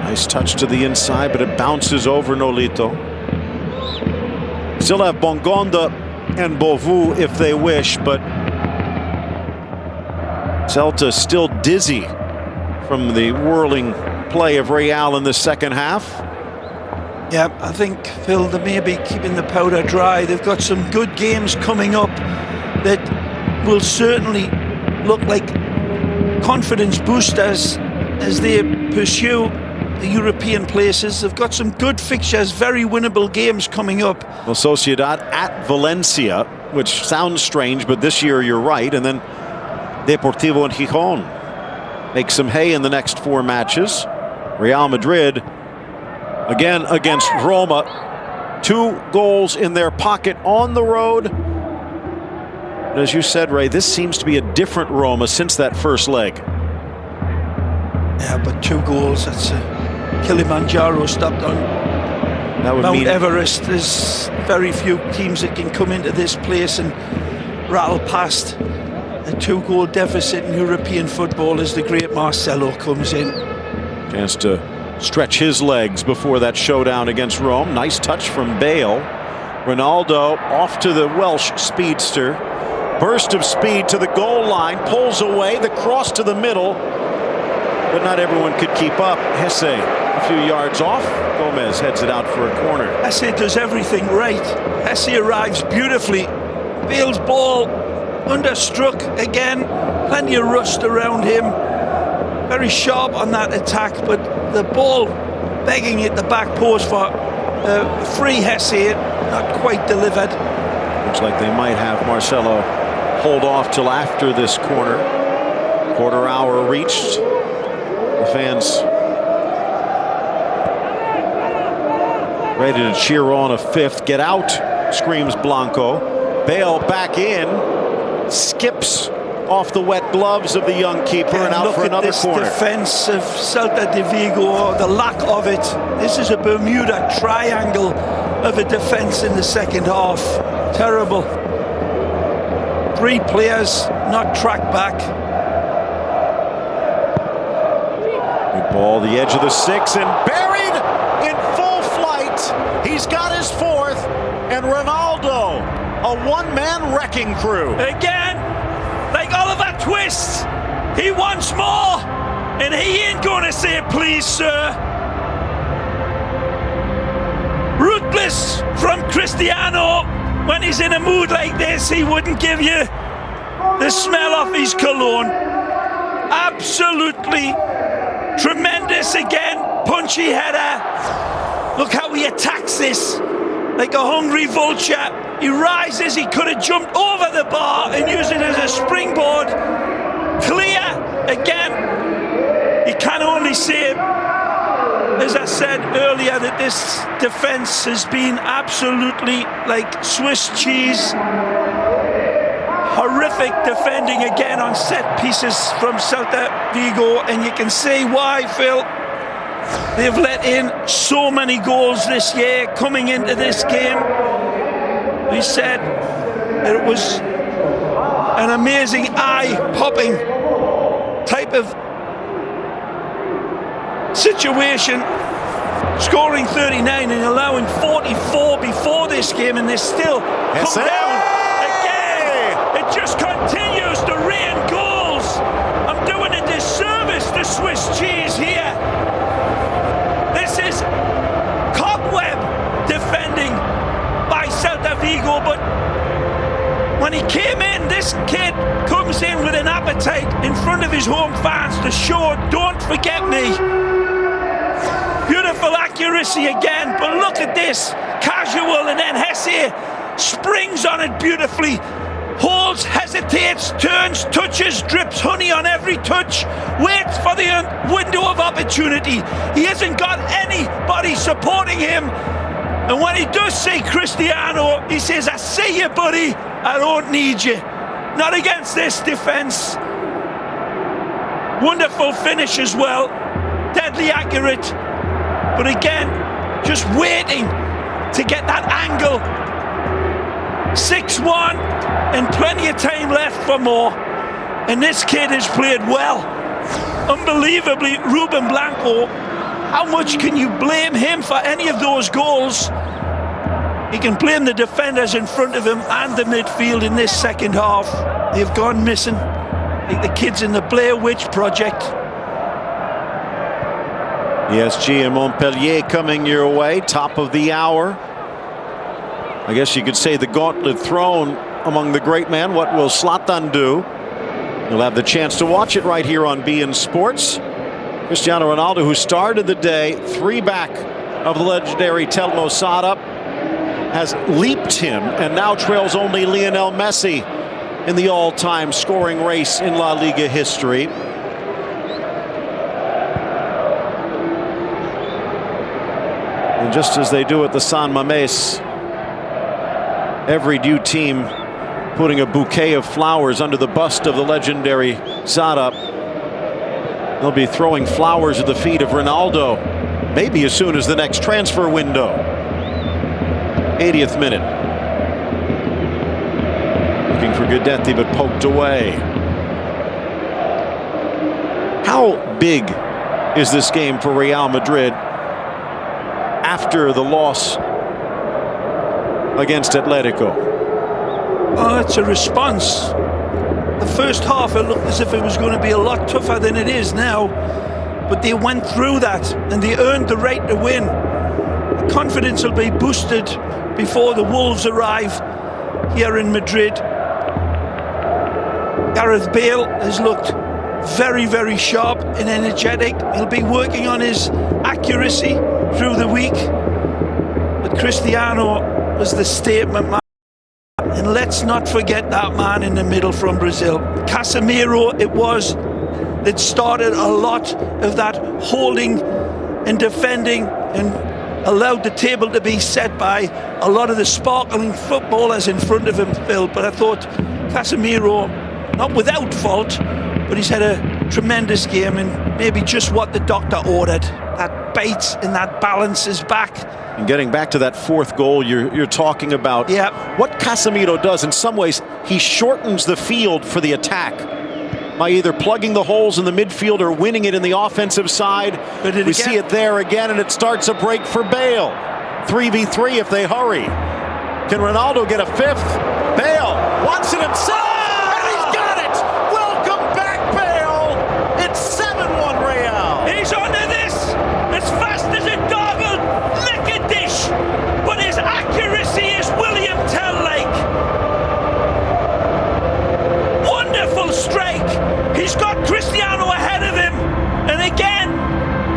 Nice touch to the inside, but it bounces over Nolito. Still have Bongonda and Bovu if they wish, but Celta still dizzy from the whirling play of Real in the second half. Yeah, I think, Phil, they may be keeping the powder dry. They've got some good games coming up that will certainly look like confidence boosters as they pursue the European places. They've got some good fixtures, very winnable games coming up. Well, Sociedad at Valencia, which sounds strange, but this year you're right. And then Deportivo and Gijón make some hay in the next 4 matches. Real Madrid again against Roma. 2 goals in their pocket on the road. And as you said, Ray, this seems to be a different Roma since that first leg. Yeah, but 2 goals, that's Kilimanjaro stopped on that would Mount mean Everest. There's very few teams that can come into this place and rattle past a 2-goal deficit in European football as the great Marcelo comes in. Chance to stretch his legs before that showdown against Rome. Nice touch from Bale. Ronaldo off to the Welsh speedster. Burst of speed to the goal line. Pulls away. The cross to the middle. But not everyone could keep up. Hesse a few yards off. Gomez heads it out for a corner. Hesse does everything right. Hesse arrives beautifully. Bale's ball understruck again. Plenty of rust around him. Very sharp on that attack, but the ball begging at the back post for free Hesse, not quite delivered. Looks like they might have Marcelo hold off till after this corner. Quarter hour reached. The fans ready to cheer on a fifth. Get out, screams Blanco. Bale back in, skips off the wet gloves of the young keeper and out for another corner. Look at this defense of Celta de Vigo, the lack of it. This is a Bermuda Triangle of a defense in the second half. Terrible. 3 players not tracked back. Good ball, the edge of the 6, and buried in full flight. He's got his 4th, and Ronaldo, a one-man wrecking crew. Again, like Oliver Twist, he wants more, and he ain't gonna say please, sir. Ruthless from Cristiano. When he's in a mood like this, he wouldn't give you the smell of his cologne. Absolutely tremendous again, punchy header. Look how he attacks this like a hungry vulture. He rises, he could have jumped over the bar and used it as a springboard. Clear again. You can only say, as I said earlier, that this defense has been absolutely like Swiss cheese. Horrific defending again on set pieces from Celta Vigo, and you can see why, Phil. They've let in so many goals this year coming into this game. We said that it was an amazing eye-popping type of situation. Scoring 39 and allowing 44 before this game, and they still come down again. It just continues to rain goals. I'm doing a disservice to Swiss cheese here. This is cobweb defending by Celta Vigo, but when he came in, this kid comes in with an appetite in front of his home fans to show, don't forget me. Beautiful accuracy again, but look at this. Casual, and then Hesse springs on it beautifully. Holds, hesitates, turns, touches, drips honey on every touch, waits for the window of opportunity. He hasn't got anybody supporting him. And when he does see Cristiano, he says, I see you, buddy. I don't need you. Not against this defense. Wonderful finish as well. Deadly accurate. But again, just waiting to get that angle. 6-1 and plenty of time left for more. And this kid has played well. Unbelievably, Ruben Blanco. How much can you blame him for any of those goals? He can blame the defenders in front of him and the midfield in this second half. They've gone missing, like the kids in the Blair Witch Project. PSG and Montpellier coming your way, top of the hour. I guess you could say the gauntlet thrown among the great men. What will Zlatan do? You'll have the chance to watch it right here on beIN Sports. Cristiano Ronaldo, who started the day 3 back of the legendary Telmo Sada, has leaped him and now trails only Lionel Messi in the all-time scoring race in La Liga history. And just as they do at the San Mamés, every new team putting a bouquet of flowers under the bust of the legendary Sada. They'll be throwing flowers at the feet of Ronaldo maybe as soon as the next transfer window. 80th minute. Looking for Guidetti, but poked away. How big is this game for Real Madrid after the loss against Atletico? Oh, it's a response. The first half, it looked as if it was going to be a lot tougher than it is now. But they went through that and they earned the right to win. The confidence will be boosted before the Wolves arrive here in Madrid. Gareth Bale has looked very, very sharp and energetic. He'll be working on his accuracy through the week. But Cristiano was the statement man. And let's not forget that man in the middle from Brazil. Casemiro, it was that started a lot of that holding and defending and allowed the table to be set by a lot of the sparkling footballers in front of him, Phil. But I thought Casemiro, not without fault, but he's had a tremendous game and maybe just what the doctor ordered. That bite and that balance is back. And getting back to that fourth goal you're talking about, what Casemiro does, in some ways, he shortens the field for the attack by either plugging the holes in the midfield or winning it in the offensive side. We see it there again, and it starts a break for Bale. 3v3 if they hurry. Can Ronaldo get a fifth? Bale wants it himself, and he's got it! Welcome back, Bale! It's 7-1 Real. He's onto this as fast as a dog will lick a dish, but his accuracy is William Tell like. Wonderful strike. He's got Cristiano ahead of him, and again,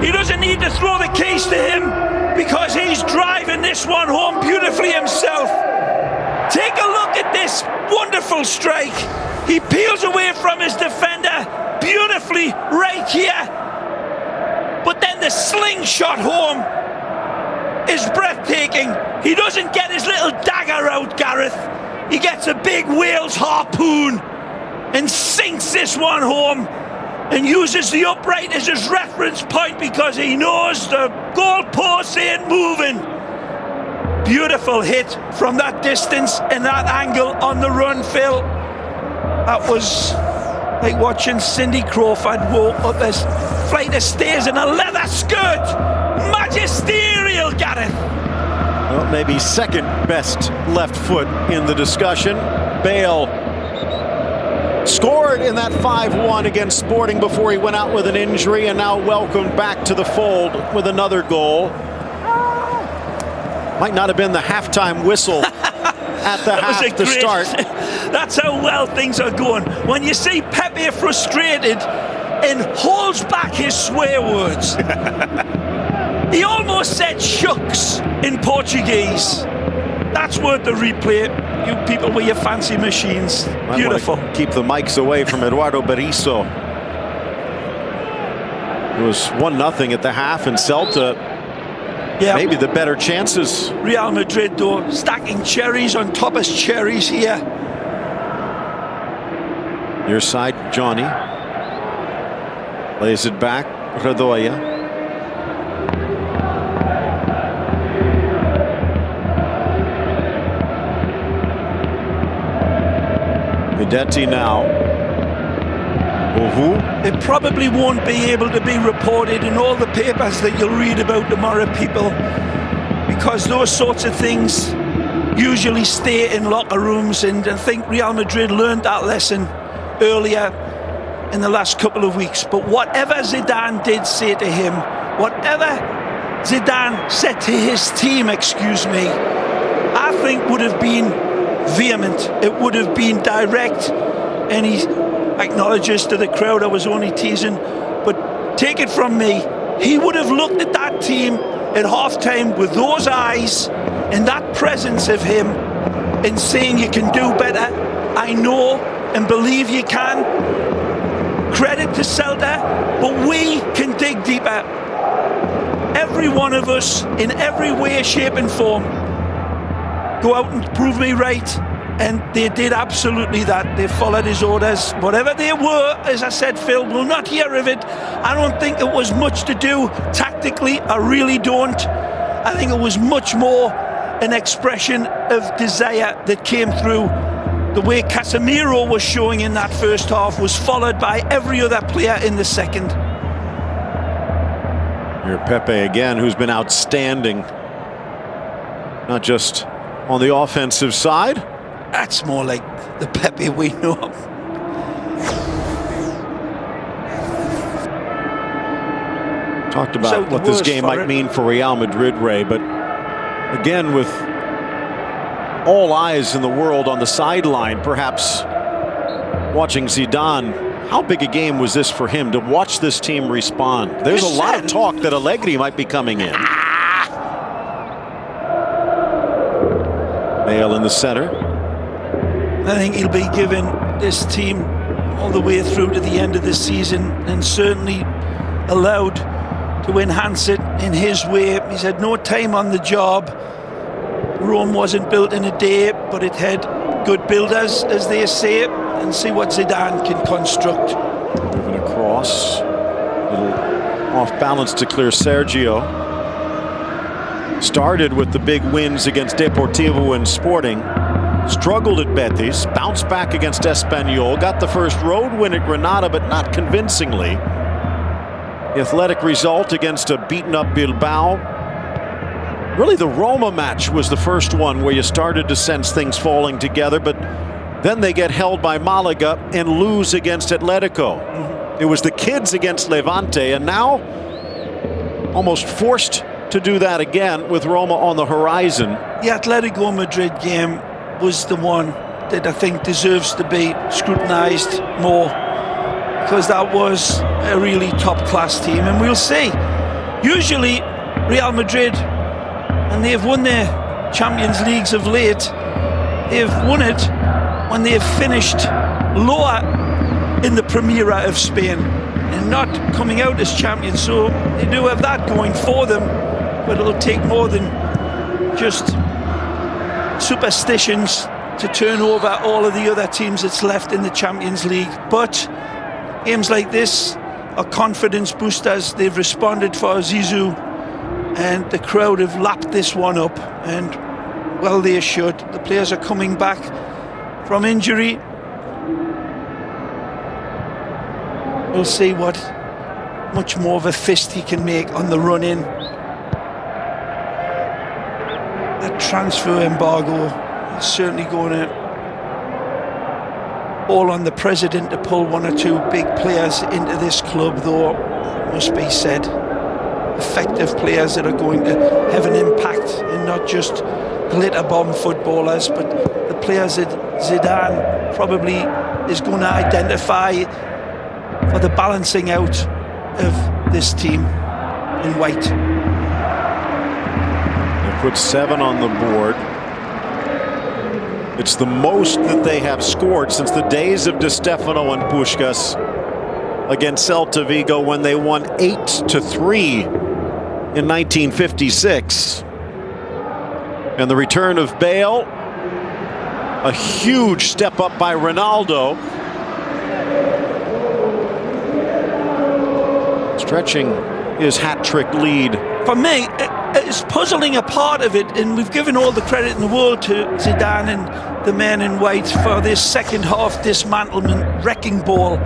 he doesn't need to throw the keys to him because he's driving this one home beautifully himself. Take a look at this wonderful strike. He peels away from his defender beautifully right here. But then the slingshot home is breathtaking. He doesn't get his little dagger out, Gareth. He gets a big whale's harpoon and sinks this one home and uses the upright as his reference point because he knows the goalpost ain't moving. Beautiful hit from that distance and that angle on the run, Phil. That was like watching Cindy Crawford walk up a flight of stairs in a leather skirt. Magisterial, Gareth. Well, maybe second best left foot in the discussion. Bale scored in that 5-1 against Sporting before he went out with an injury, and now welcomed back to the fold with another goal. Might not have been the halftime whistle at the half to start. That's how well things are going. When you see Pepe frustrated and holds back his swear words. He almost said shucks in Portuguese. That's worth the replay. You people with your fancy machines. Beautiful. Keep the mics away from Eduardo Berizzo. It was 1-0 at the half, and Celta maybe the better chances. Real Madrid, though, stacking cherries on top of cherries here. Your side, Johnny. Lays it back. Radoya. Guidetti now. It probably won't be able to be reported in all the papers that you'll read about tomorrow, people, because those sorts of things usually stay in locker rooms, and I think Real Madrid learned that lesson earlier in the last couple of weeks. But whatever Zidane did say to him, whatever Zidane said to his team, I think would have been vehement. It would have been direct, and he acknowledges to the crowd, I was only teasing, but take it from me, he would have looked at that team at halftime with those eyes and that presence of him and saying, you can do better, I know and believe you can. Credit to Celta, but we can dig deeper. Every one of us, in every way, shape and form. Go out and prove me right. And they did absolutely that. They followed his orders. Whatever they were, as I said, Phil, we'll not hear of it. I don't think it was much to do tactically. I really don't. I think it was much more an expression of desire that came through. The way Casemiro was showing in that first half was followed by every other player in the second. Here Pepe again, who's been outstanding. Not just on the offensive side. That's more like the Pepe we know. Talked about what this game might mean for Real Madrid, Ray, but again, with all eyes in the world on the sideline, perhaps watching Zidane, how big a game was this for him to watch this team respond? There's a lot of talk that Allegri might be coming in. Bale in the center. I think he'll be giving this team all the way through to the end of the season, and certainly allowed to enhance it in his way. He's had no time on the job. Rome wasn't built in a day, but it had good builders, as they say, and see what Zidane can construct. Moving across, a little off balance to clear Sergio. Started with the big wins against Deportivo and Sporting. Struggled at Betis, bounced back against Espanyol, got the first road win at Granada, but not convincingly. The athletic result against a beaten-up Bilbao. Really, the Roma match was the first one where you started to sense things falling together, but then they get held by Malaga and lose against Atletico. It was the kids against Levante, and now almost forced to do that again with Roma on the horizon. The Atletico Madrid game was the one that I think deserves to be scrutinised more, because that was a really top-class team, and we'll see. Usually Real Madrid, and they've won their Champions Leagues of late, they've won it when they've finished lower in the Primera of Spain and not coming out as champions. So they do have that going for them, but it'll take more than just superstitions to turn over all of the other teams that's left in the Champions League. But games like this are confidence boosters. They've responded for Zizou, and the crowd have lapped this one up, and well, they should. The players are coming back from injury. We'll see what much more of a fist he can make on the run-in. That transfer embargo is certainly going to all on the president to pull one or two big players into this club, though, must be said. Effective players that are going to have an impact, and not just glitter bomb footballers, but the players that Zidane probably is going to identify for the balancing out of this team in white. They put 7 on the board. It's the most that they have scored since the days of Di Stefano and Puskás against Celta Vigo, when they won 8-3 in 1956. And the return of Bale, a huge step up by Ronaldo, stretching his hat-trick lead. For me, it's puzzling a part of it, and we've given all the credit in the world to Zidane and the men in white for this second half dismantlement, wrecking ball.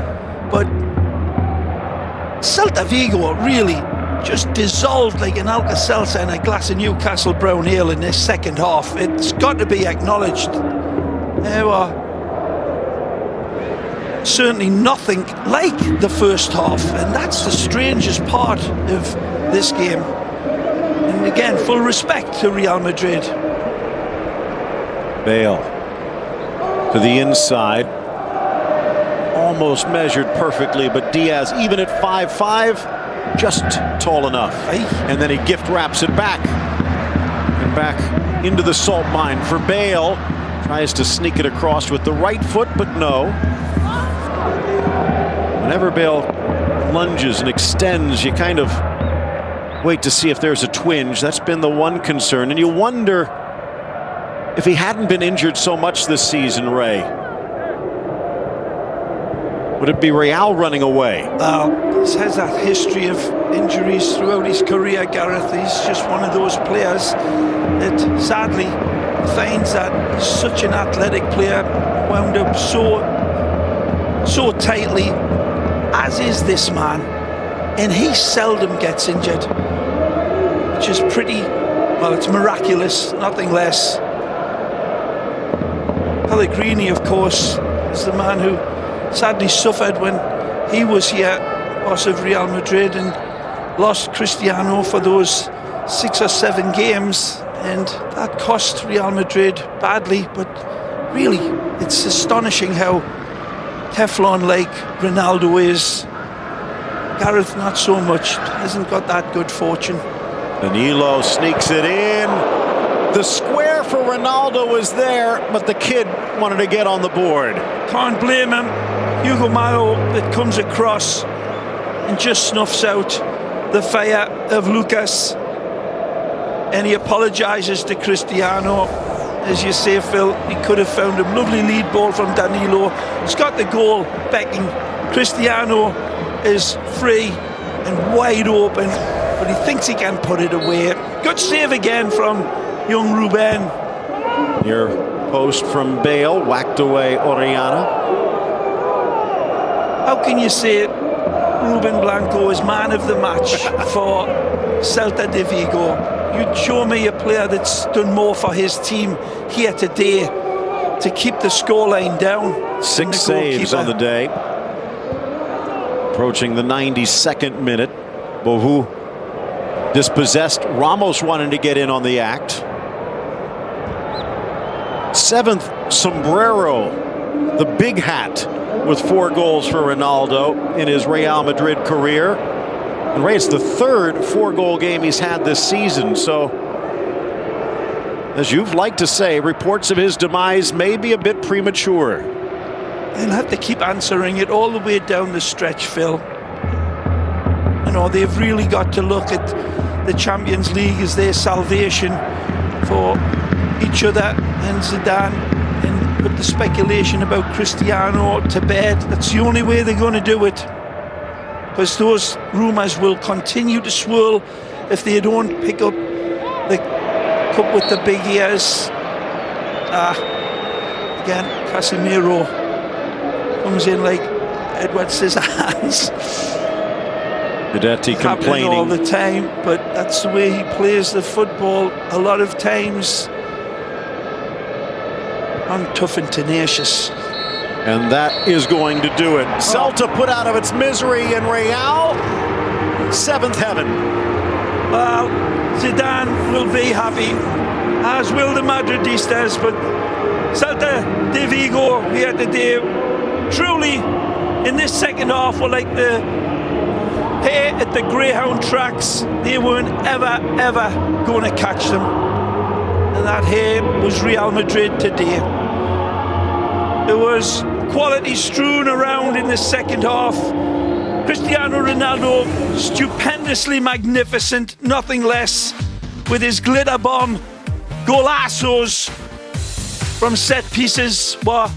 But Celta Vigo really just dissolved like an Alka-Seltzer in a glass of Newcastle Brown Ale in this second half. It's got to be acknowledged. They were certainly nothing like the first half, and that's the strangest part of this game. And again, full respect to Real Madrid. Bale to the inside, almost measured perfectly, but Diaz, even at 5'5", just tall enough. And then he gift wraps it back, and back into the salt mine for Bale. Tries to sneak it across with the right foot, but no. Whenever Bale lunges and extends, you kind of wait to see if there's a twinge. That's been the one concern, and you wonder if he hadn't been injured so much this season, Ray? Would it be Real running away? He has that history of injuries throughout his career, Gareth. He's just one of those players that sadly finds that he's such an athletic player, wound up so tightly, as is this man, and he seldom gets injured, which is pretty, well, it's miraculous, nothing less. Pellegrini, of course, is the man who sadly suffered when he was here, boss of Real Madrid, and lost Cristiano for those 6 or 7 games, and that cost Real Madrid badly. But really, it's astonishing how Teflon-like Ronaldo is. Gareth, not so much, hasn't got that good fortune. Danilo sneaks it in. The square for Ronaldo was there, but the kid wanted to get on the board. Can't blame him. Hugo Malo that comes across and just snuffs out the fire of Lucas, and he apologises to Cristiano. As you say, Phil, he could have found him. Lovely lead ball from Danilo. He's got the goal backing. Cristiano is free and wide open, but he thinks he can put it away. Good save again from young Ruben. Near post from Bale, whacked away Orellana. How can you say Ruben Blanco is man of the match for Celta de Vigo? You'd show me a player that's done more for his team here today to keep the scoreline down. 6 saves on the day. Approaching the 92nd minute. Bohu dispossessed. Ramos wanting to get in on the act. 7th, Sombrero, the big hat, with 4 goals for Ronaldo in his Real Madrid career. And Ray, it's the 3rd 4-goal game he's had this season. So, as you've liked to say, reports of his demise may be a bit premature. They'll have to keep answering it all the way down the stretch, Phil. You know, they've really got to look at the Champions League as their salvation for each other and Zidane, and put the speculation about Cristiano to bed. That's the only way they're going to do it, because those rumours will continue to swirl if they don't pick up the cup with the big ears. Again, Casemiro comes in like Edward Scissorhands. Guidetti complaining all the time, but that's the way he plays the football a lot of times. I'm tough and tenacious. And that is going to do it. Celta put out of its misery, in Real 7th heaven. Well, Zidane will be happy, as will the Madridistas, but Celta de Vigo here today, truly in this second half, were like the hare at the Greyhound tracks. They weren't ever going to catch them. And that hare was Real Madrid today. There was quality strewn around in the second half. Cristiano Ronaldo, stupendously magnificent, nothing less, with his glitter bomb golazos from set pieces were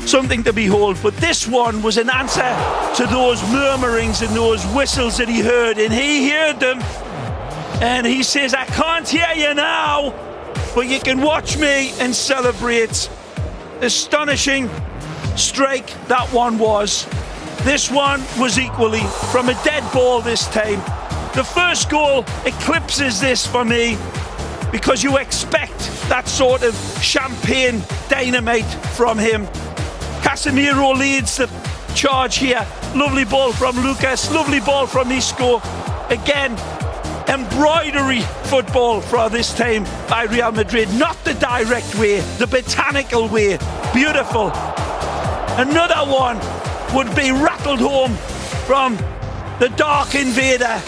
something to behold. But this one was an answer to those murmurings and those whistles that he heard, and he heard them, and he says, I can't hear you now, but you can watch me and celebrate. Astonishing strike that one was. This one was equally from a dead ball this time. The first goal eclipses this for me, because you expect that sort of champagne dynamite from him. Casemiro leads the charge here. Lovely ball from Lucas, lovely ball from Isco. Again, embroidery football for this time by Real Madrid. Not the direct way, the botanical way. Beautiful. Another one would be rattled home from the Dark Invader,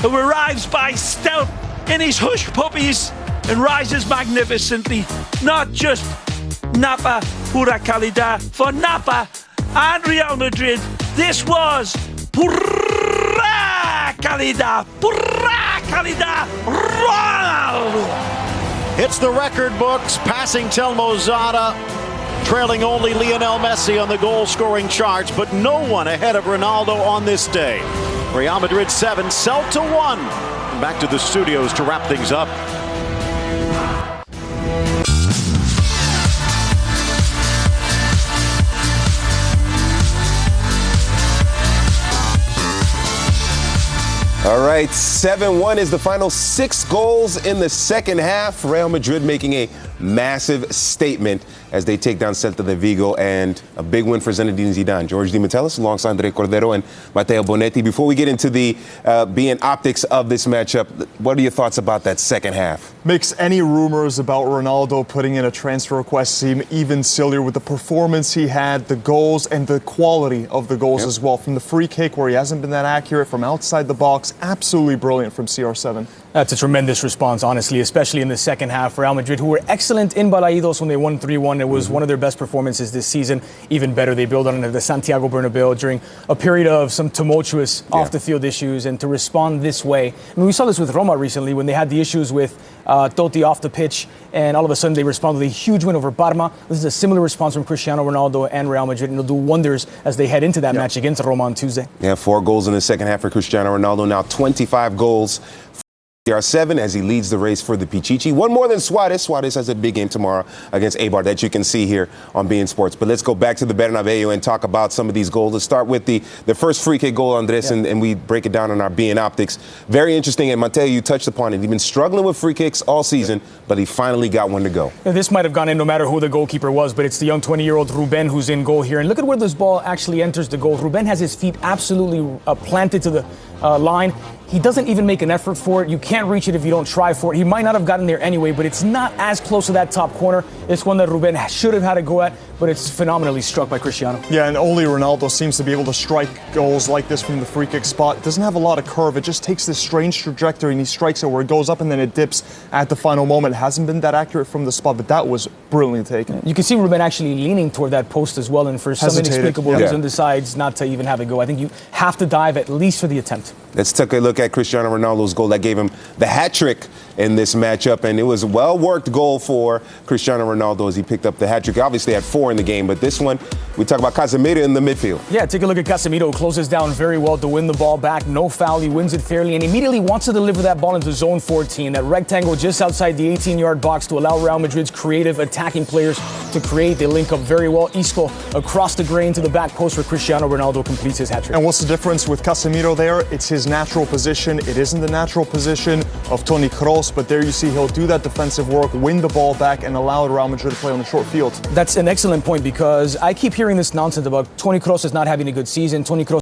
who arrives by stealth in his hush puppies and rises magnificently. Not just Napa pura calidad for Napa and Real Madrid. This was pura calidad, Ronaldo. hits the record books, passing Telmo Zada, trailing only Lionel Messi on the goal-scoring charts, but no one ahead of Ronaldo on this day. Real Madrid 7, Celta 1. And back to the studios to wrap things up. All right, 7-1 is the final. 6 goals in the second half. Real Madrid making a massive statement as they take down Celta de Vigo, and a big win for Zinedine Zidane. George Di Metellus alongside Andre Cordero and Matteo Bonetti. Before we get into the being optics of this matchup, what are your thoughts about that second half? Makes any rumors about Ronaldo putting in a transfer request seem even sillier with the performance he had, the goals, and the quality of the goals as well. From the free kick where he hasn't been that accurate, from outside the box, absolutely brilliant from CR7. That's a tremendous response, honestly, especially in the second half. Real Madrid, who were excellent in Balaidos when they won 3-1. It was one of their best performances this season. Even better, they built on it at the Santiago Bernabeu during a period of some tumultuous off-the-field issues, and to respond this way. I mean, we saw this with Roma recently when they had the issues with Totti off the pitch, and all of a sudden they responded with a huge win over Parma. This is a similar response from Cristiano Ronaldo and Real Madrid, and it'll do wonders as they head into that match against Roma on Tuesday. Yeah, 4 goals in the second half for Cristiano Ronaldo. Now 25 goals. CR7 as he leads the race for the Pichichi. One more than Suarez. Suarez has a big game tomorrow against Eibar that you can see here on beIN Sports. But let's go back to the Bernabeu and talk about some of these goals. Let's start with the first free kick goal, Andres, and we break it down on our beIN Optics. Very interesting, and Mateo, you touched upon it. He's been struggling with free kicks all season, but he finally got one to go. Yeah, this might have gone in no matter who the goalkeeper was, but it's the young 20-year-old Ruben who's in goal here. And look at where this ball actually enters the goal. Ruben has his feet absolutely planted to the line. He doesn't even make an effort for it. You can't reach it if you don't try for it. He might not have gotten there anyway, but it's not as close to that top corner. It's one that Ruben should have had a go at, but it's phenomenally struck by Cristiano. Yeah, and only Ronaldo seems to be able to strike goals like this from the free kick spot. Doesn't have a lot of curve. It just takes this strange trajectory, and he strikes it where it goes up and then it dips at the final moment. Hasn't been that accurate from the spot, but that was brilliantly taken. You can see Ruben actually leaning toward that post as well, and for some inexplicable reason decides not to even have it go. I think you have to dive at least for the attempt. Let's take a look at Cristiano Ronaldo's goal that gave him the hat trick in this matchup, and it was a well-worked goal for Cristiano Ronaldo as he picked up the hat trick. Obviously had 4 in the game, but this one, we talk about Casemiro in the midfield. Yeah, take a look at Casemiro, who closes down very well to win the ball back. No foul, he wins it fairly, and immediately wants to deliver that ball into zone 14, that rectangle just outside the 18-yard box to allow Real Madrid's creative attacking players to create. They link up very well. Isco across the grain to the back post where Cristiano Ronaldo completes his hat trick. And what's the difference with Casemiro there? It's his natural position. It isn't the natural position of Toni Kroos, but there you see he'll do that defensive work, win the ball back, and allow Real Madrid to play on the short field. That's an excellent point, because I keep hearing this nonsense about Toni Kroos is not having a good season. Toni Kroos